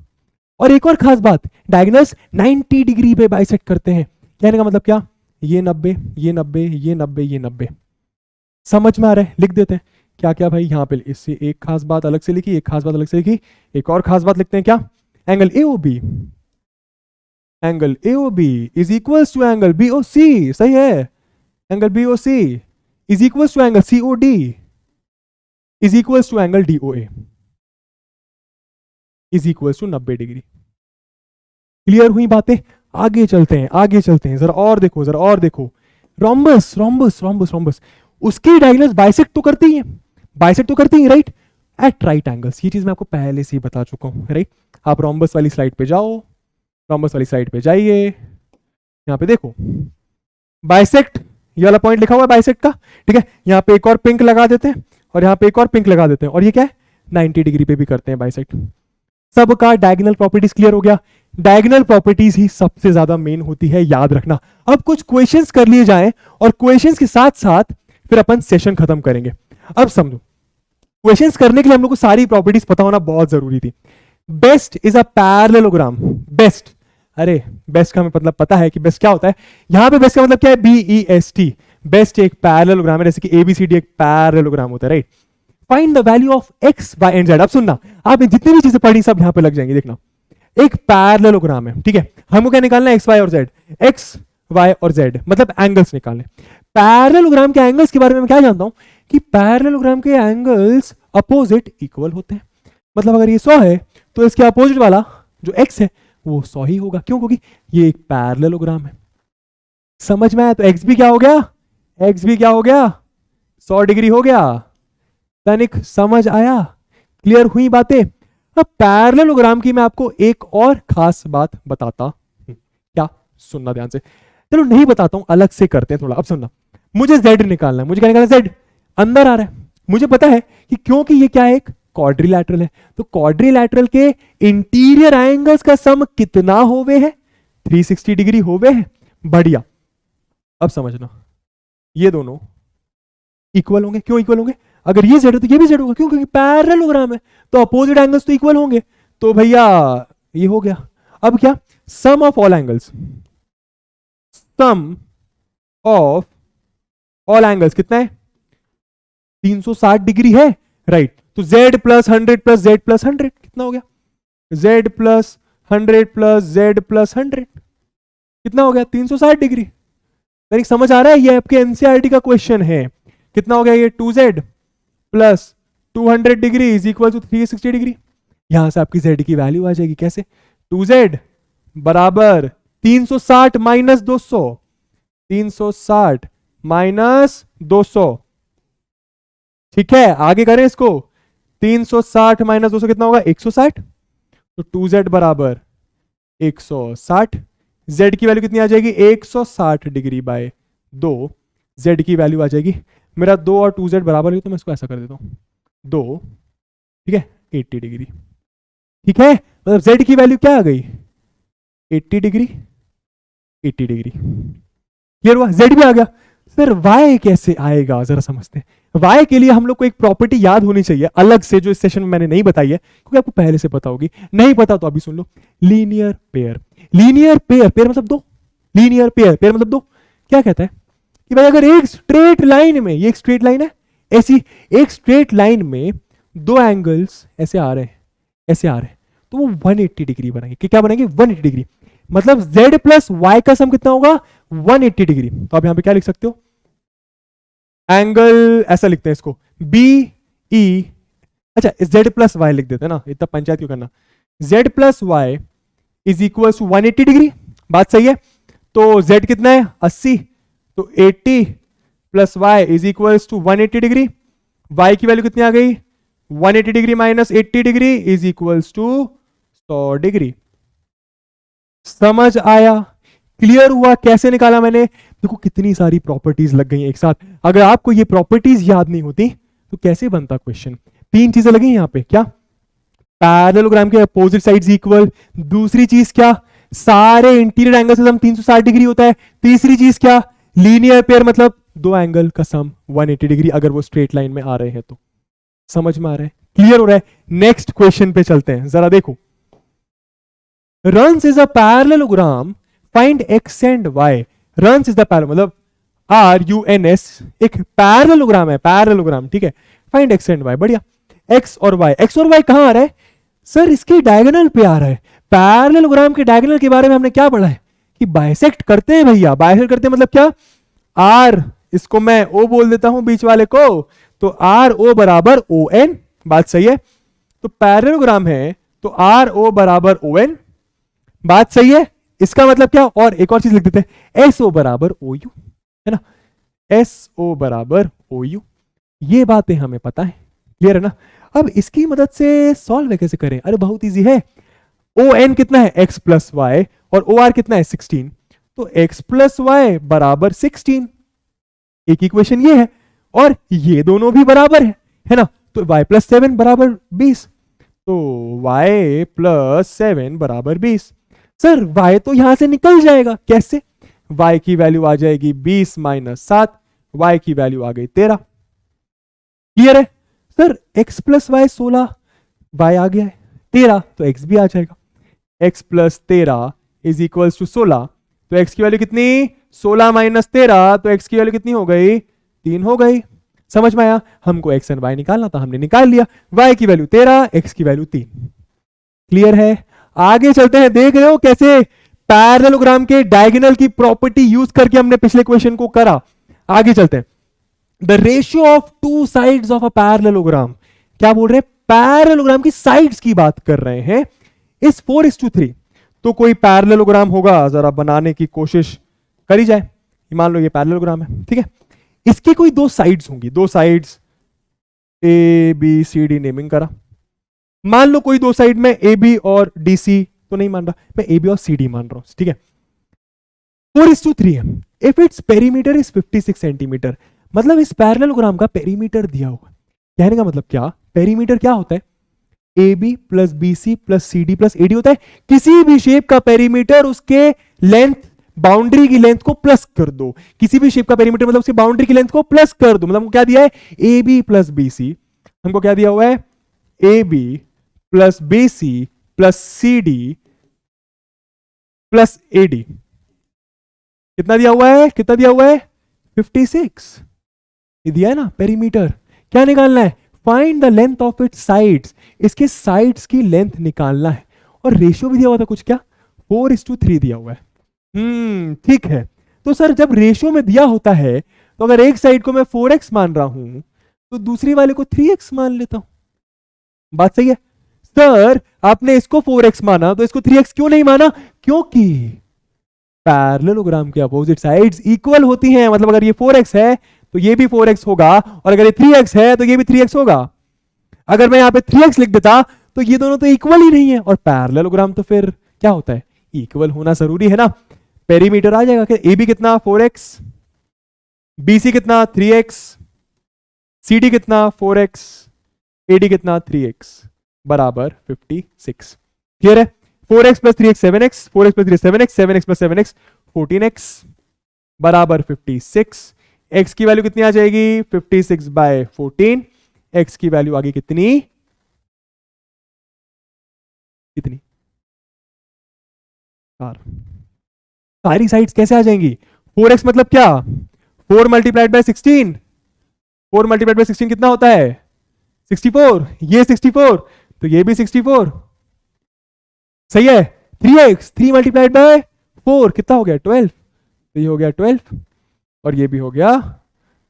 और एक और खास बात, डायगोनल्स 90 डिग्री पे बाइसेक्ट करते हैं। कहने का मतलब क्या, ये 90, ये 90, ये 90, ये 90। समझ में आ रहा है? लिख देते हैं क्या क्या भाई, यहां पे इससे एक खास बात अलग से लिखी, एक खास बात अलग से लिखी, एक और खास बात लिखते हैं, क्या, angle AOB, angle AOB is equals to angle BOC, सही है, angle BOC is equals to angle COD is equals to angle DOA is equals to 90 degree. Clear हुई बातें? आगे चलते हैं, आगे चलते हैं, जरा और देखो, जरा और देखो। रोम्बस रोम्बस रोम्बस रोम्बस, उसकी डायगोनल्स बाइसेक्ट तो करती है, बाइसेक्ट तो करती है, राइट, एट राइट एंगल्स। ये चीज मैं आपको पहले से ही बता चुका हूं, राइट। आप रोम्बस वाली स्लाइड पे जाओ, रोम्बस वाली स्लाइड पे जाइए, यहां पे देखो बाइसेक्ट, ये वाला पॉइंट लिखा हुआ है बाइसेक्ट का, ठीक है। यहां पे एक और पिंक लगा देते हैं और यहां पे एक और पिंक लगा देते हैं, और ये क्या है, 90 डिग्री पे भी करते हैं बाइसेक्ट। सबका डायगोनल प्रॉपर्टीज क्लियर हो गया। डायगोनल प्रॉपर्टीज ही सबसे ज्यादा मेन होती है, याद रखना। अब कुछ क्वेश्चंस कर लिए जाएं और क्वेश्चंस के साथ साथ फिर अपन सेशन खत्म करेंगे। अब समझो, क्वेश्चंस करने के लिए हम लोग को सारी प्रॉपर्टीज पता होना बहुत जरूरी थी। Best is a parallelogram, best, अरे बेस्ट का हमें मतलब पता है कि बेस्ट क्या होता है। यहां पे बेस्ट का मतलब क्या है, BEST, बेस्ट एक पैरेललोग्राम है, जैसे कि ABCD एक पैरेललोग्राम होता है, right. Find the value of X, Y and Z। अब सुनना, आपने जितनी भी चीजें पढ़ी सब यहां पे लग जाएंगी, देखना। एक पैरेललोग्राम है, ठीक है, हमको क्या निकालना है, X, Y और Z, X, Y और Z मतलब एंगल्स निकालने। पैरेललोग्राम के एंगल्स के बारे में मैं क्या जानता हूं कि पैरेललोग्राम के एंगल्स अपोजिट इक्वल होते हैं। मतलब अगर ये 100 है तो इसके अपोजिट वाला जो X है वो 100 ही होगा, क्यों, क्योंकि ये एक पैरेललोग्राम है। समझ में आया? तो X भी क्या हो गया, X भी क्या हो गया, 100 डिग्री हो गया। तनिक समझ आया? क्लियर हुई बातें? अब पैरेललोग्राम की मैं आपको एक और खास बात बताता हूं, क्या, सुनना ध्यान से। चलो नहीं बताता हूं, अलग से करते हैं थोड़ा। अब सुनना, मुझे Z निकालना है, मुझे क्या निकालना है, Z अंदर आ रहा है। मुझे पता है कि क्योंकि ये क्या है, एक क्वाड्रिलैटरल है, तो क्वाड्रिलैटरल के इंटीरियर एंगल्स का सम कितना होवे है, 360 डिग्री होवे है। बढ़िया, अब समझना, ये दोनों इक्वल होंगे। क्यों इक्वल होंगे, अगर ये Z है तो ये भी Z होगा, क्यों, क्योंकि पैरेललोग्राम है तो अपोजिट एंगल्स तो इक्वल होंगे। तो भैया ये हो गया। अब क्या, sum of all angles, sum of all angles कितना है, 360 डिग्री है, राइट। तो Z plus 100 plus Z plus 100 कितना हो गया, z plus 100 plus z plus 100, कितना हो गया 360 डिग्री। यानी समझ आ रहा है, ये आपके एनसीईआरटी का क्वेश्चन है। कितना हो गया ये 2z plus 200 degree is equal to 360 degree. यहां से आपकी z की वैल्यू आ जाएगी कैसे, 2z बराबर 360 माइनस 200, 360 माइनस 200। ठीक है, आगे करें इसको, 360 माइनस 200 कितना होगा 160, तो 2z बराबर 160, z की वैल्यू कितनी आ जाएगी 160 डिग्री बाय 2, z की वैल्यू आ जाएगी, मेरा 2 और 2z बराबर है तो मैं इसको ऐसा कर देता हूं 2, ठीक है 80 डिग्री। ठीक है, मतलब z की वैल्यू क्या आ गई 80 डिग्री, 80 डिग्री। क्लियर हुआ, z भी आ गया। सर y कैसे आएगा, जरा समझते हैं। y के लिए हम लोग को एक प्रॉपर्टी याद होनी चाहिए अलग से, जो इस सेशन में मैंने नहीं बताई है, क्योंकि आपको पहले से पता होगी, नहीं पता तो अभी सुन लो। Linear pair, linear pair, pair मतलब दो, लीनियर पेयर, पेयर मतलब दो। क्या कहता है कि भाई अगर एक स्ट्रेट लाइन में, ये एक स्ट्रेट लाइन है, ऐसी एक स्ट्रेट लाइन में दो एंगल्स ऐसे आ रहे हैं, ऐसे आ रहे हैं, तो वो 180 डिग्री बनाएंगे। क्या बनाएंगे 180 डिग्री, मतलब z प्लस y का सम कितना होगा 180 डिग्री। तो आप यहां पे क्या लिख सकते हो, एंगल ऐसा लिखते हैं इसको बी ई, अच्छा z प्लस y लिख देते हैं ना, इतना पंचायत क्यों करना, z plus y is equal to 180 degree. बात सही है, तो z कितना है 80, तो 80 plus y is equal to 180 degree. y की वैल्यू कितनी आ गई 180 degree minus 80 degree is equals to 100 degree. समझ आया, क्लियर हुआ कैसे निकाला मैंने। देखो कितनी सारी प्रॉपर्टीज लग गई एक साथ, अगर आपको ये प्रॉपर्टीज याद नहीं होती तो कैसे बनता क्वेश्चन। तीन चीजें लगी यहां पे, क्या पैरेललोग्राम के अपोजिट साइड्स इक्वल, दूसरी चीज क्या सारे इंटीरियर एंगल से सम 360 डिग्री होता है, तीसरी चीज क्या लीनियर पेयर मतलब दो एंगल का सम 180 डिग्री अगर वो स्ट्रेट लाइन में आ रहे हैं तो। समझ में आ रहा है, क्लियर हो रहा है। नेक्स्ट क्वेश्चन पे चलते हैं, जरा देखो। runs is a parallelogram, find x and y। runs is the parallel मतलब RUNS एक पैरेललोग्राम है, पैरेललोग्राम, ठीक है। फाइंड x and y, बढ़िया। x और y कहां आ रहा है सर, इसके डायगोनल पे आ रहा है। पैरेललोग्राम के डायगोनल के बारे में हमने क्या पढ़ा है कि बाइसेक्ट करते हैं भैया, बाइसेक्ट करते हैं मतलब क्या, R इसको मैं O बोल देता हूं बीच वाले को, तो RO बराबर ON। बात सही है, तो पैरेललोग्राम है तो RO बराबर ON। बात सही है, इसका मतलब क्या, और एक और चीज लिख देते हैं SO बराबर OU, है ना, SO बराबर OU। ये बातें हमें पता है, क्लियर है ना। अब इसकी मदद से सॉल्व कैसे करें, अरे बहुत इजी है। ON कितना है x प्लस वाई और OR कितना है 16, तो x प्लस वाई बराबर 16, एक इक्वेशन ये है, और ये दोनों भी बराबर है ना, तो y प्लस 7 बराबर 20, तो y प्लस 7 बराबर 20। सर y तो यहां से निकल जाएगा, कैसे, y की वैल्यू आ जाएगी 20 माइनस 7, y की वैल्यू आ गई 13। क्लियर है sir, x plus Y 16, y आ गया है 13, तो x भी आ जाएगा। x plus 13 is equal to 16, तो x की वैल्यू कितनी 16 माइनस 13, तो x की वैल्यू कितनी हो गई 3 हो गई। समझ में आया, हमको x एंड y निकालना था, हमने निकाल लिया, y की वैल्यू 13, x की वैल्यू 3। क्लियर है, आगे चलते हैं। देख रहे हो कैसे पैरेललोग्राम के डायगोनल की प्रॉपर्टी यूज करके हमने पिछले क्वेश्चन को करा। आगे चलते हैं। The ratio of two sides of a parallelogram, क्या बोल रहे हैं, पैरेललोग्राम की साइड्स की बात कर रहे हैं, इस 4:3। तो कोई पैरेललोग्राम होगा, जरा बनाने की कोशिश करी जाए। मान लो ये पैरेललोग्राम है, ठीक है, इसकी कोई दो साइड्स होंगी, दो साइड्स ABCD नेमिंग करा। मान लो कोई दो साइड में AB और DC तो नहीं मान रहा, मैं AB और CD मान रहा हूं, ठीक है। 4:3 है। If its perimeter is 56 centimetre, मतलब इस पैरेललोग्राम का पेरीमीटर दिया हुआ। कहने का मतलब क्या, पेरीमीटर क्या होता है, AB plus BC plus CD plus AD होता है। किसी भी शेप का पेरीमीटर उसके लेंथ, बाउंड्री की लेंथ को प्लस कर दो। किसी भी शेप का पेरीमीटर मतलब उसकी बाउंड्री की लेंथ को प्लस कर दो। मतलब हमको क्या दिया है, AB प्लस BC, हमको क्या दिया हुआ है, AB plus BC plus CD plus AD। कितना दिया हुआ है, कितना दिया हुआ है 56, ये दिया है ना पेरीमीटर। क्या निकालना है, find the length of its sides, इसके साइड्स की लेंथ निकालना है। और रेशियो भी दिया हुआ था कुछ, क्या 4:3 दिया हुआ है। ठीक है। तो सर जब रेशियो में दिया होता है तो अगर एक साइड को मैं 4x मान रहा हूं तो दूसरी वाले को 3x मान लेता हूं। बात सही है? सर आपने इसको 4x माना तो इसको 3x क्यों नहीं माना? क्योंकि पैरेललोग्राम के अपोजिट साइड्स इक्वल होती हैं। मतलब अगर ये 4x है तो ये भी 4x होगा, और अगर ये 3x है तो ये भी 3x होगा। अगर मैं यहां पे 3x लिख देता तो ये दोनों तो इक्वल ही नहीं है, और पैरेललोग्राम तो फिर क्या होता है, इक्वल होना जरूरी है ना। पेरीमीटर आ जाएगा कि ए बी कितना 4x, BC कितना 3x, CD कितना 4x, AD कितना 3x बराबर 56। क्लियर है? 4x plus 3x 7x, 4x plus 3x 7x, 7x plus 7x 14x बराबर 56। x की वैल्यू कितनी आ जाएगी? 56/14। x की वैल्यू आगे कितनी कितनी? 4। सारी साइड्स कैसे आ जाएंगी? 4x मतलब क्या? 4 मल्टीप्लाइड बाय 16। 4 मल्टीप्लाइड बाय 16 कितना होता है? 64। ये 64 तो ये भी 64। सही है? 3x 3 मल्टीप्लाइड बाय 4 कितना हो गया? 12। तो ये हो गया 12 और ये भी हो गया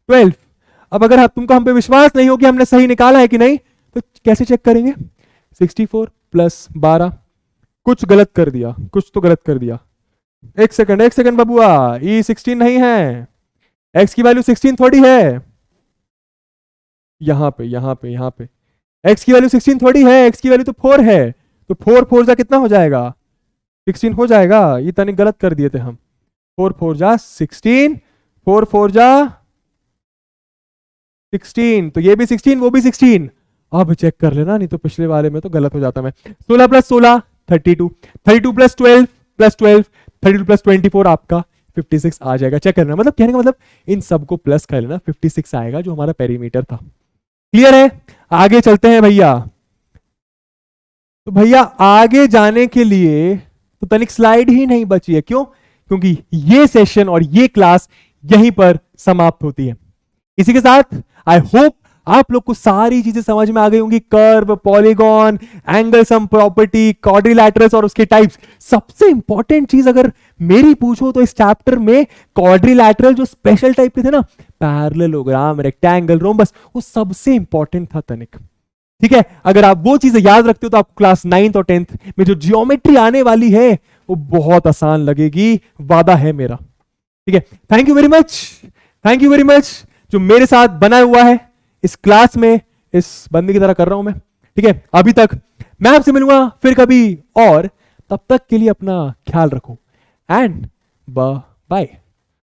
12। अब अगर तुमको हम पे विश्वास नहीं हो कि हमने सही निकाला है कि नहीं तो कैसे चेक करेंगे? 64 प्लस 12, कुछ गलत कर दिया, कुछ तो गलत कर दिया। एक सेकंड बबुआ, ये 16 नहीं है, x की वैल्यू 16 थोड़ी है। यहां पे x की वैल्यू 16 थोड़ी है, x की वैल्यू तो 4 है। तो 4 4 जा कितना हो जाएगा? 16 हो जाएगा। ये तनिक गलत कर दिए थे हम। 4 4 जा 16, 4 4 जा 16, तो ये भी 16 वो भी 16। अब चेक कर लेना, नहीं तो पिछले वाले में तो गलत हो जाता मैं। 16 प्लस 16 32, 32 प्लस 12 प्लस 12, 32 प्लस 24 आपका 56 आ जाएगा। चेक करना, मतलब कहने का मतलब इन सबको प्लस कर लेना, 56 आएगा जो हमारा पेरीमीटर था। क्लियर है? आगे चलते हैं भैया। तो भैया आगे जाने के लिए तो तनिक स्लाइड ही नहीं बची है। क्यों? क्योंकि ये सेशन और ये क्लास यहीं पर समाप्त होती है। इसी के साथ आई होप आप लोग को सारी चीजें समझ में आ गई होंगी। Curve, polygon, angle sum property, quadrilaterals और उसके टाइप्स। सबसे इंपॉर्टेंट चीज अगर मेरी पूछो तो इस चैप्टर में क्वाड्रिलैटरल जो स्पेशल टाइप के थे ना, पैरेललोग्राम, रेक्टेंगल, रोम्बस, वो सबसे इंपॉर्टेंट था तनिक। ठीक है? अगर आप वो चीजें याद रखते हो तो आपको क्लास 9th और 10th में जो जियोमेट्री आने वाली है वो बहुत आसान लगेगी, वादा है मेरा। ठीक है? थैंक यू वेरी मच जो मेरे साथ बना हुआ है इस क्लास में। इस बंदे की तरह कर रहा हूं मैं। ठीक है? अभी तक मैं आपसे मिलूंगा फिर कभी, और तब तक के लिए अपना ख्याल रखो एंड बाय।